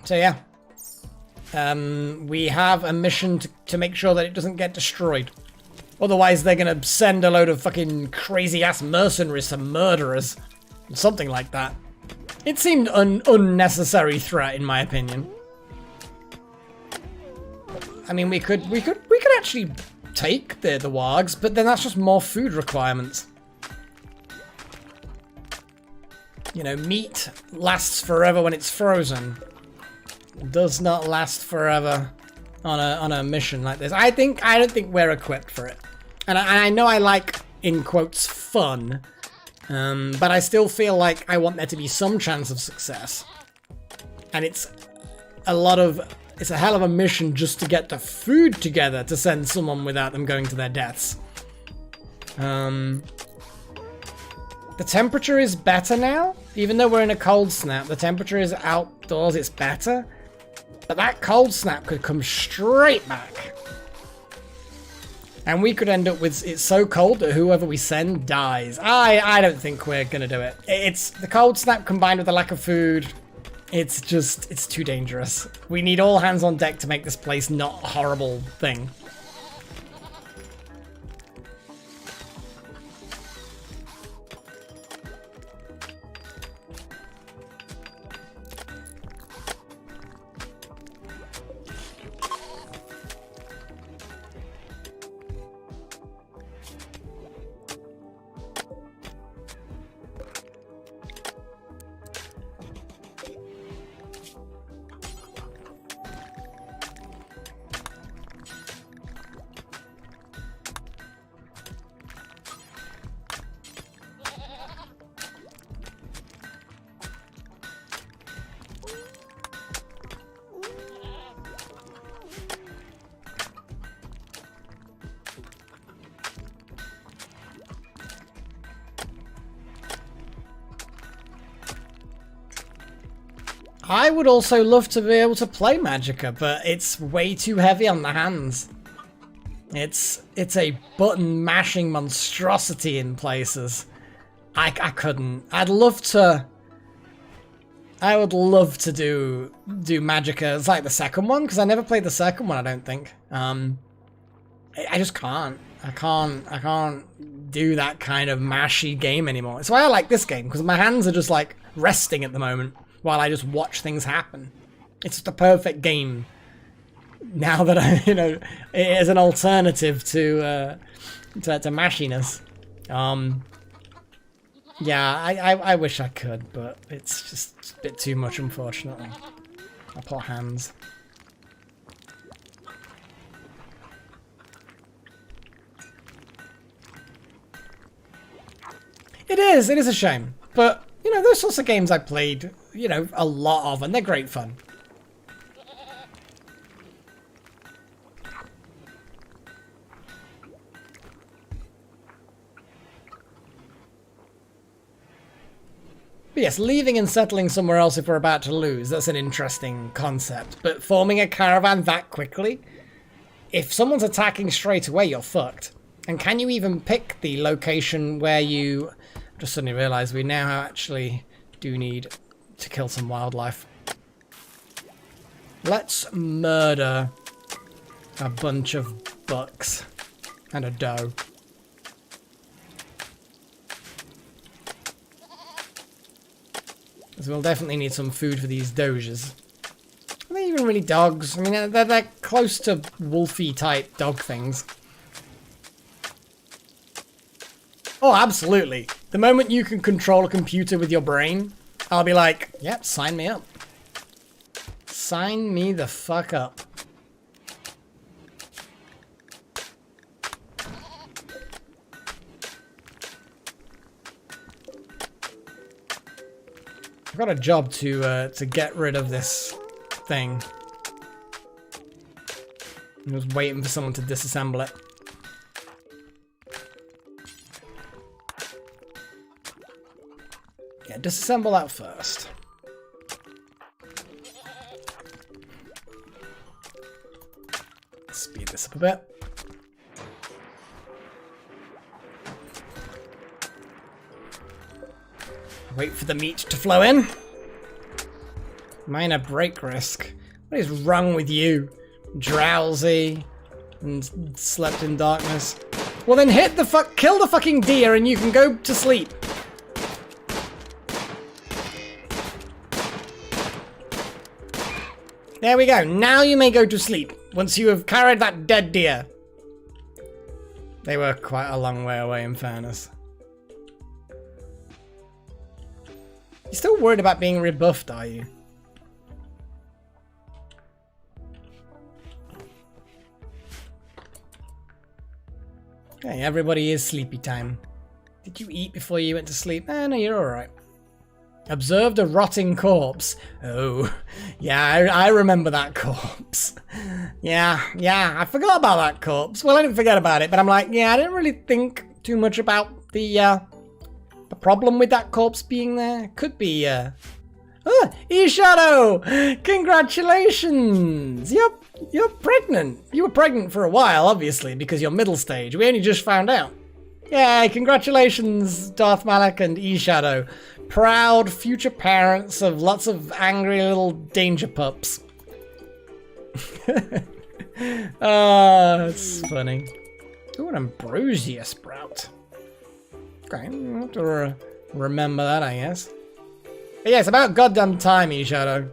So yeah. We have a mission to make sure that it doesn't get destroyed. Otherwise, they're gonna send a load of fucking crazy-ass mercenaries to murder us. Something like that. It seemed an unnecessary threat, in my opinion. I mean, we could actually take the wargs, but then that's just more food requirements. You know, meat lasts forever when it's frozen. Does not last forever on a mission like this. I don't think we're equipped for it. And I know I like, in quotes, fun, but I still feel like I want there to be some chance of success. And it's a hell of a mission just to get the food together to send someone without them going to their deaths. The temperature is better now. Even though we're in a cold snap, the temperature is outdoors, it's better. But that cold snap could come straight back. And we could end up with it so cold that whoever we send dies. I don't think we're going to do it. It's the cold snap combined with the lack of food. It's too dangerous. We need all hands on deck to make this place not a horrible thing. I would also love to be able to play Magicka, but it's way too heavy on the hands. It's a button mashing monstrosity in places. I couldn't. I would love to do Magicka. It's like the second one, because I never played the second one, I don't think. I just can't. I can't do that kind of mashy game anymore. That's why I like this game, because my hands are just like resting at the moment while I just watch things happen. It's the perfect game now that I, as an alternative to mashiness. Yeah, I wish I could, but it's just a bit too much, unfortunately. My poor hands. It is a shame, but those sorts of games I played, a lot of, and they're great fun. But yes, leaving and settling somewhere else if we're about to lose, that's an interesting concept. But forming a caravan that quickly? if someone's attacking straight away, you're fucked. And can you even pick the location where you... I just suddenly realised we now actually do need to kill some wildlife. Let's murder a bunch of bucks and a doe. So we'll definitely need some food for these doges. Are they even really dogs? I mean, they're close to wolfy type dog things. Oh, absolutely. The moment you can control a computer with your brain, I'll be like, yep, sign me up. Sign me the fuck up. I've got a job to get rid of this thing. I'm just waiting for someone to disassemble it. Yeah, disassemble that first. Speed this up a bit. Wait for the meat to flow in. Minor break risk. What is wrong with you? Drowsy and slept in darkness. Well then kill the fucking deer and you can go to sleep. There we go. Now you may go to sleep once you have carried that dead deer. They were quite a long way away in fairness. You're still worried about being rebuffed, are you? Okay, everybody is sleepy time. Did you eat before you went to sleep? No, you're alright. Observed a rotting corpse. Oh, yeah, I remember that corpse. Yeah, I forgot about that corpse. Well, I didn't forget about it, but I'm like, yeah, I didn't really think too much about the problem with that corpse being there. Could be, Oh, E-Shadow! Congratulations! You're pregnant. You were pregnant for a while, obviously, because you're middle stage. We only just found out. Yay, congratulations, Darth Malak and E-Shadow. Proud future parents of lots of angry little danger pups. That's funny. Ooh, an ambrosia sprout. Okay, I'll have to remember that, I guess. But yeah, it's about goddamn time, E-Shadow.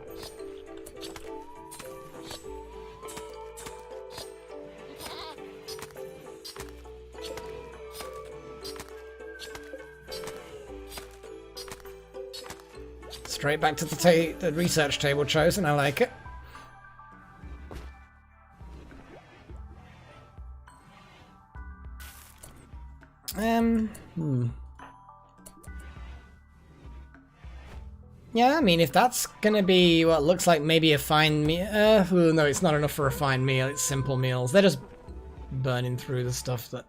Straight back to the research table chosen. I like it. Yeah, I mean, if that's gonna be what looks like maybe a fine meal. No, it's not enough for a fine meal. It's simple meals. They're just burning through the stuff that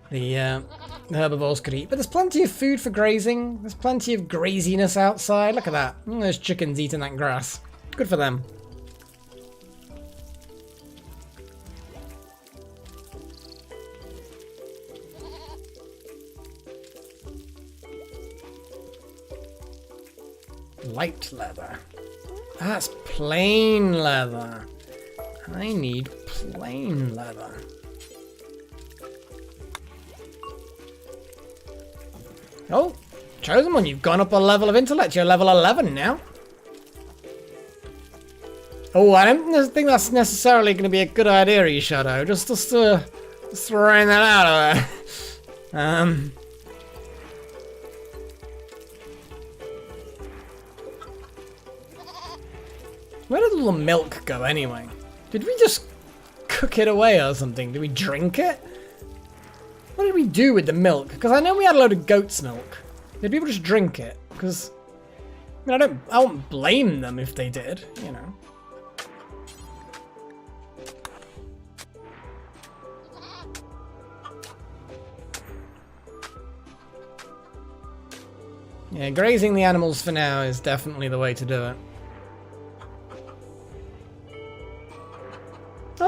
the herbivores could eat. But there's plenty of food for grazing. There's plenty of graziness outside. Look at that. There's chickens eating that grass. Good for them. Light leather. That's plain leather. I need plain leather. Oh, chosen one, you've gone up a level of intellect. You're level 11 now. Oh, I don't think that's necessarily going to be a good idea, E-Shadow. Just throwing that out of there. Where did all the milk go anyway? Did we just cook it away or something? Did we drink it? What did we do with the milk? Because I know we had a load of goat's milk. Did people just drink it? Because I mean, I won't blame them if they did, you know. Yeah, grazing the animals for now is definitely the way to do it.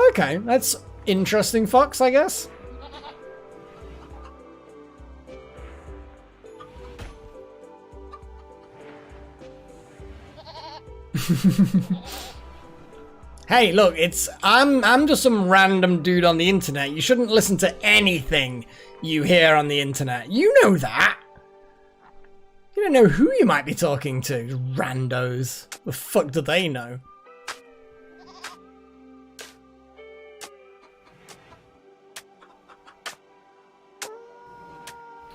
Okay, let's interesting fox, I guess. Hey, look, I'm just some random dude on the internet. You shouldn't listen to anything you hear on the internet. You know that. You don't know who you might be talking to. Randos. The fuck do they know?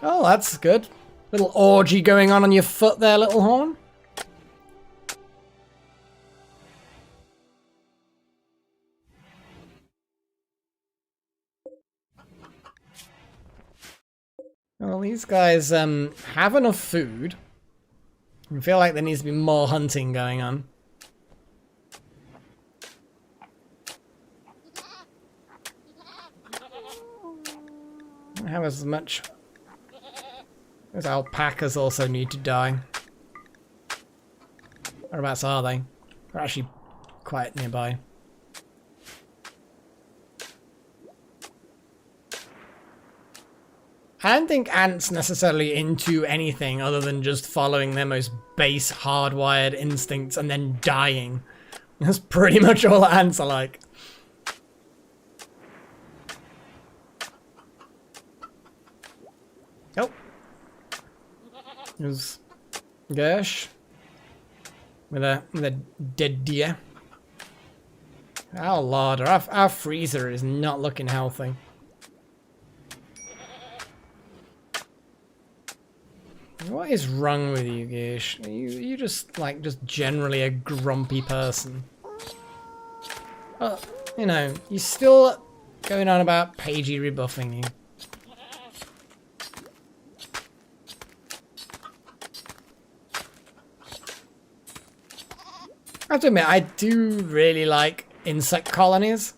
Oh, that's good. Little orgy going on your foot there, little horn. Well, these guys have enough food. I feel like there needs to be more hunting going on. Don't have as much. Those alpacas also need to die. Whereabouts are they? They're actually quite nearby. I don't think ants necessarily into anything other than just following their most base hardwired instincts and then dying. That's pretty much all ants are like. Oh. There's Gersh with a dead deer. Our larder, our freezer is not looking healthy. What is wrong with you, Gish? You just like generally a grumpy person. Well, you know, you're still going on about Pagey rebuffing you. I have to admit, I do really like insect colonies.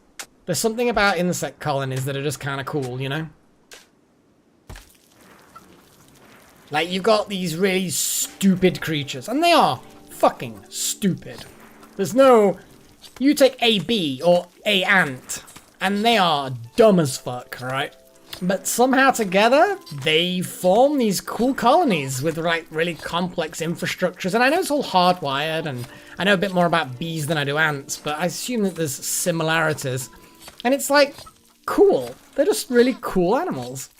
There's something about insect colonies that are just kind of cool, you know? Like, you've got these really stupid creatures, and they are fucking stupid. There's no... You take a bee or a ant, and they are dumb as fuck, right? But somehow together, they form these cool colonies with, like, really complex infrastructures. And I know it's all hardwired, and I know a bit more about bees than I do ants, but I assume that there's similarities. And it's, like, cool. They're just really cool animals.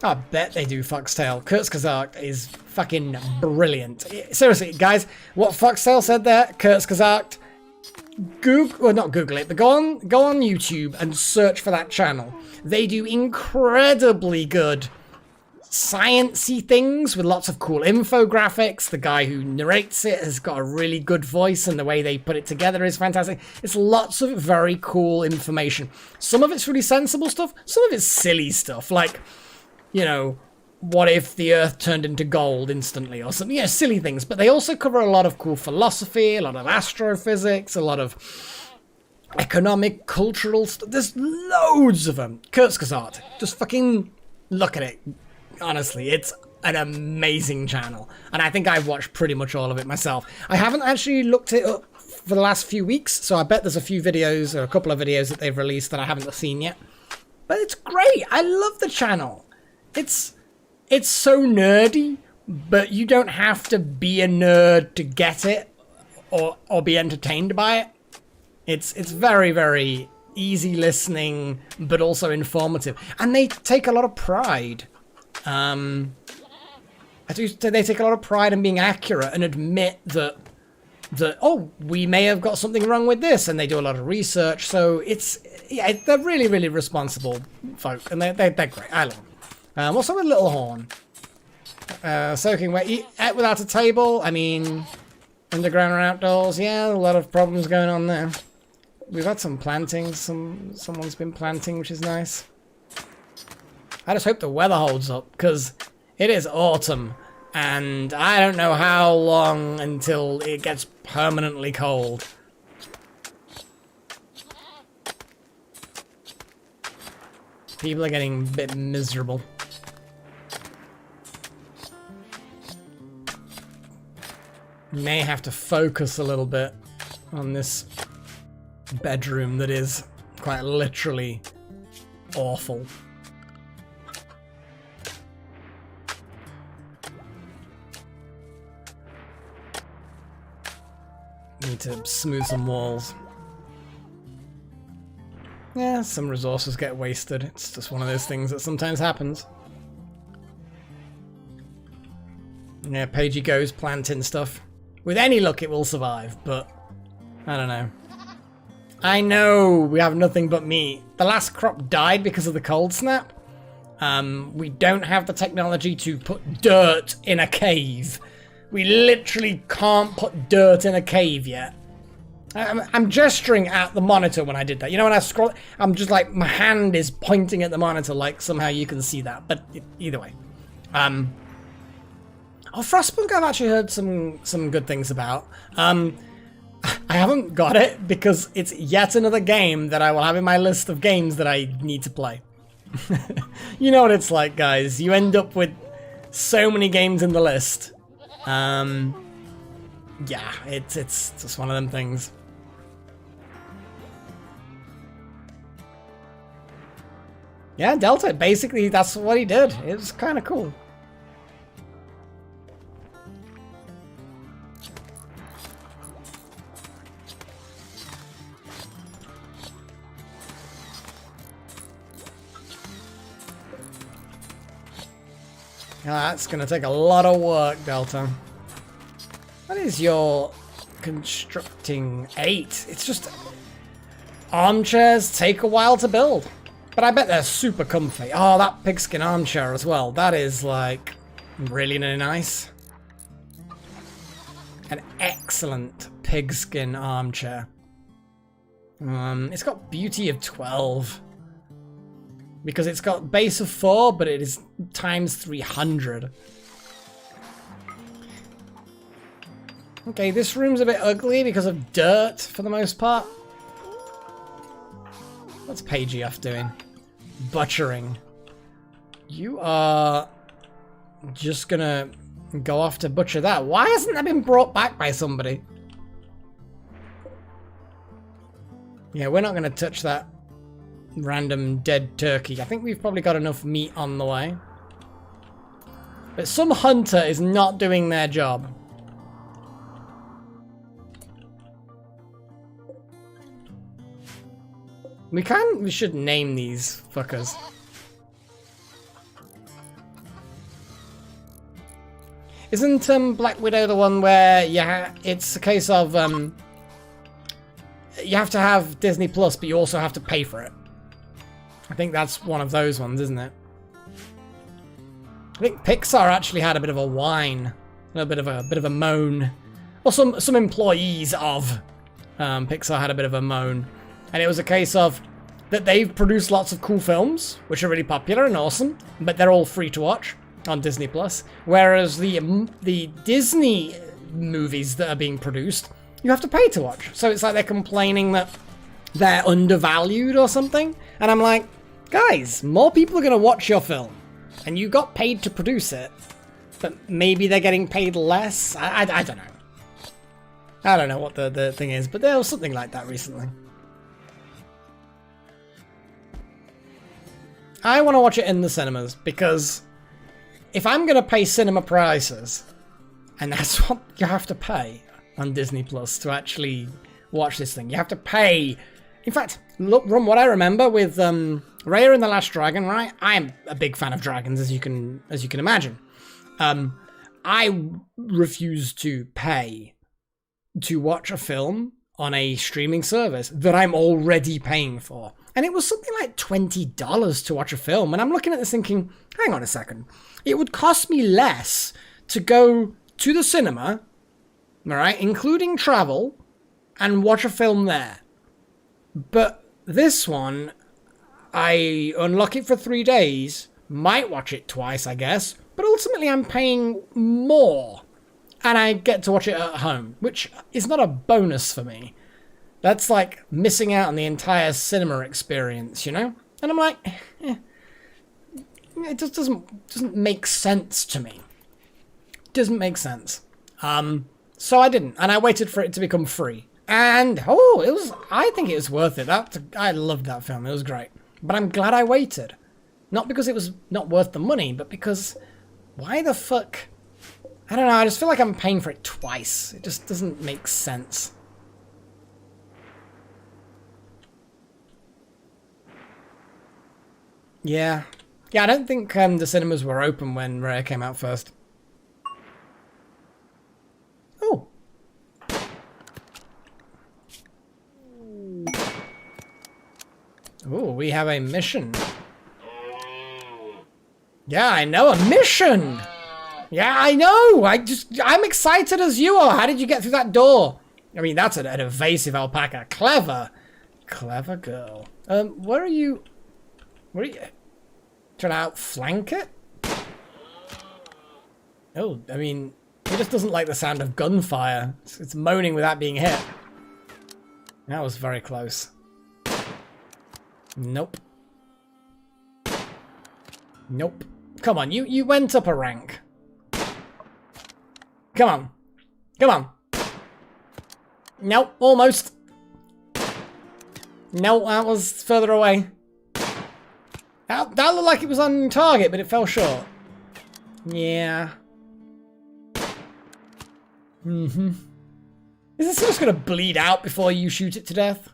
I bet they do Foxtail. Kurzgesagt is fucking brilliant. Seriously, guys, what Foxtail said there, Kurzgesagt, Google, well, not Google it, but go on YouTube and search for that channel. They do incredibly good science-y things with lots of cool infographics. The guy who narrates it has got a really good voice, and the way they put it together is fantastic. It's lots of very cool information. Some of it's really sensible stuff, some of it's silly stuff, like, you know, what if the Earth turned into gold instantly or something? Yeah, silly things. But they also cover a lot of cool philosophy, a lot of astrophysics, a lot of economic, cultural stuff. There's loads of them. Kurzgesagt. Just fucking look at it. Honestly, it's an amazing channel. And I think I've watched pretty much all of it myself. I haven't actually looked it up for the last few weeks, so I bet there's a few videos or a couple of videos that they've released that I haven't seen yet. But it's great. I love the channel. It's so nerdy, but you don't have to be a nerd to get it or be entertained by it. It's very, very easy listening, but also informative. And they take a lot of pride. They take a lot of pride in being accurate and admit that oh, we may have got something wrong with this, and they do a lot of research. So yeah, they're really, really responsible folk, and they're great. I love them. What's up with Little Horn? Soaking wet, eat without a table. I mean, underground or outdoors. Yeah, a lot of problems going on there. We've had some planting. Someone's been planting, which is nice. I just hope the weather holds up, because it is autumn, and I don't know how long until it gets permanently cold. People are getting a bit miserable. May have to focus a little bit on this bedroom that is quite literally awful. Need to smooth some walls. Yeah, some resources get wasted. It's just one of those things that sometimes happens. Yeah, Pagey goes planting stuff. With any luck it will survive, but I don't know. I know we have nothing but meat. The last crop died because of the cold snap. We don't have the technology to put dirt in a cave. We literally can't put dirt in a cave yet. I'm gesturing at the monitor when I did that. You know, when I scroll, I'm just like, my hand is pointing at the monitor like somehow you can see that. But either way. Oh, Frostpunk I've actually heard some good things about. I haven't got it because it's yet another game that I will have in my list of games that I need to play. You know what it's like, guys. You end up with so many games in the list. Yeah, it's just one of them things. Yeah, Delta, basically that's what he did. It was kind of cool. That's gonna take a lot of work, Delta. What is your constructing 8? It's just armchairs take a while to build, but I bet they're super comfy. Oh, that pigskin armchair as well. That is like really nice. An excellent pigskin armchair. It's got beauty of 12. Because it's got base of 4, but it is times 300. Okay, this room's a bit ugly because of dirt for the most part. What's Pagey off doing? Butchering. You are just gonna go off to butcher that. Why hasn't that been brought back by somebody? Yeah, we're not gonna touch that random dead turkey. I think we've probably got enough meat on the way. But some hunter is not doing their job. We should name these fuckers. Isn't Black Widow the one where it's a case of you have to have Disney Plus, but you also have to pay for it? I think that's one of those ones, isn't it? I think Pixar actually had a bit of a whine, a bit of a moan, or some employees of Pixar had a bit of a moan, and it was a case of that they've produced lots of cool films which are really popular and awesome, but they're all free to watch on Disney Plus, whereas the Disney movies that are being produced you have to pay to watch. So it's like they're complaining that they're undervalued or something, and I'm like, guys, more people are going to watch your film, and you got paid to produce it, but maybe they're getting paid less? I don't know. I don't know what the thing is, but there was something like that recently. I want to watch it in the cinemas, because if I'm going to pay cinema prices, and that's what you have to pay on Disney Plus to actually watch this thing, you have to pay. In fact, look, from what I remember with Raya and the Last Dragon, right? I am a big fan of dragons, as you can imagine. I refuse to pay to watch a film on a streaming service that I'm already paying for. And it was something like $20 to watch a film. And I'm looking at this thinking, hang on a second. It would cost me less to go to the cinema, all right, including travel, and watch a film there. But this one, I unlock it for 3 days, might watch it twice, I guess, but ultimately I'm paying more, and I get to watch it at home, which is not a bonus for me. That's like missing out on the entire cinema experience, you know? And I'm like, it just doesn't make sense to me. Doesn't make sense. So I didn't, and I waited for it to become free. And oh, it was. I think it was worth it. I loved that film. It was great. But I'm glad I waited. Not because it was not worth the money, but because why the fuck? I don't know. I just feel like I'm paying for it twice. It just doesn't make sense. Yeah. Yeah, I don't think the cinemas were open when Rare came out first. Oh. Oh, we have a mission. Yeah, I know, a mission! Yeah, I know! I'm excited as you are! How did you get through that door? I mean, that's an evasive alpaca. Clever. Clever girl. Where are you... Where are you... Trying to outflank it? Oh, I mean, he just doesn't like the sound of gunfire. It's moaning without being hit. That was very close. Nope. Nope. Come on, you went up a rank. Come on. Come on. Nope, almost. Nope, that was further away. That looked like it was on target, but it fell short. Yeah. Mm-hmm. Is this just gonna bleed out before you shoot it to death?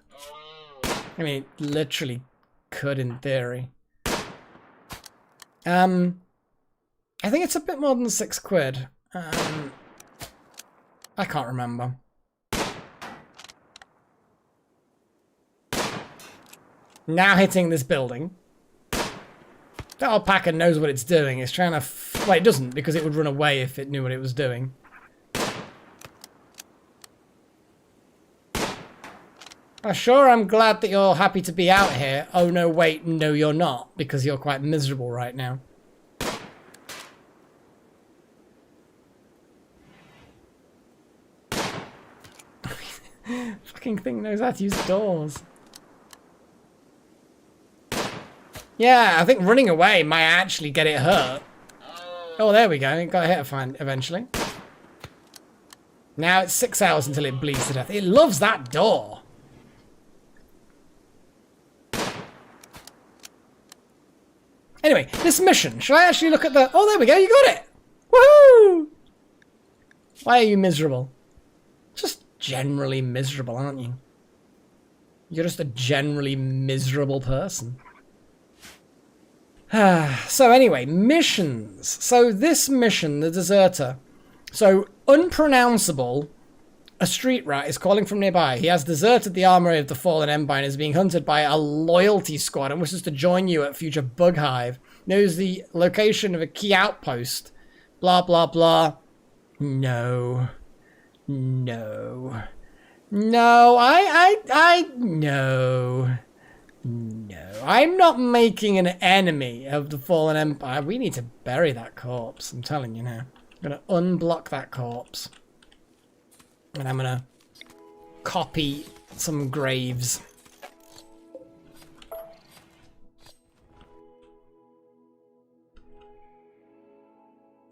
I mean, it literally could in theory. I think it's a bit more than £6. I can't remember. Now hitting this building. That alpaca knows what it's doing. It's trying to... well, it doesn't, because it would run away if it knew what it was doing. Sure, I'm glad that you're happy to be out here. Oh, no, wait, no, you're not, because you're quite miserable right now. Fucking thing knows how to use doors. Yeah, I think running away might actually get it hurt. Oh, there we go. It got hit eventually. Now it's 6 hours until it bleeds to death. It loves that door. Anyway, this mission. Should I actually look at the... oh, there we go. You got it. Woohoo! Why are you miserable? Just generally miserable, aren't you? You're just a generally miserable person. So anyway, missions. So this mission, the deserter. So unpronounceable, a street rat is calling from nearby. He has deserted the armory of the fallen empire and is being hunted by a loyalty squad and wishes to join you at future bug hive. Knows the location of a key outpost. Blah, blah, blah. No. No. No, no. No, I'm not making an enemy of the fallen empire. We need to bury that corpse, I'm telling you now. I'm going to unblock that corpse. And I'm going to copy some graves.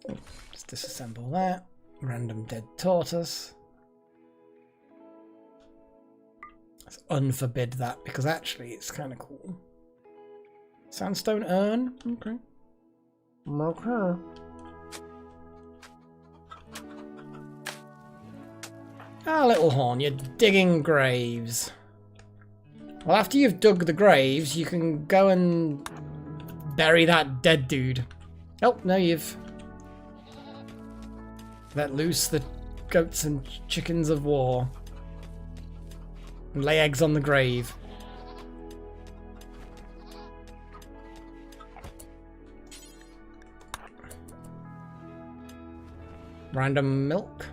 Let's disassemble that. Random dead tortoise. Let's unforbid that, because actually it's kind of cool. Sandstone urn? Okay. Okay. Ah, little horn, you're digging graves. Well, after you've dug the graves, you can go and bury that dead dude. Oh, no, you've let loose the goats and chickens of war. And lay eggs on the grave. Random milk.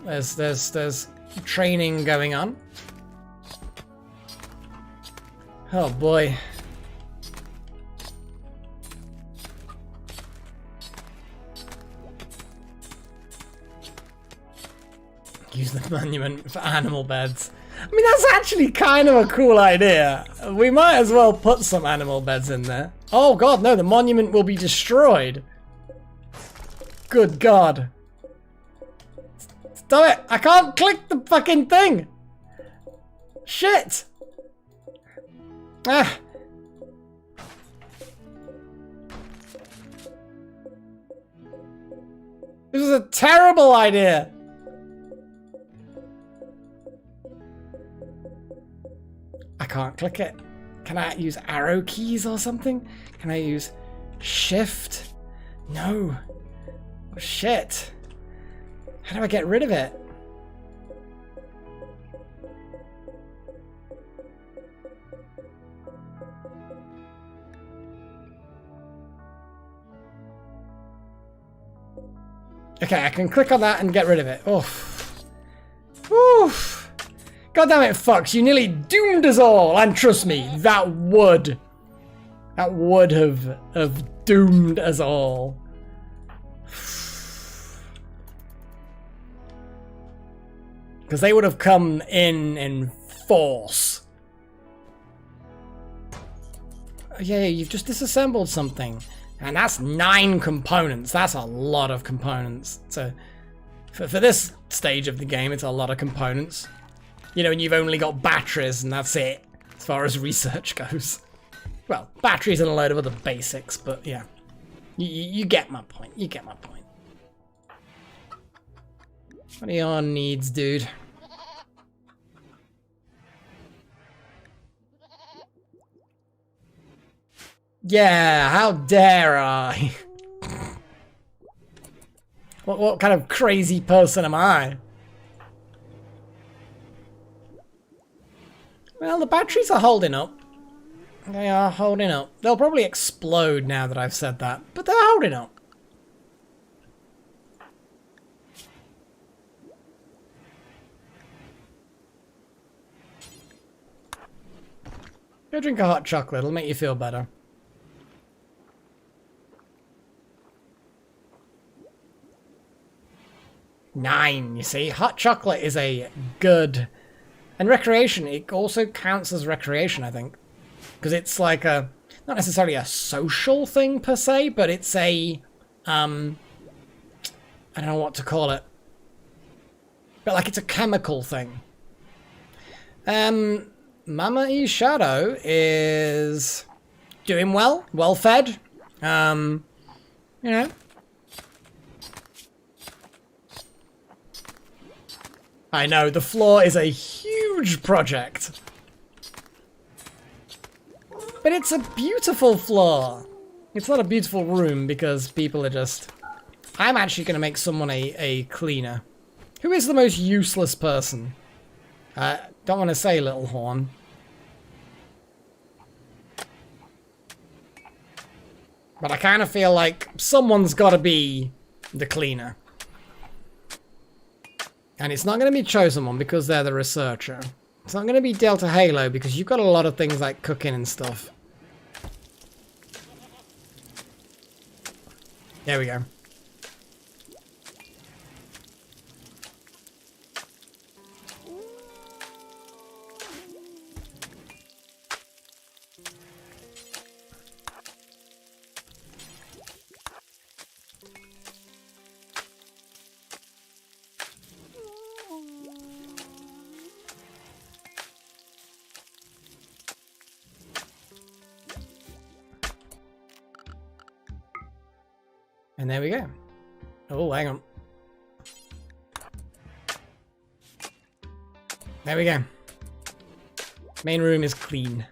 There's training going on. Oh boy. Use the monument for animal beds. I mean, that's actually kind of a cool idea. We might as well put some animal beds in there. Oh god, no, the monument will be destroyed. Good god. Stop it! I can't click the fucking thing! Shit! Ah! This is a terrible idea! I can't click it. Can I use arrow keys or something? Can I use shift? No. Oh, shit. How do I get rid of it? Okay, I can click on that and get rid of it. Oof. Oof. God damn it, Fox, you nearly doomed us all. And trust me, that would have doomed us all. Because they would have come in force. Yeah, you've just disassembled something. And that's 9 components. That's a lot of components. So, for this stage of the game, it's a lot of components. You know, and you've only got batteries, and that's it, as far as research goes. Well, batteries and a load of other basics, but yeah. You get my point. You get my point. What are your needs, dude? Yeah, how dare I? What kind of crazy person am I? Well, the batteries are holding up. They are holding up. They'll probably explode now that I've said that, but they're holding up. Go drink a hot chocolate, it'll make you feel better. Nine, you see? Hot chocolate is a good... And recreation, it also counts as recreation, I think. Because it's like a... Not necessarily a social thing, per se, but it's a... I don't know what to call it. But like, it's a chemical thing. Mama E Shadow is... doing well. Well fed. You know... I know, the floor is a huge project. But it's a beautiful floor. It's not a beautiful room because people are just... I'm actually going to make someone a cleaner. Who is the most useless person? Don't want to say Little Horn. But I kind of feel like someone's got to be the cleaner. And it's not going to be Chosen One because they're the researcher. It's not going to be Delta Halo because you've got a lot of things like cooking and stuff. There we go. And there we go. Oh, hang on. There we go. Main room is clean.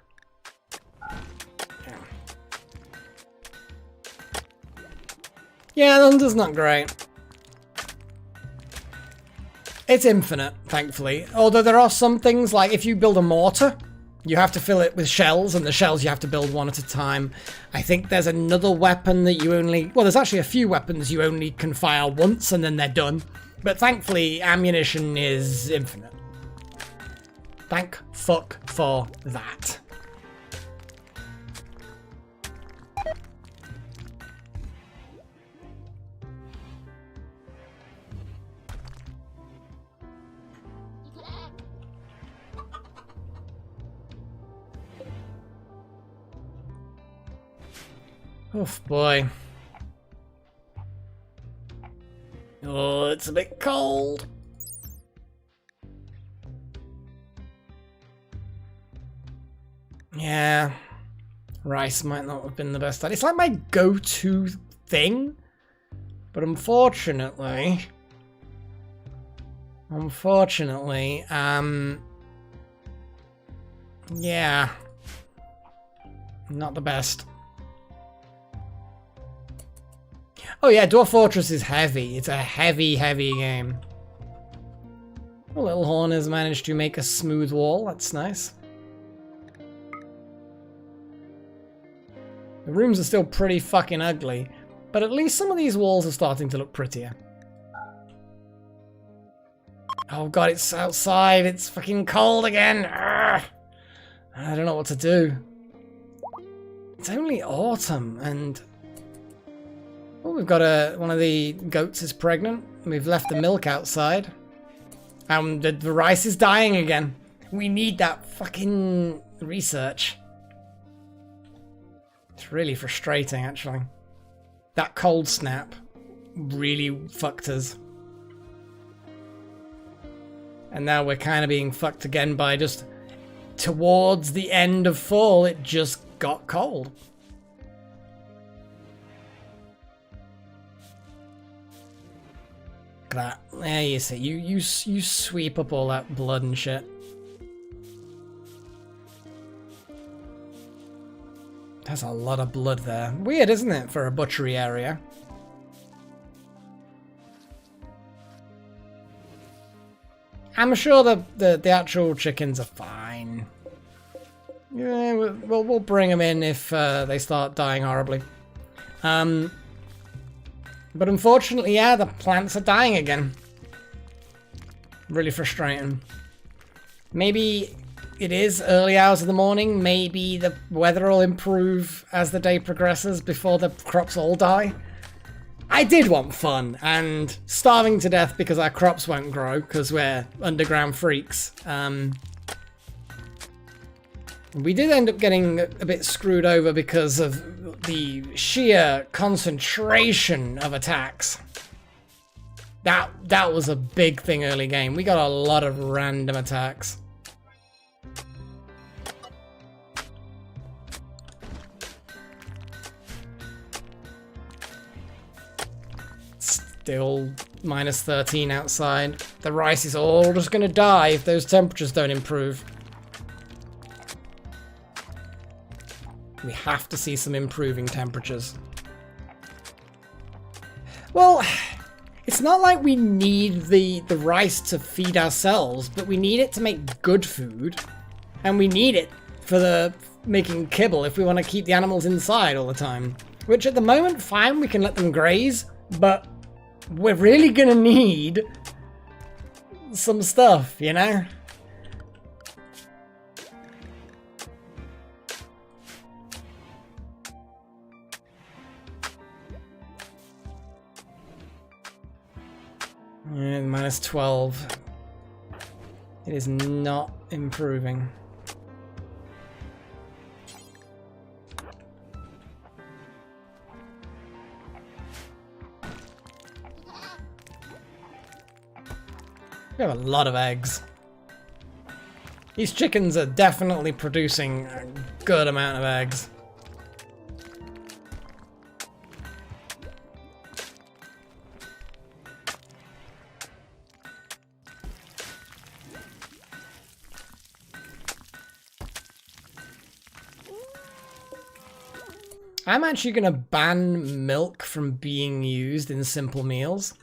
Yeah, London's not great. It's infinite, thankfully. Although there are some things, like if you build a mortar, you have to fill it with shells, and the shells you have to build one at a time. I think there's another weapon that you only... Well, there's actually a few weapons you only can fire once, and then they're done. But thankfully, ammunition is infinite. Thank fuck for that. Oof, boy. Oh, it's a bit cold. Yeah. Rice might not have been the best idea. It's like my go-to thing. But unfortunately... yeah. Not the best. Oh yeah, Dwarf Fortress is heavy. It's a heavy, heavy game. Oh, Little Horn has managed to make a smooth wall. That's nice. The rooms are still pretty fucking ugly, but at least some of these walls are starting to look prettier. Oh god, it's outside. It's fucking cold again. Urgh. I don't know what to do. It's only autumn and... oh, we've got one of the goats is pregnant. We've left the milk outside. The rice is dying again. We need that fucking research. It's really frustrating, actually. That cold snap really fucked us. And now we're kind of being fucked again by just... towards the end of fall, it just got cold. Look at that. There you see. You sweep up all that blood and shit. There's a lot of blood there. Weird, isn't it, for a butchery area? I'm sure the actual chickens are fine. Yeah, we'll bring them in if they start dying horribly. But unfortunately, yeah, the plants are dying again. Really frustrating. Maybe it is early hours of the morning. Maybe the weather will improve as the day progresses before the crops all die. I did want fun, and starving to death because our crops won't grow because we're underground freaks. We did end up getting a bit screwed over because of the sheer concentration of attacks. That was a big thing early game. We got a lot of random attacks. Still minus 13 outside. The rice is all just gonna die if those temperatures don't improve. We have to see some improving temperatures. Well, it's not like we need the rice to feed ourselves, but we need it to make good food. And we need it for the making kibble if we want to keep the animals inside all the time. Which at the moment, fine, we can let them graze, but we're really gonna need some stuff, you know? And minus 12. It is not improving. We have a lot of eggs. These chickens are definitely producing a good amount of eggs. I'm actually going to ban milk from being used in simple meals.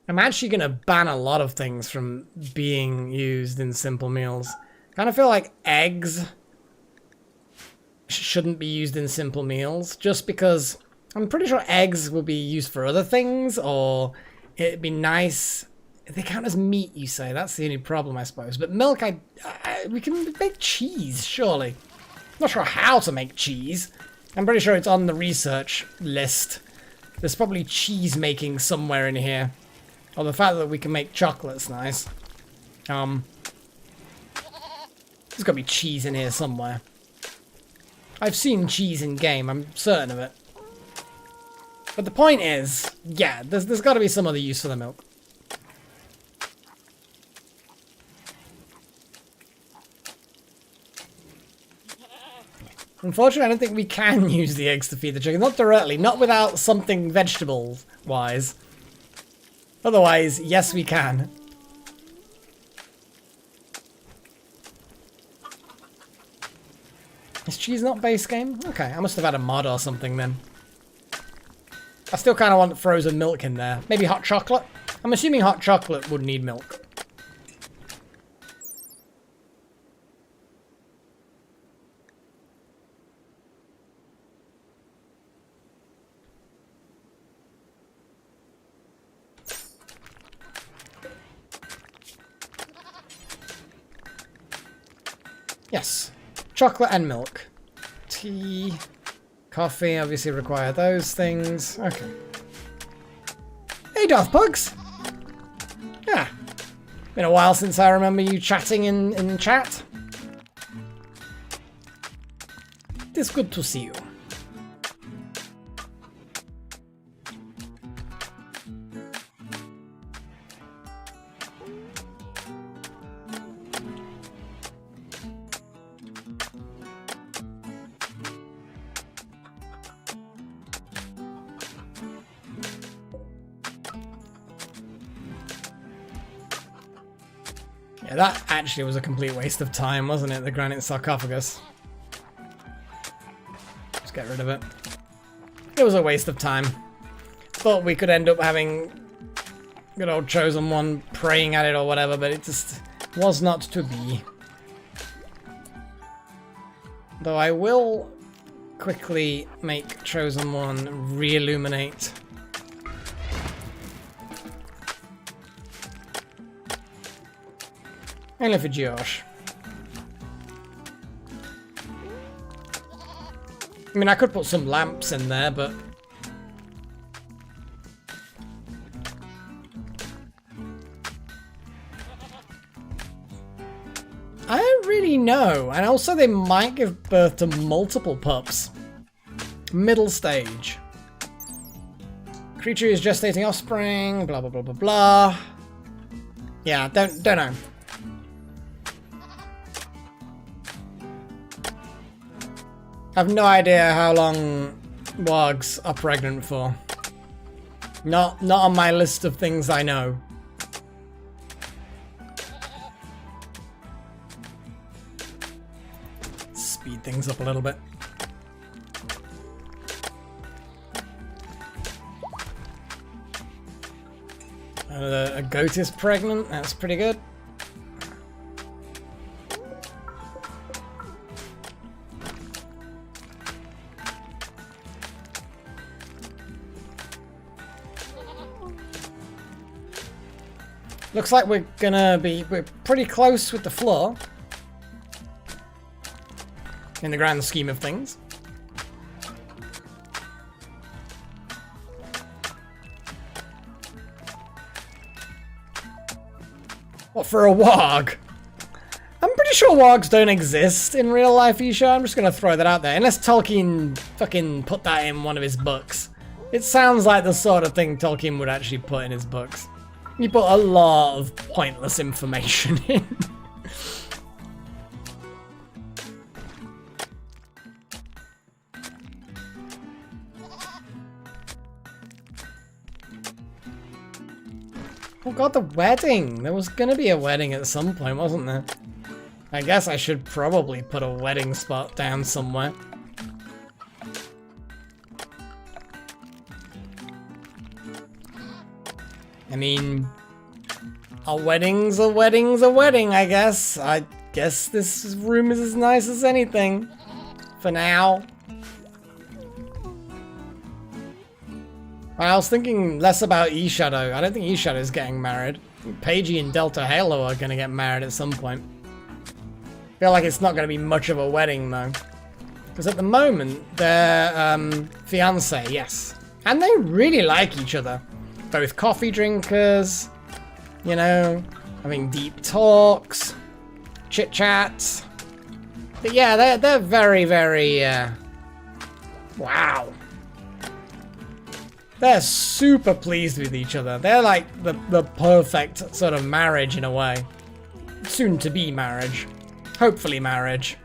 I'm actually going to ban a lot of things from being used in simple meals. Kind of feel like eggs shouldn't be used in simple meals, just because I'm pretty sure eggs will be used for other things, or it'd be nice. They count as meat, you say. That's the only problem, I suppose. But milk, we can make cheese, surely. Not sure how to make cheese. I'm pretty sure it's on the research list. There's probably cheese making somewhere in here. Or the fact that we can make chocolate's nice. There's got to be cheese in here somewhere. I've seen cheese in game, I'm certain of it. But the point is, yeah, there's got to be some other use for the milk. Unfortunately, I don't think we can use the eggs to feed the chicken. Not directly, not without something vegetable-wise. Otherwise, yes, we can. Is cheese not base game? Okay, I must have had a mod or something then. I still kind of want frozen milk in there. Maybe hot chocolate? I'm assuming hot chocolate would need milk. Yes. Chocolate and milk. Tea. Coffee obviously require those things. Okay. Hey, Darth Pugs! Yeah. Been a while since I remember you chatting in chat. It is good to see you. Yeah, that actually was a complete waste of time, wasn't it? The granite sarcophagus. Let's get rid of it. It was a waste of time. Thought we could end up having good old Chosen One praying at it or whatever, but it just was not to be. Though I will quickly make Chosen One re-illuminate. Only for Josh. I mean, I could put some lamps in there, but... I don't really know. And also they might give birth to multiple pups. Middle stage. Creature is gestating offspring, blah, blah, blah, blah, blah. Yeah, don't know. I have no idea how long wargs are pregnant for. Not on my list of things I know. Speed things up a little bit. A goat is pregnant, that's pretty good. Looks like we're pretty close with the floor. In the grand scheme of things. What, for a warg? I'm pretty sure wargs don't exist in real life, Isha. I'm just gonna throw that out there. Unless Tolkien fucking put that in one of his books. It sounds like the sort of thing Tolkien would actually put in his books. He put a lot of pointless information in. Oh god, the wedding! There was gonna be a wedding at some point, wasn't there? I guess I should probably put a wedding spot down somewhere. I mean, a wedding's a wedding's a wedding, I guess. I guess this room is as nice as anything. For now. I was thinking less about E-Shadow. I don't think E-Shadow's getting married. Paigey and Delta Halo are going to get married at some point. I feel like it's not going to be much of a wedding, though. Because at the moment, they're fiancé, yes. And they really like each other. Both coffee drinkers, you know, having deep talks, chit-chats. But yeah, they're very, very, wow. They're super pleased with each other. They're like the perfect sort of marriage in a way. Soon to be marriage. Hopefully marriage.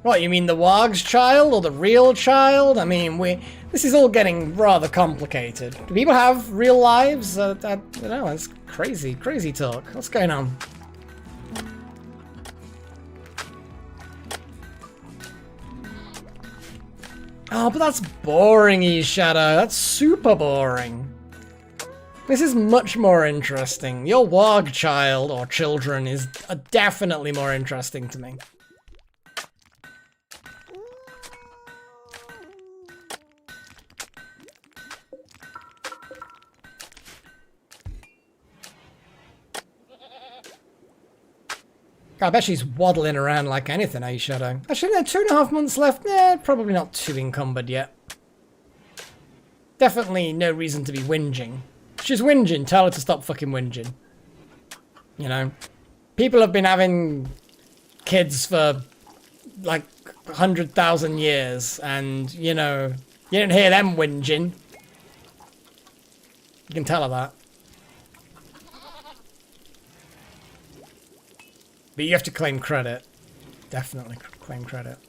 What, you mean the Warg's child or the real child? I mean, this is all getting rather complicated. Do people have real lives? I don't know, it's crazy, crazy talk. What's going on? Oh, but that's boring, E-Shadow. That's super boring. This is much more interesting. Your Warg child or children is definitely more interesting to me. I bet she's waddling around like anything, E-Shadow. Actually, no, 2.5 months left. Probably not too encumbered yet. Definitely no reason to be whinging. She's whinging, tell her to stop fucking whinging. You know? People have been having kids for like 100,000 years, and, you know, you didn't hear them whinging. You can tell her that. But you have to claim credit. Definitely claim credit.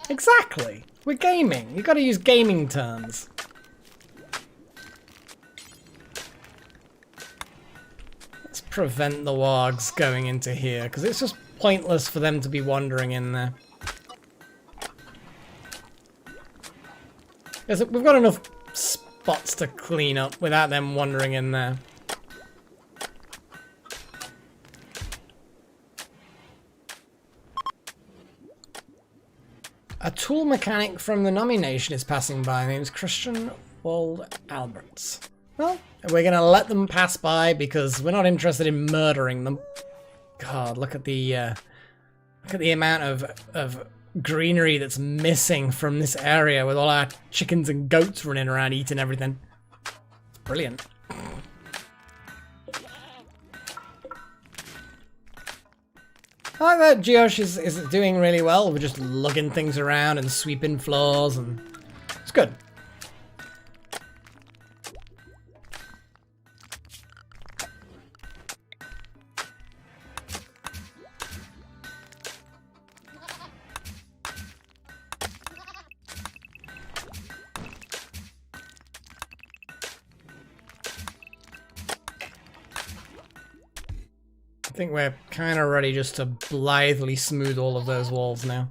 Exactly. We're gaming. You gotta use gaming terms. Let's prevent the wargs going into here, because it's just pointless for them to be wandering in there. Because we've got enough spots to clean up without them wandering in there. A tool mechanic from the nomination is passing by. Name's Christian Wald Alberts. Well, we're gonna let them pass by because we're not interested in murdering them. God, look at the amount of greenery that's missing from this area with all our chickens and goats running around eating everything. It's brilliant. I like that Geosh is doing really well. We're just lugging things around and sweeping floors, and it's good. I think we're kind of ready just to blithely smooth all of those walls now.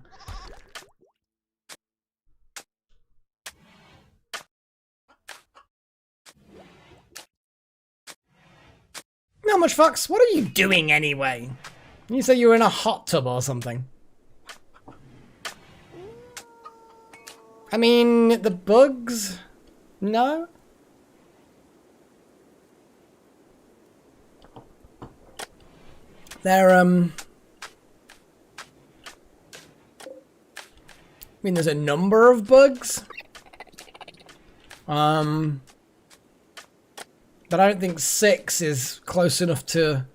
Not much, Fox. What are you doing anyway? You said you were in a hot tub or something. I mean, the bugs? No? They're, I mean, there's a number of bugs. But I don't think 6 is close enough to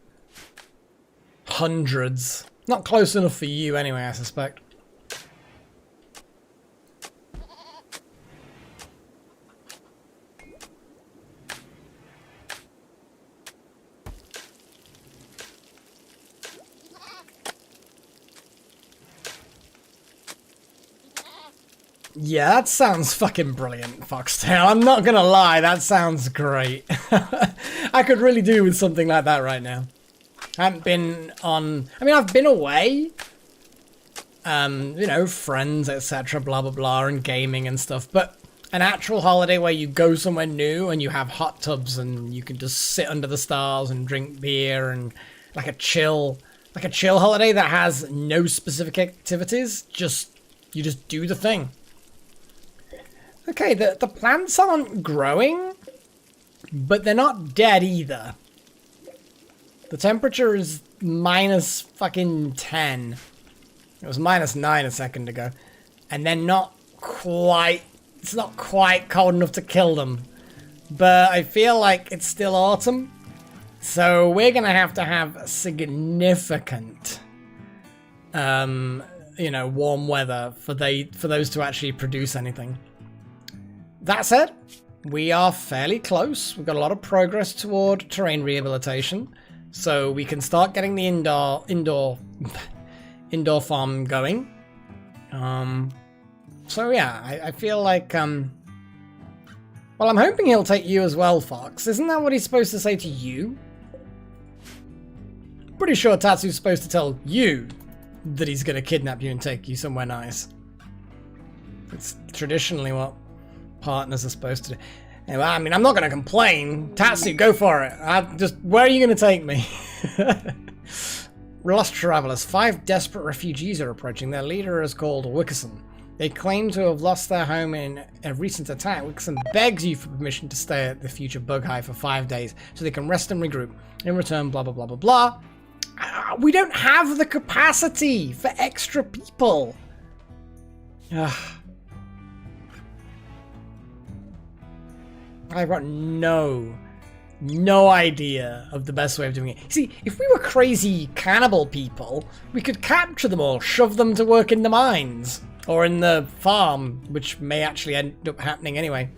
hundreds. Not close enough for you anyway, I suspect. Yeah, that sounds fucking brilliant, Foxtail. I'm not gonna lie, that sounds great. I could really do with something like that right now. I haven't been on... I mean, I've been away. You know, friends, etc., blah, blah, blah, and gaming and stuff. But an actual holiday where you go somewhere new and you have hot tubs and you can just sit under the stars and drink beer and like a chill holiday that has no specific activities, just You just do the thing. Okay, the plants aren't growing, but they're not dead either. The temperature is minus fucking 10. It was minus 9 a second ago. And they're not quite... It's not quite cold enough to kill them. But I feel like it's still autumn. So we're going to have significant... you know, warm weather for those to actually produce anything. That said, we are fairly close. We've got a lot of progress toward terrain rehabilitation, so we can start getting the indoor farm going. So yeah, I feel like well, I'm hoping he'll take you as well, Fox. Isn't that what he's supposed to say to you? Pretty sure Tatsu's supposed to tell you that he's gonna kidnap you and take you somewhere nice. It's traditionally what partners are supposed to do. Anyway, I mean, I'm not gonna complain. Tatsu, go for it. Where are you gonna take me? Lost travelers. 5 desperate refugees are approaching. Their leader is called Wickerson. They claim to have lost their home in a recent attack. Wickerson begs you for permission to stay at the future bug hive for 5 days so they can rest and regroup. In return, blah blah blah blah blah. We don't have the capacity for extra people. I've got no idea of the best way of doing it. See, if we were crazy cannibal people, we could capture them all, shove them to work in the mines or in the farm, which may actually end up happening anyway.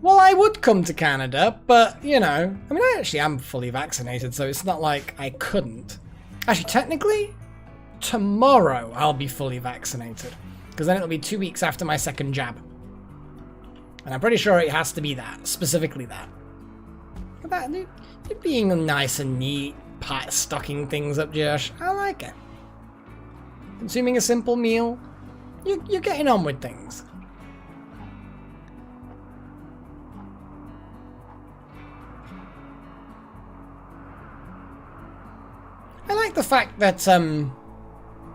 Well, I would come to Canada, but, you know, I mean, I actually am fully vaccinated, so it's not like I couldn't. Actually, technically, tomorrow I'll be fully vaccinated, because then it'll be 2 weeks after my second jab. And I'm pretty sure it has to be that, specifically that. But that, you're being nice and neat, stocking things up, Josh. I like it. Consuming a simple meal, you're getting on with things. I like the fact that,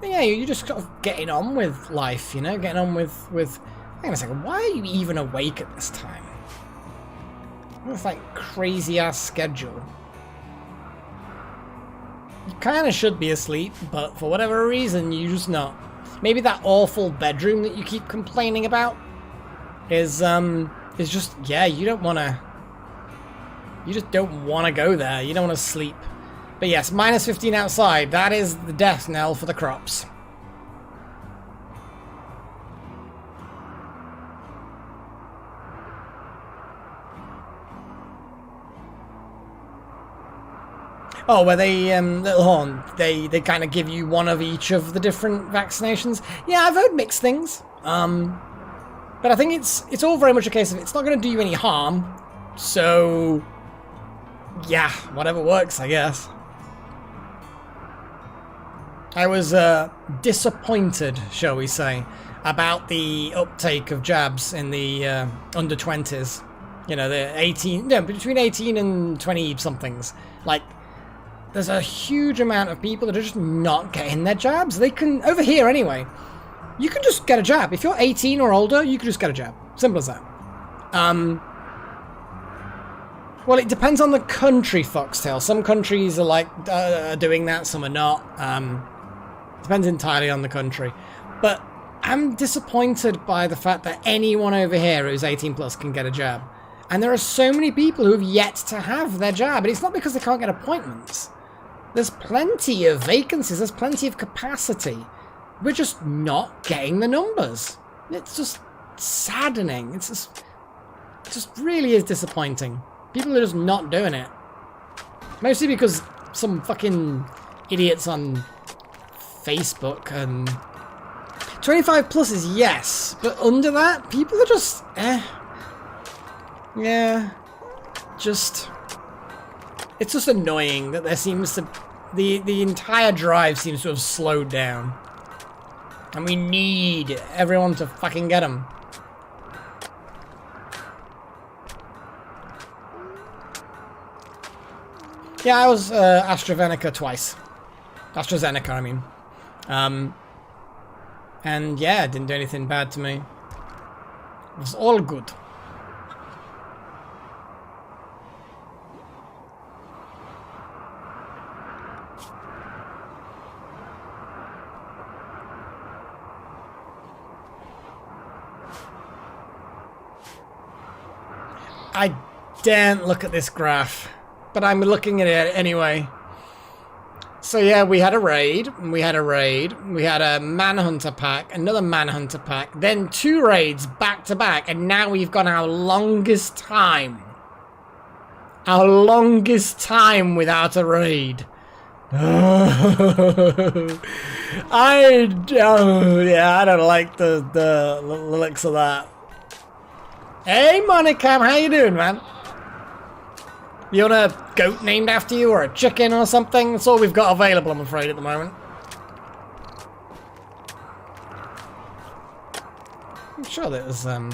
yeah, you're just sort of getting on with life, you know, getting on with hang on a second, why are you even awake at this time? It's like crazy-ass schedule. You kind of should be asleep, but for whatever reason, you're just not. Maybe that awful bedroom that you keep complaining about is just, yeah, you don't want to... You just don't want to go there. You don't want to sleep. But yes, minus 15 outside. That is the death knell for the crops. Oh, where they, little horn, they kind of give you one of each of the different vaccinations. Yeah, I've heard mixed things. But I think it's all very much a case of it's not going to do you any harm. So, yeah, whatever works, I guess. I was disappointed, shall we say, about the uptake of jabs in the under 20s. You know, the 18, no, between 18 and 20 somethings. Like, there's a huge amount of people that are just not getting their jabs. They can, over here anyway, you can just get a jab. If you're 18 or older, you can just get a jab. Simple as that. Well, it depends on the country, Foxtail. Some countries are like doing that, some are not. Depends entirely on the country. But I'm disappointed by the fact that anyone over here who's 18 plus can get a jab. And there are so many people who have yet to have their jab. And it's not because they can't get appointments. There's plenty of vacancies. There's plenty of capacity. We're just not getting the numbers. It's just saddening. It just really is disappointing. People are just not doing it. Mostly because some fucking idiots on Facebook and 25 plus is yes, but under that, people are just yeah, just it's just annoying that there seems to the entire drive seems to have slowed down, and we need everyone to fucking get them. Yeah, I was AstraZeneca twice. AstraZeneca, I mean. And yeah, it didn't do anything bad to me. It was all good. I daren't look at this graph, but I'm looking at it anyway. So yeah, we had a raid, we had a manhunter pack, another manhunter pack, then 2 raids back to back, and now we've got our longest time. Our longest time without a raid. I don't like the looks of that. Hey Monicam, how you doing, man? You want a goat named after you, or a chicken or something? That's all we've got available, I'm afraid, at the moment. I'm sure there's, yeah.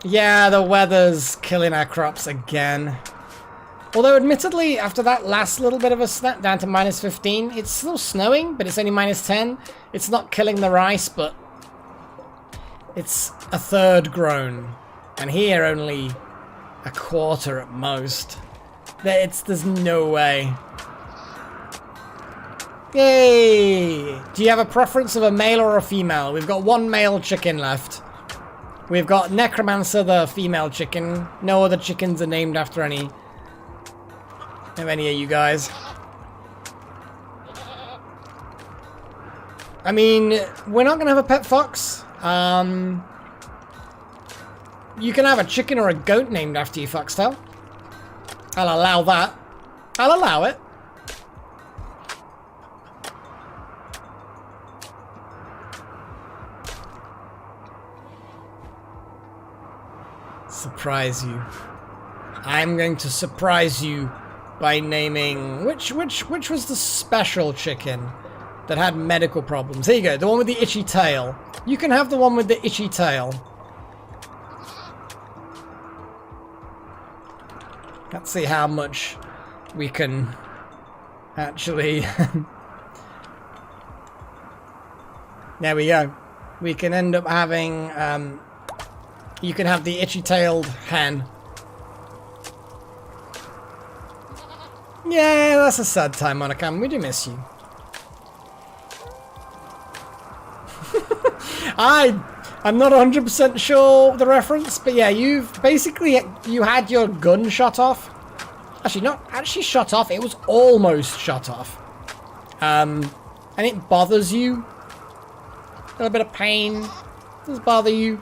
Yeah, the weather's killing our crops again. Although, admittedly, after that last little bit of a snap down to -15, it's still snowing, but it's only -10. It's not killing the rice, but it's a third grown. And here, only a quarter at most. There's no way. Yay! Do you have a preference of a male or a female? We've got 1 male chicken left. We've got Necromancer, the female chicken. No other chickens are named after any of you guys. I mean, we're not gonna have a pet fox. You can have a chicken or a goat named after you, Foxtail. I'll allow that. I'll allow it. Surprise you. I'm going to surprise you by naming... Which was the special chicken that had medical problems? Here you go, the one with the itchy tail. You can have the one with the itchy tail. Let's see how much we can actually... There we go. We can end up having... you can have the itchy-tailed hen. Yeah, that's a sad time, Monocam. We do miss you. I'm not 100% sure the reference, but yeah, you had your gun shot off. Actually, not actually shot off. It was almost shot off. And it bothers you. A little bit of pain. Does bother you.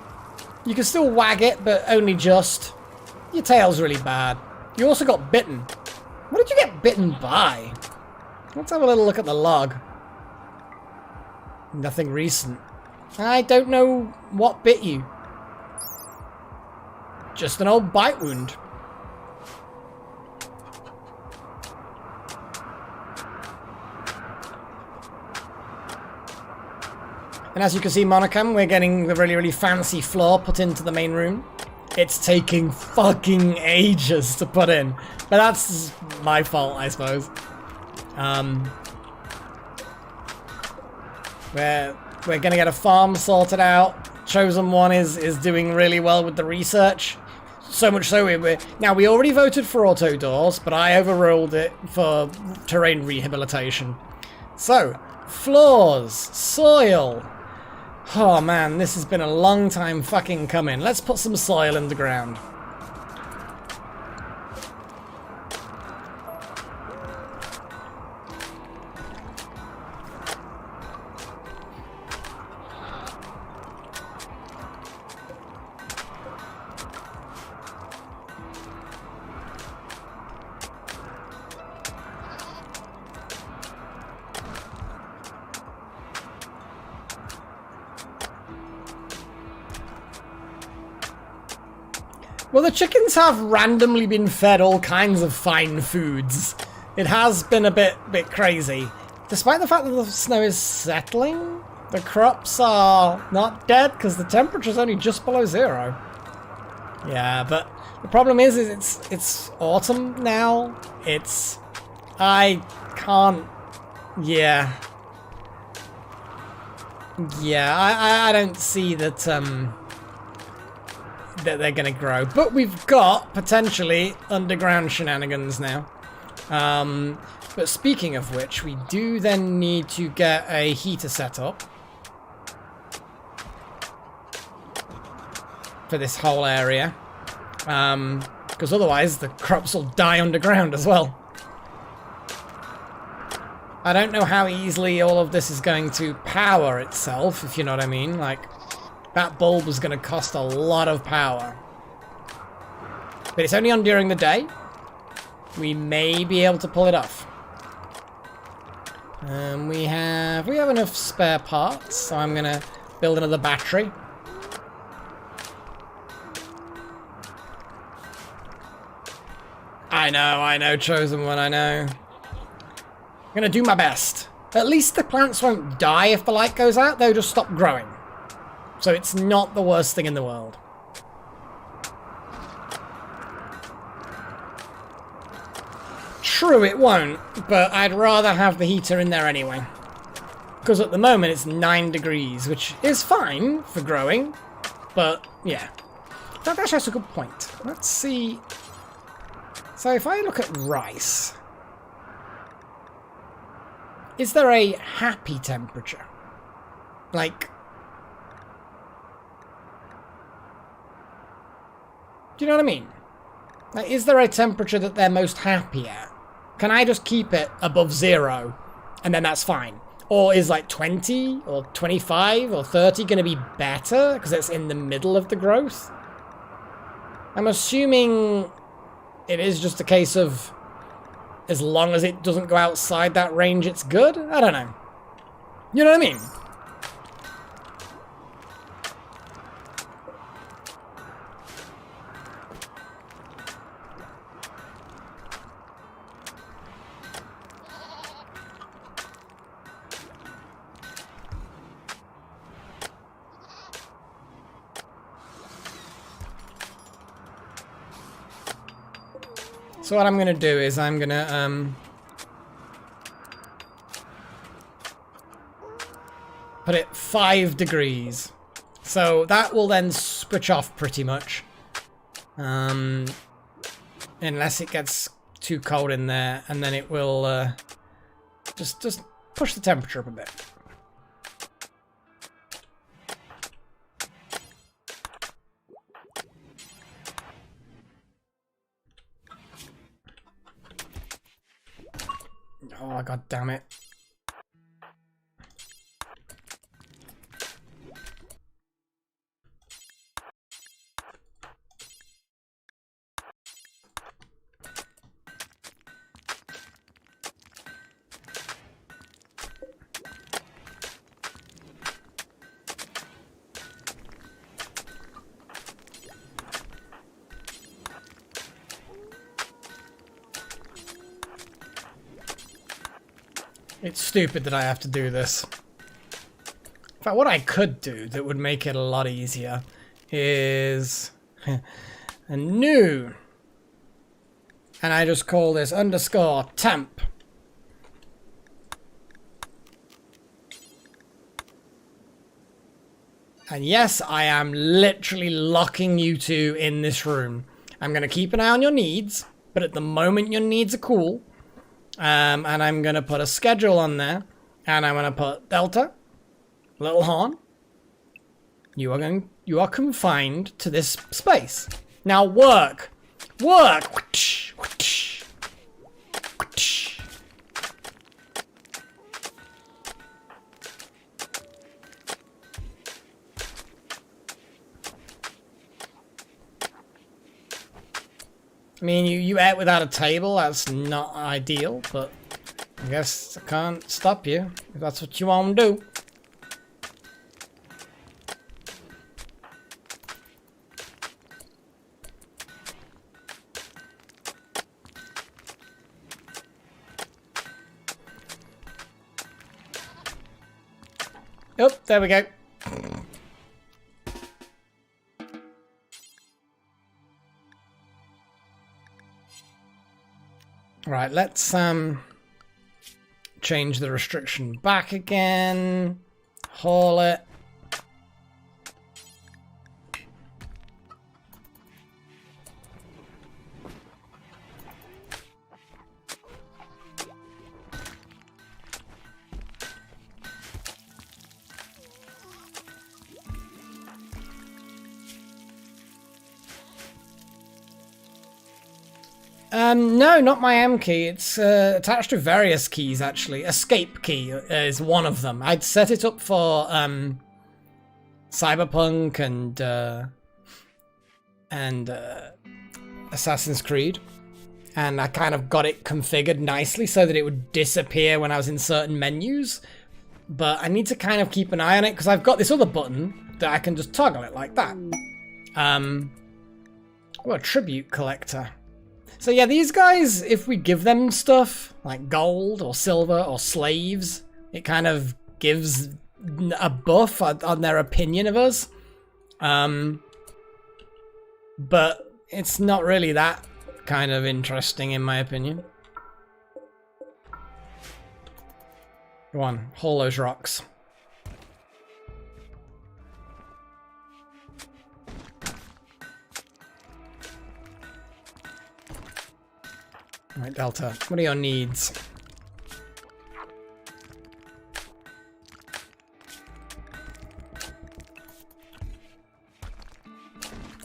You can still wag it, but only just. Your tail's really bad. You also got bitten. What did you get bitten by? Let's have a little look at the log. Nothing recent. I don't know what bit you. Just an old bite wound. And as you can see, Monocam, we're getting the really fancy floor put into the main room. It's taking fucking ages to put in. But that's my fault, I suppose. We're gonna get a farm sorted out. Chosen One is doing really well with the research. So much so, we already voted for auto doors, but I overruled it for terrain rehabilitation. So, floors, soil. Oh man, this has been a long time fucking coming. Let's put some soil in the ground. Well, the chickens have randomly been fed all kinds of fine foods. It has been a bit crazy. Despite the fact that the snow is settling, the crops are not dead because the temperature's only just below 0. Yeah, but the problem is it's autumn now. It's I can't... Yeah. Yeah, I don't see that, that they're gonna grow. But we've got, potentially, underground shenanigans now. But speaking of which, we do then need to get a heater set up. For this whole area. Because otherwise the crops will die underground as well. I don't know how easily all of this is going to power itself, if you know what I mean. Like, that bulb is going to cost a lot of power. But it's only on during the day. We may be able to pull it off. We have enough spare parts, so I'm going to build another battery. I know, Chosen One, I know. I'm gonna do my best. At least the plants won't die if the light goes out, they'll just stop growing. So it's not the worst thing in the world. True, it won't, but I'd rather have the heater in there anyway. Because at the moment it's 9 degrees, which is fine for growing, but yeah. That actually has a good point. Let's see... So if I look at rice, is there a happy temperature? Like, do you know what I mean? Like, is there a temperature that they're most happy at? Can I just keep it above 0 and then that's fine? Or is like 20 or 25 or 30 going to be better because it's in the middle of the growth? I'm assuming it is just a case of as long as it doesn't go outside that range, it's good? I don't know. You know what I mean? So what I'm going to do is I'm going to put it 5 degrees. So that will then switch off pretty much. Unless it gets too cold in there, and then it will just push the temperature up a bit. Oh, god damn it. It's stupid that I have to do this. In fact, what I could do that would make it a lot easier is a new, and I just call this underscore temp. And yes, I am literally locking you two in this room. I'm going to keep an eye on your needs, but at the moment your needs are cool. And I'm going to put a schedule on there. And I'm going to put Delta, Little Horn. You are confined to this space. Now work. Work. I mean, you ate without a table, that's not ideal, but I guess I can't stop you if that's what you want to do. Oh, there we go. Right, let's change the restriction back again. Haul it. No, not my M key. It's attached to various keys, actually. Escape key is one of them. I'd set it up for Cyberpunk and Assassin's Creed. And I kind of got it configured nicely so that it would disappear when I was in certain menus. But I need to kind of keep an eye on it because I've got this other button that I can just toggle it like that. What a tribute collector. So yeah, these guys, if we give them stuff like gold or silver or slaves, it kind of gives a buff on their opinion of us. But it's not really that kind of interesting in my opinion. Go on, haul those rocks. Right, Delta, what are your needs?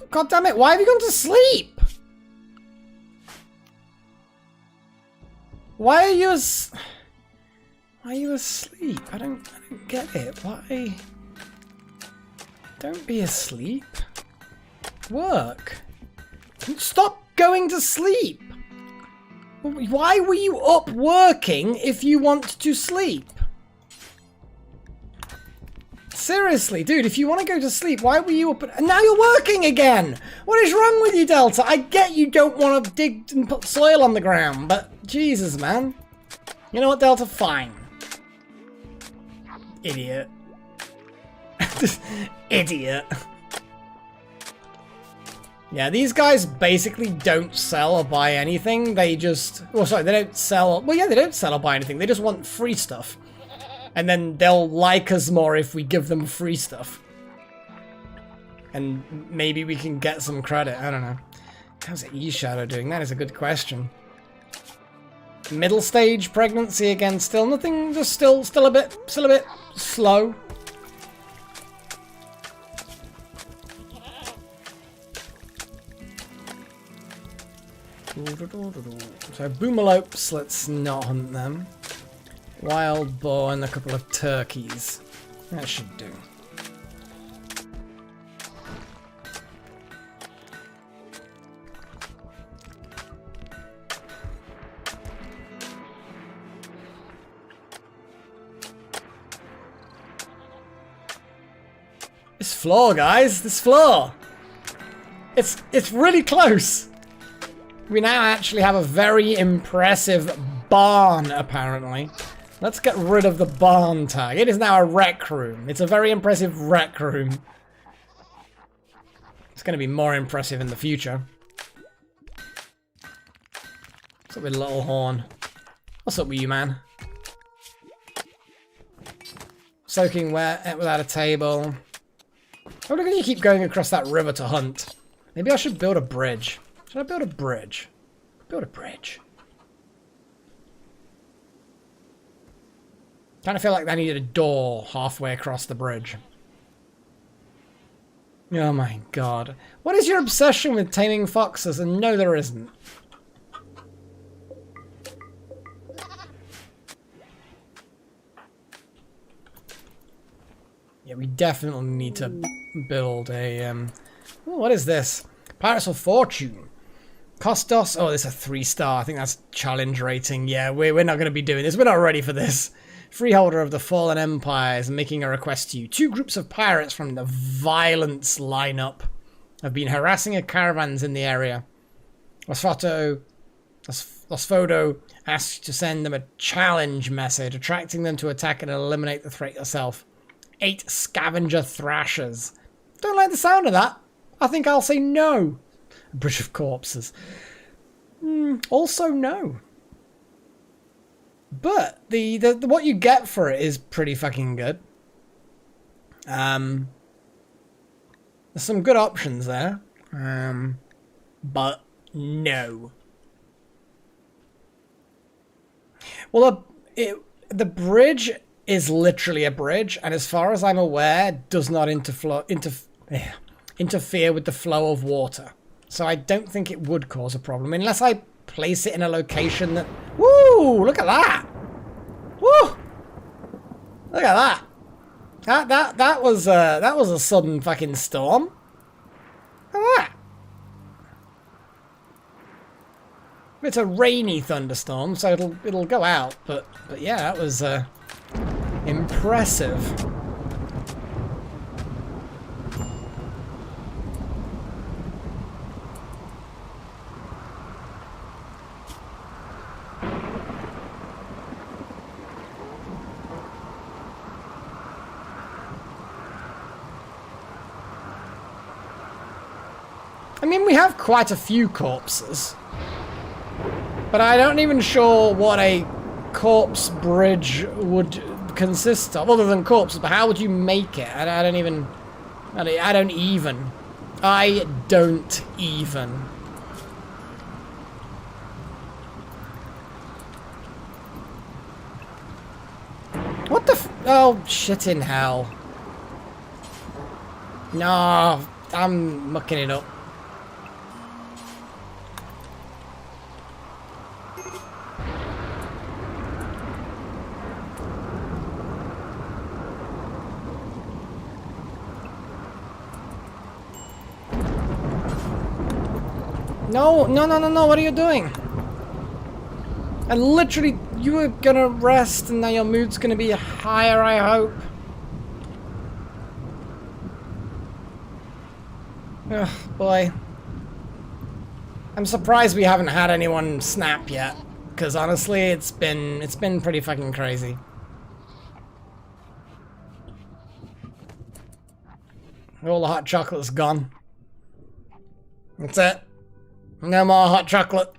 God damn it, why have you gone to sleep? Why are you asleep? I don't get it. Why? Don't be asleep. Work. Stop going to sleep. Why were you up working if you want to sleep? Seriously, dude, if you want to go to sleep, why were you up? And now you're working again! What is wrong with you, Delta? I get you don't want to dig and put soil on the ground, but Jesus, man. You know what, Delta? Fine. Idiot. Idiot. Yeah, these guys basically don't sell or buy anything. They just... Well, sorry, they don't sell... Well, yeah, they don't sell or buy anything. They just want free stuff. And then they'll like us more if we give them free stuff. And maybe we can get some credit. I don't know. How's E-Shadow doing? That is a good question. Middle stage pregnancy again. Still nothing. Just still a bit slow. So boomalopes, let's not hunt them. Wild boar and a couple of turkeys. That should do. This floor, guys, this floor. It's really close. We now actually have a very impressive barn, apparently. Let's get rid of the barn tag. It is now a rec room. It's a very impressive rec room. It's going to be more impressive in the future. What's up with Little Horn? What's up with you, man? Soaking wet without a table. Oh, look at you keep going across that river to hunt. Maybe I should build a bridge. Should I build a bridge? Build a bridge. Kind of feel like I needed a door halfway across the bridge. Oh my god. What is your obsession with taming foxes? And no, there isn't. Yeah, we definitely need to build a... Ooh, what is this? Pirates of Fortune. Costos. Oh, this is a 3-star. I think that's challenge rating. Yeah, we're not going to be doing this. We're not ready for this. Freeholder of the Fallen Empires making a request to you. 2 groups of pirates from the Violence lineup have been harassing caravans in the area. Osfodo asks you to send them a challenge message, attracting them to attack and eliminate the threat yourself. 8 scavenger thrashers. Don't like the sound of that. I think I'll say no. A bridge of corpses. Also no. But the what you get for it is pretty fucking good. There's some good options there. But no. Well, the bridge is literally a bridge, and as far as I'm aware, does not interfere with the flow of water. So I don't think it would cause a problem, unless I place it in a location that... Woo! Look at that! Woo! Look at that! That was a sudden fucking storm. Look at that! It's a rainy thunderstorm, so it'll go out. But yeah, that was impressive. I mean, we have quite a few corpses. But I'm not even sure what a corpse bridge would consist of, other than corpses. But how would you make it? I don't even. What the oh, shit in hell. No, I'm mucking it up. No, what are you doing? And literally, you were gonna rest and now your mood's gonna be higher, I hope. Oh, boy. I'm surprised we haven't had anyone snap yet. Because honestly, it's been pretty fucking crazy. All the hot chocolate's gone. That's it. No more hot chocolate.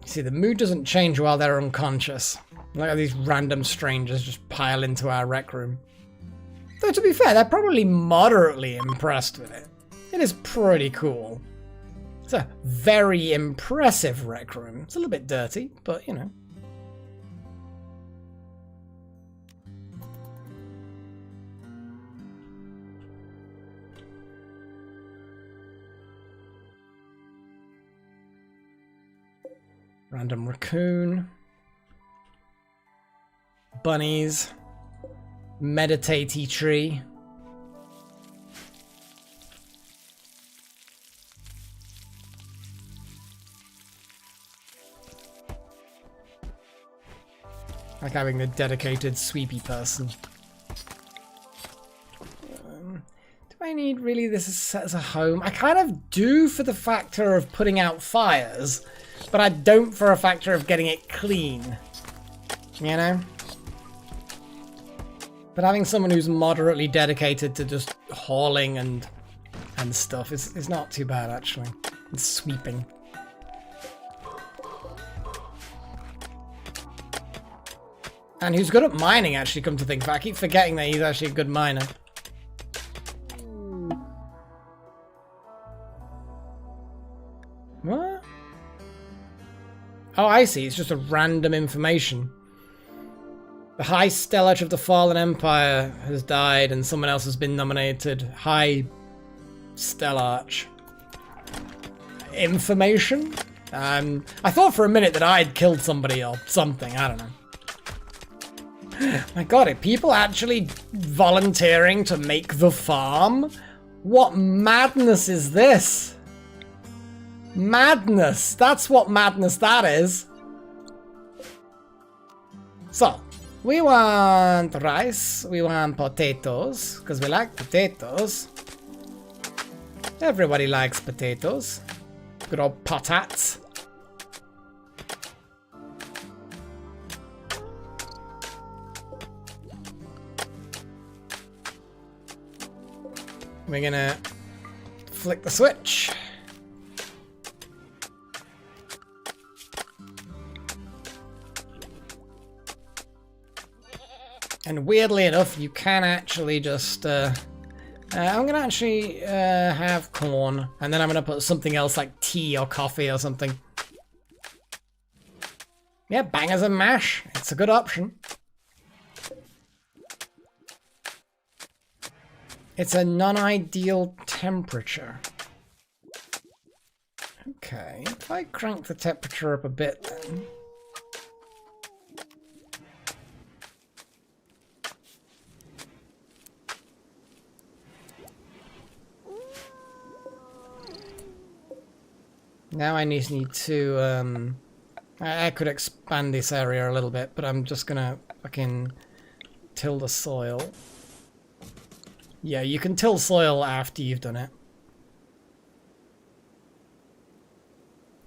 See, the mood doesn't change while they're unconscious. Look at these random strangers just pile into our rec room. Though to be fair, they're probably moderately impressed with it. It is pretty cool. It's a very impressive rec room. It's a little bit dirty, but you know. Random raccoon. Bunnies. Meditate-y tree. Like having a dedicated sweepy person. Do I need really this as a home? I kind of do for the factor of putting out fires. But I don't for a factor of getting it clean. You know? But having someone who's moderately dedicated to just hauling and stuff is not too bad, actually. And sweeping. And who's good at mining, actually, come to think of it. I keep forgetting that he's actually a good miner. What? Oh, I see. It's just a random information. The High Stellarch of the Fallen Empire has died and someone else has been nominated. High Stellarch. Information? I thought for a minute that I'd killed somebody or something. I don't know. My god, are people actually volunteering to make the farm? What madness is this? Madness! That's what madness that is. So, we want rice, we want potatoes, because we like potatoes. Everybody likes potatoes. Good old potats. We're gonna flick the switch. And weirdly enough, you can actually just... I'm going to actually have corn, and then I'm going to put something else like tea or coffee or something. Yeah, bangers and mash. It's a good option. It's a non-ideal temperature. Okay, if I crank the temperature up a bit then... Now I need to, I could expand this area a little bit, but I'm just gonna fucking till the soil. Yeah, you can till soil after you've done it.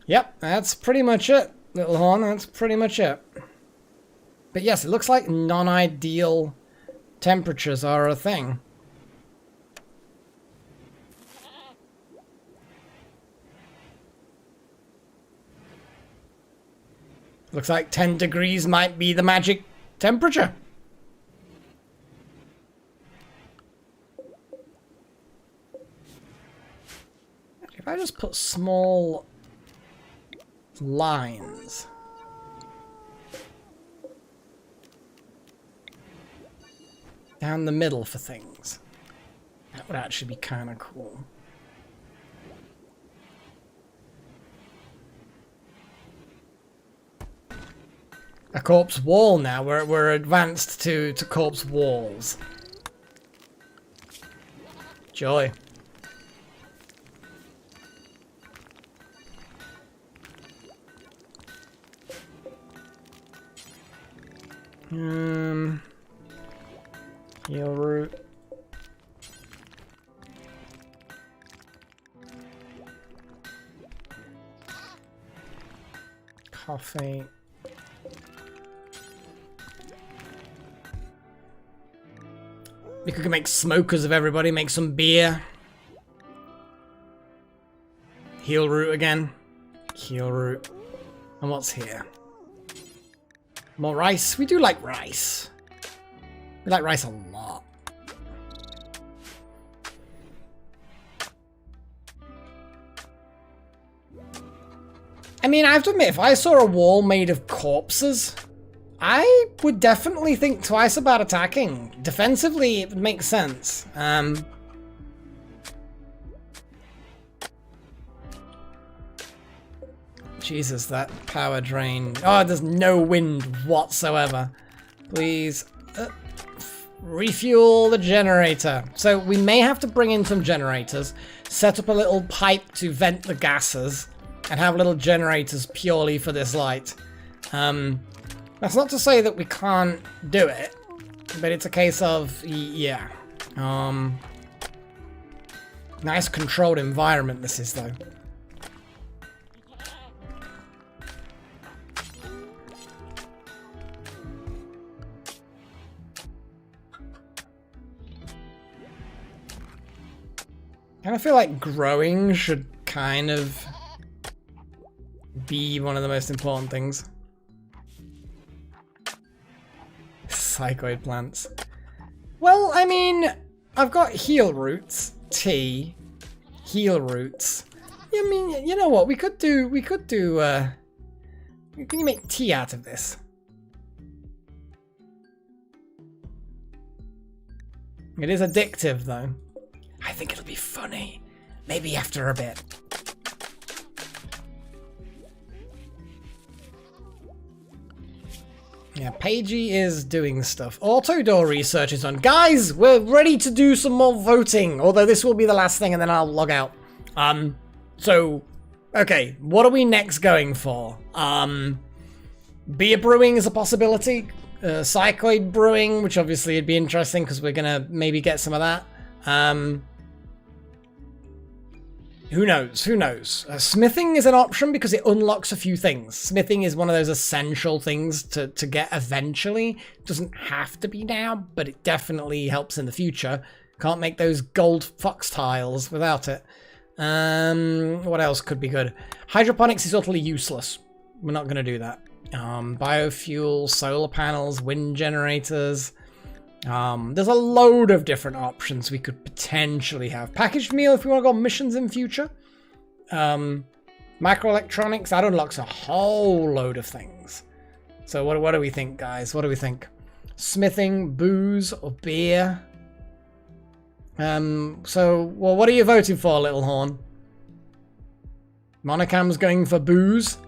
Yep, that's pretty much it, little horn, that's pretty much it. But yes, it looks like non-ideal temperatures are a thing. Looks like 10 degrees might be the magic temperature. If I just put small lines. Down the middle for things. That would actually be kind of cool. A corpse wall now. We're advanced to corpse walls. Joy. Heal root. Coffee. We could make smokers of everybody, make some beer. Heal root again. Heal root. And what's here? More rice. We do like rice. We like rice a lot. I mean, I have to admit, if I saw a wall made of corpses, I would definitely think twice about attacking. Defensively, it would make sense. Jesus, that power drain. Oh, there's no wind whatsoever. Please. Refuel the generator. So we may have to bring in some generators, set up a little pipe to vent the gases, and have little generators purely for this light. That's not to say that we can't do it, but it's a case of, yeah. Nice controlled environment this is, though. I kind of feel like growing should kind of be one of the most important things. Psychoid plants. Well, I mean, I've got heal roots, tea, heal roots. I mean, you know what? We could do, can you make tea out of this? It is addictive, though. I think it'll be funny. Maybe after a bit. Yeah, Pagey is doing stuff. Auto door research is on. Guys, we're ready to do some more voting. Although this will be the last thing and then I'll log out. So, okay, what are we next going for? Beer brewing is a possibility. Psychoid brewing, which obviously would be interesting because we're gonna maybe get some of that. Who knows? Who knows? Smithing is an option because it unlocks a few things. Smithing is one of those essential things to get eventually. It doesn't have to be now, but it definitely helps in the future. Can't make those gold fox tiles without it. What else could be good? Hydroponics is utterly useless. We're not going to do that. Biofuel, solar panels, wind generators. There's a load of different options we could potentially have. Packaged meal if we want to go on missions in future. Microelectronics, that unlocks a whole load of things. So what do we think, guys? What do we think? Smithing, booze, or beer? Well, what are you voting for, Little Horn? Monocam's going for booze.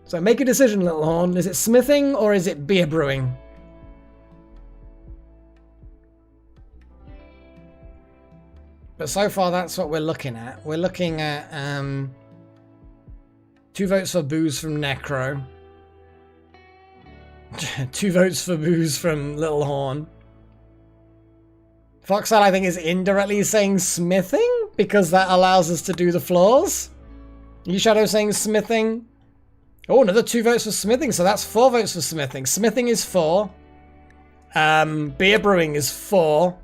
So make a decision, Little Horn. Is it smithing or is it beer brewing? But so far, that's what we're looking at. We're looking at 2 votes for booze from Necro. 2 votes for booze from Little Horn. Foxal, I think, is indirectly saying smithing because that allows us to do the floors. Shadow saying smithing. Oh, another 2 votes for smithing, so that's 4 votes for smithing. Smithing is 4. Beer brewing is 4.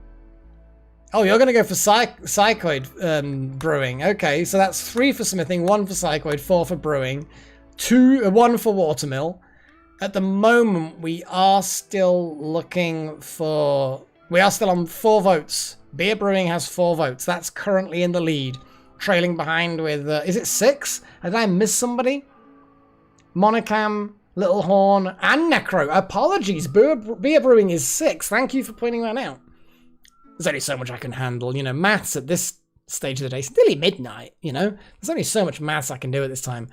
Oh, you're going to go for psychoid brewing. Okay, so that's 3 for smithing, 1 for psychoid, 4 for brewing, 1 for watermill. At the moment, we are still looking for... We are still on 4 votes. Beer brewing has 4 votes. That's currently in the lead. Trailing behind with... is it 6? Did I miss somebody? Monocam, Little Horn, and Necro. Apologies. Beer brewing is 6. Thank you for pointing that out. There's only so much I can handle. You know, maths at this stage of the day. It's nearly midnight, you know? There's only so much maths I can do at this time.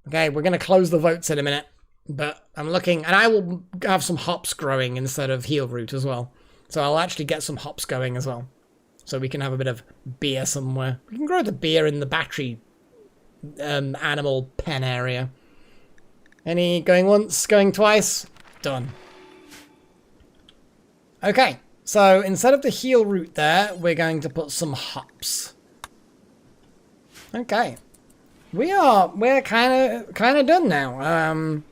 Okay, we're going to close the votes in a minute. But I'm looking... And I will have some hops growing instead of heel root as well. So I'll actually get some hops going as well. So we can have a bit of beer somewhere. We can grow the beer in the battery animal pen area. Any going once, going twice? Done. Okay, so instead of the heel root there, we're going to put some hops. Okay. We're kind of done now.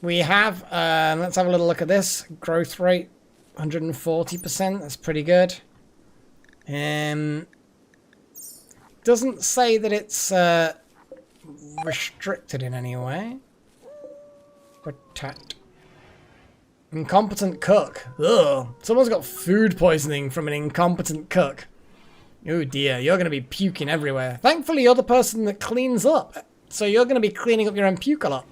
We have, let's have a little look at this. Growth rate, 140%, that's pretty good. Doesn't say that it's restricted in any way. Protect. Incompetent cook. Ugh. Someone's got food poisoning from an incompetent cook. Oh dear, you're going to be puking everywhere. Thankfully, you're the person that cleans up. So you're going to be cleaning up your own puke a lot.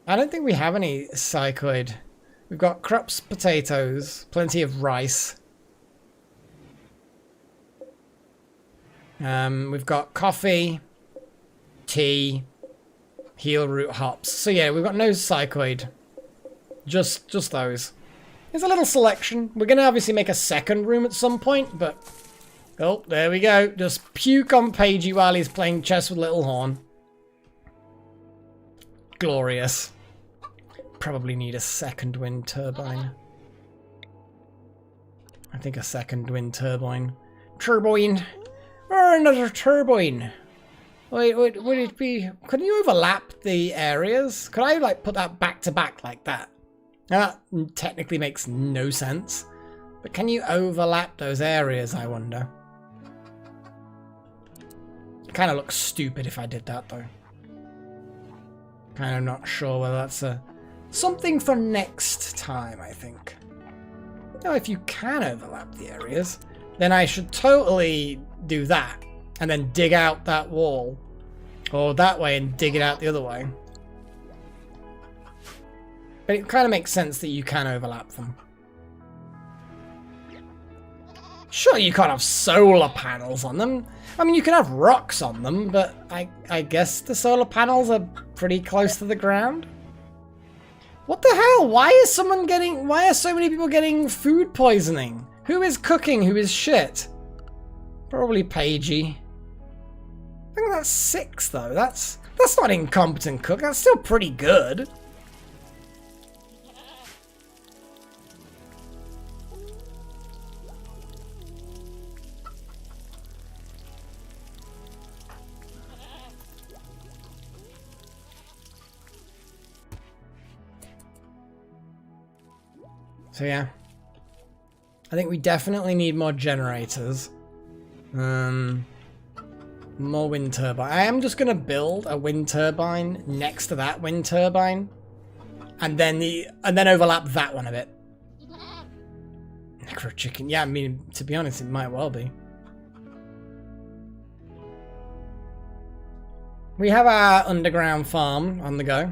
I don't think we have any psychoid. We've got crops, potatoes, plenty of rice. We've got coffee, tea, heel root hops. So yeah, we've got no psychoid. Just those. There's a little selection. We're going to obviously make a second room at some point, but... Oh, there we go. Just puke on Pagey while he's playing chess with Little Horn. Glorious. Probably need a second wind turbine. I think a second wind turbine. Turbine. Or another turbine. Wait, would it be... Can you overlap the areas? Could I, like, put that back to back like that? That technically makes no sense. But can you overlap those areas, I wonder? It kind of looks stupid if I did that, though. Kind of not sure whether that's something for next time, I think. Now, if you can overlap the areas, then I should totally do that. And then dig out that wall. Or that way and dig it out the other way. But it kind of makes sense that you can overlap them. Sure, you can't have solar panels on them. I mean, you can have rocks on them, but I guess the solar panels are pretty close to the ground. What the hell? Why are so many people getting food poisoning? Who is cooking? Who is shit? Probably Pagey. I think that's 6 though. That's not incompetent cook. That's still pretty good. So yeah. I think we definitely need more generators. More wind turbine. I am just gonna build a wind turbine next to that wind turbine. And then overlap that one a bit. Necro chicken. Yeah, I mean, to be honest, it might well be. We have our underground farm on the go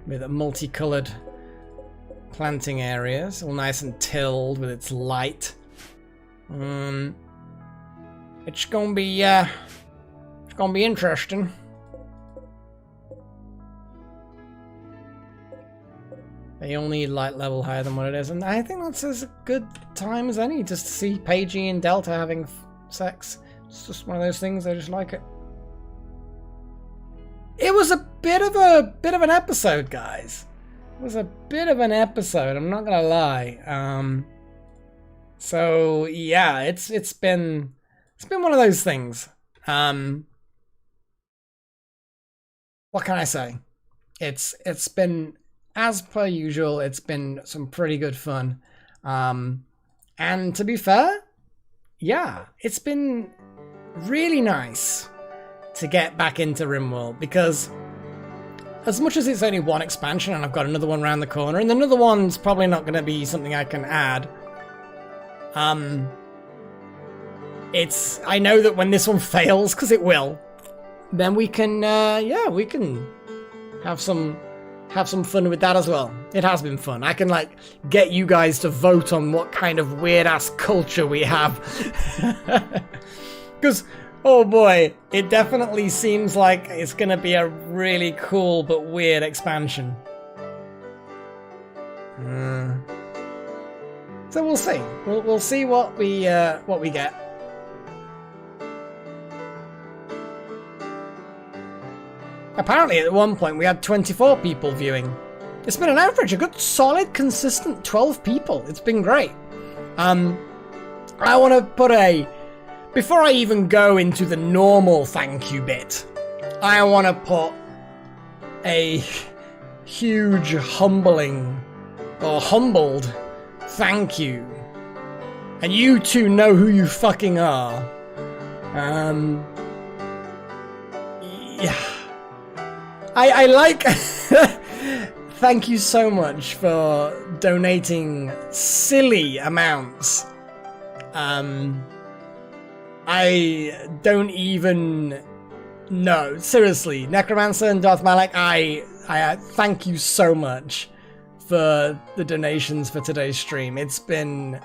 with multicolored planting areas, all nice and tilled with its light. It's gonna be interesting. They all need light level higher than what it is, and I think that's as good time as any just to see Paigey and Delta having sex. It's just one of those things. I just like it. It was a bit of an episode, guys. It was a bit of an episode. I'm not gonna lie. So yeah, it's been one of those things. What can I say? It's been, as per usual, it's been some pretty good fun. And to be fair, yeah, it's been really nice to get back into RimWorld, because as much as it's only one expansion and I've got another one around the corner, and another one's probably not going to be something I can add, I know that when this one fails, because it will, then we can we can have some fun with that as well. It has been fun. I can like get you guys to vote on what kind of weird ass culture we have. Because oh boy, it definitely seems like it's gonna be a really cool but weird expansion. So we'll see. We'll see what we get. Apparently at one point we had 24 people viewing. It's been an average, a good solid consistent 12 people. It's been great. I want to put before I even go into the normal thank you bit, I want to put a huge humbled thank you. And you two know who you fucking are. Yeah. I like... Thank you so much for donating silly amounts. I don't even know. Seriously, Necromancer and Darth Malak, I thank you so much for the donations for today's stream. It's been...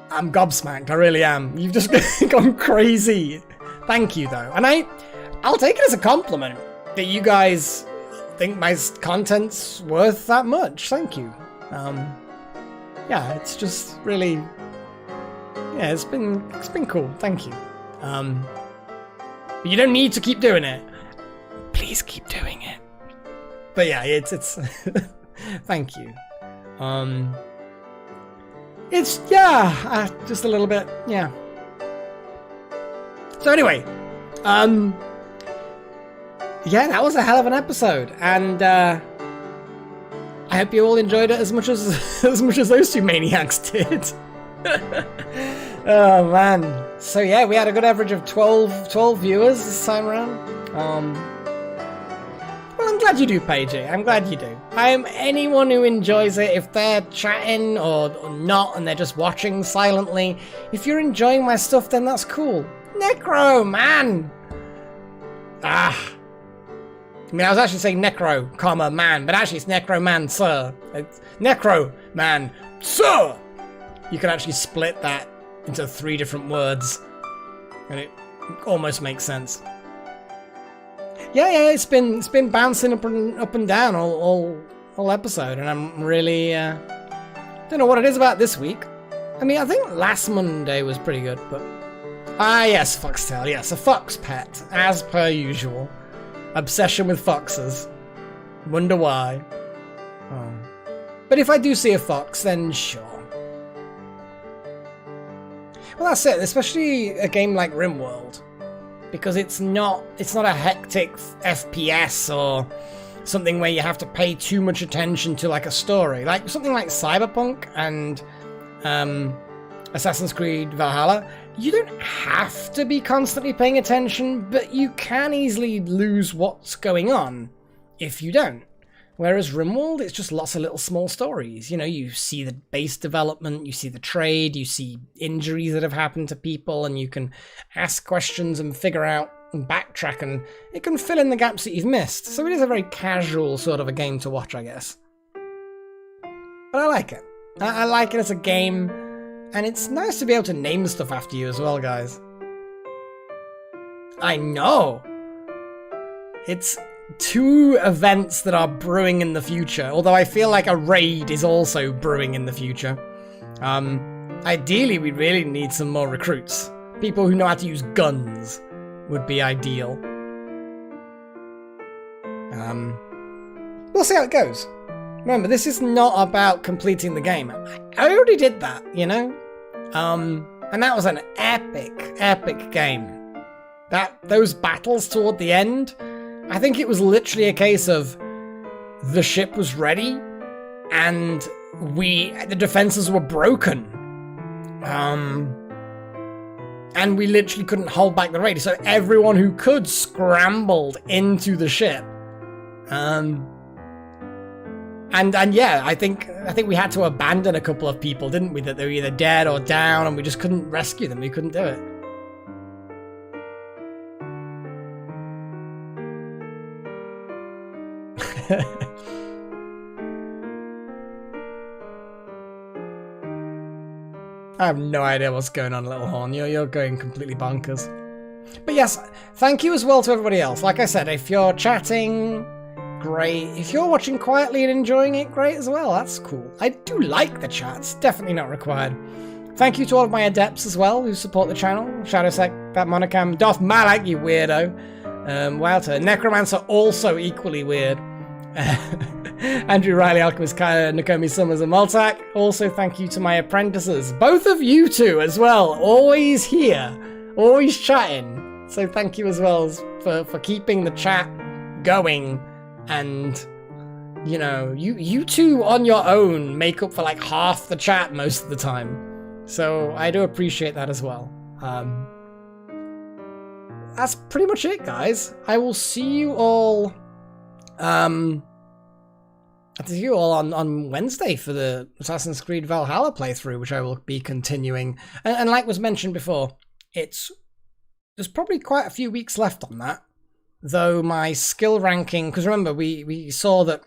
I'm gobsmacked, I really am. You've just gone crazy. Thank you, though. And I'll take it as a compliment that you guys think my content's worth that much. Thank you. Yeah, it's just really... Yeah, it's been cool. Thank you. But you don't need to keep doing it. Please keep doing it. But yeah, it's thank you. It's just a little bit, yeah. So anyway, yeah, that was a hell of an episode, and I hope you all enjoyed it as much as those two maniacs did. Oh man. So yeah, we had a good average of 12 viewers this time around. Well, I'm glad you do, Paige. I'm glad you do. Anyone who enjoys it, if they're chatting or not and they're just watching silently, if you're enjoying my stuff, then that's cool. Necro, man! I mean, I was actually saying necro, comma, man, but actually it's necro man, sir. It's necro man, sir! You can actually split that into 3 different words, and it almost makes sense. Yeah, it's been bouncing up and down all episode, and I'm really don't know what it is about this week. I mean, I think last Monday was pretty good, but yes, Foxtail, yes, a fox pet, as per usual. Obsession with foxes. Wonder why. Oh. But if I do see a fox, then sure. Well, that's it, especially a game like RimWorld, because it's not a hectic FPS or something where you have to pay too much attention to like a story. Like something like Cyberpunk and Assassin's Creed Valhalla, you don't have to be constantly paying attention, but you can easily lose what's going on if you don't. Whereas RimWorld, it's just lots of little small stories. You know, you see the base development, you see the trade, you see injuries that have happened to people, and you can ask questions and figure out and backtrack, and it can fill in the gaps that you've missed. So it is a very casual sort of a game to watch, I guess. But I like it. I like it as a game, and it's nice to be able to name stuff after you as well, guys. I know! It's 2 events that are brewing in the future, although I feel like a raid is also brewing in the future. Ideally, we really need some more recruits. People who know how to use guns would be ideal. We'll see how it goes. Remember, this is not about completing the game. I already did that, you know? And that was an epic game. Those battles toward the end, I think it was literally a case of the ship was ready and the defenses were broken. And we literally couldn't hold back the raid, so everyone who could scrambled into the ship. And yeah, I think we had to abandon a couple of people, didn't we? That they were either dead or down, and we just couldn't rescue them. We couldn't do it. I have no idea what's going on, Little Horn. You're going completely bonkers. But yes, thank you as well to everybody else. Like I said, if you're chatting, great. If you're watching quietly and enjoying it, great as well. That's cool. I do like the chats. Definitely not required. Thank you to all of my adepts as well who support the channel. Shadowsec, that Monocam, Doth Malak, you weirdo. Wouter, Necromancer, also equally weird. Andrew Riley, Alchemist Kaya, Nakomi Summers, and Maltak. Also, thank you to my apprentices. Both of you two as well. Always here. Always chatting. So thank you as well for keeping the chat going. And, you know, you two on your own make up for like half the chat most of the time. So I do appreciate that as well. That's pretty much it, guys. I will see you all... I'll see you all on Wednesday for the Assassin's Creed Valhalla playthrough, which I will be continuing. And like was mentioned before, there's probably quite a few weeks left on that. Though my skill ranking, because remember, we saw that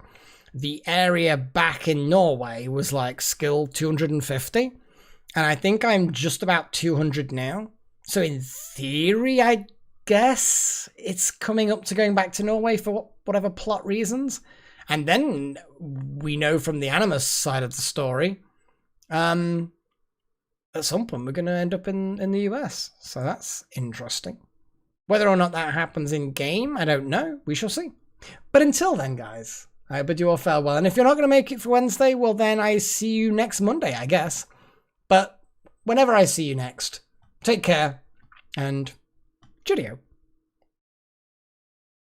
the area back in Norway was like skill 250. And I think I'm just about 200 now. So in theory, I guess it's coming up to going back to Norway for whatever plot reasons. And then we know from the Animus side of the story, at some point we're going to end up in the US. So that's interesting. Whether or not that happens in game, I don't know. We shall see. But until then, guys, I bid you all farewell. And if you're not going to make it for Wednesday, well, then I see you next Monday, I guess. But whenever I see you next, take care and cheerio.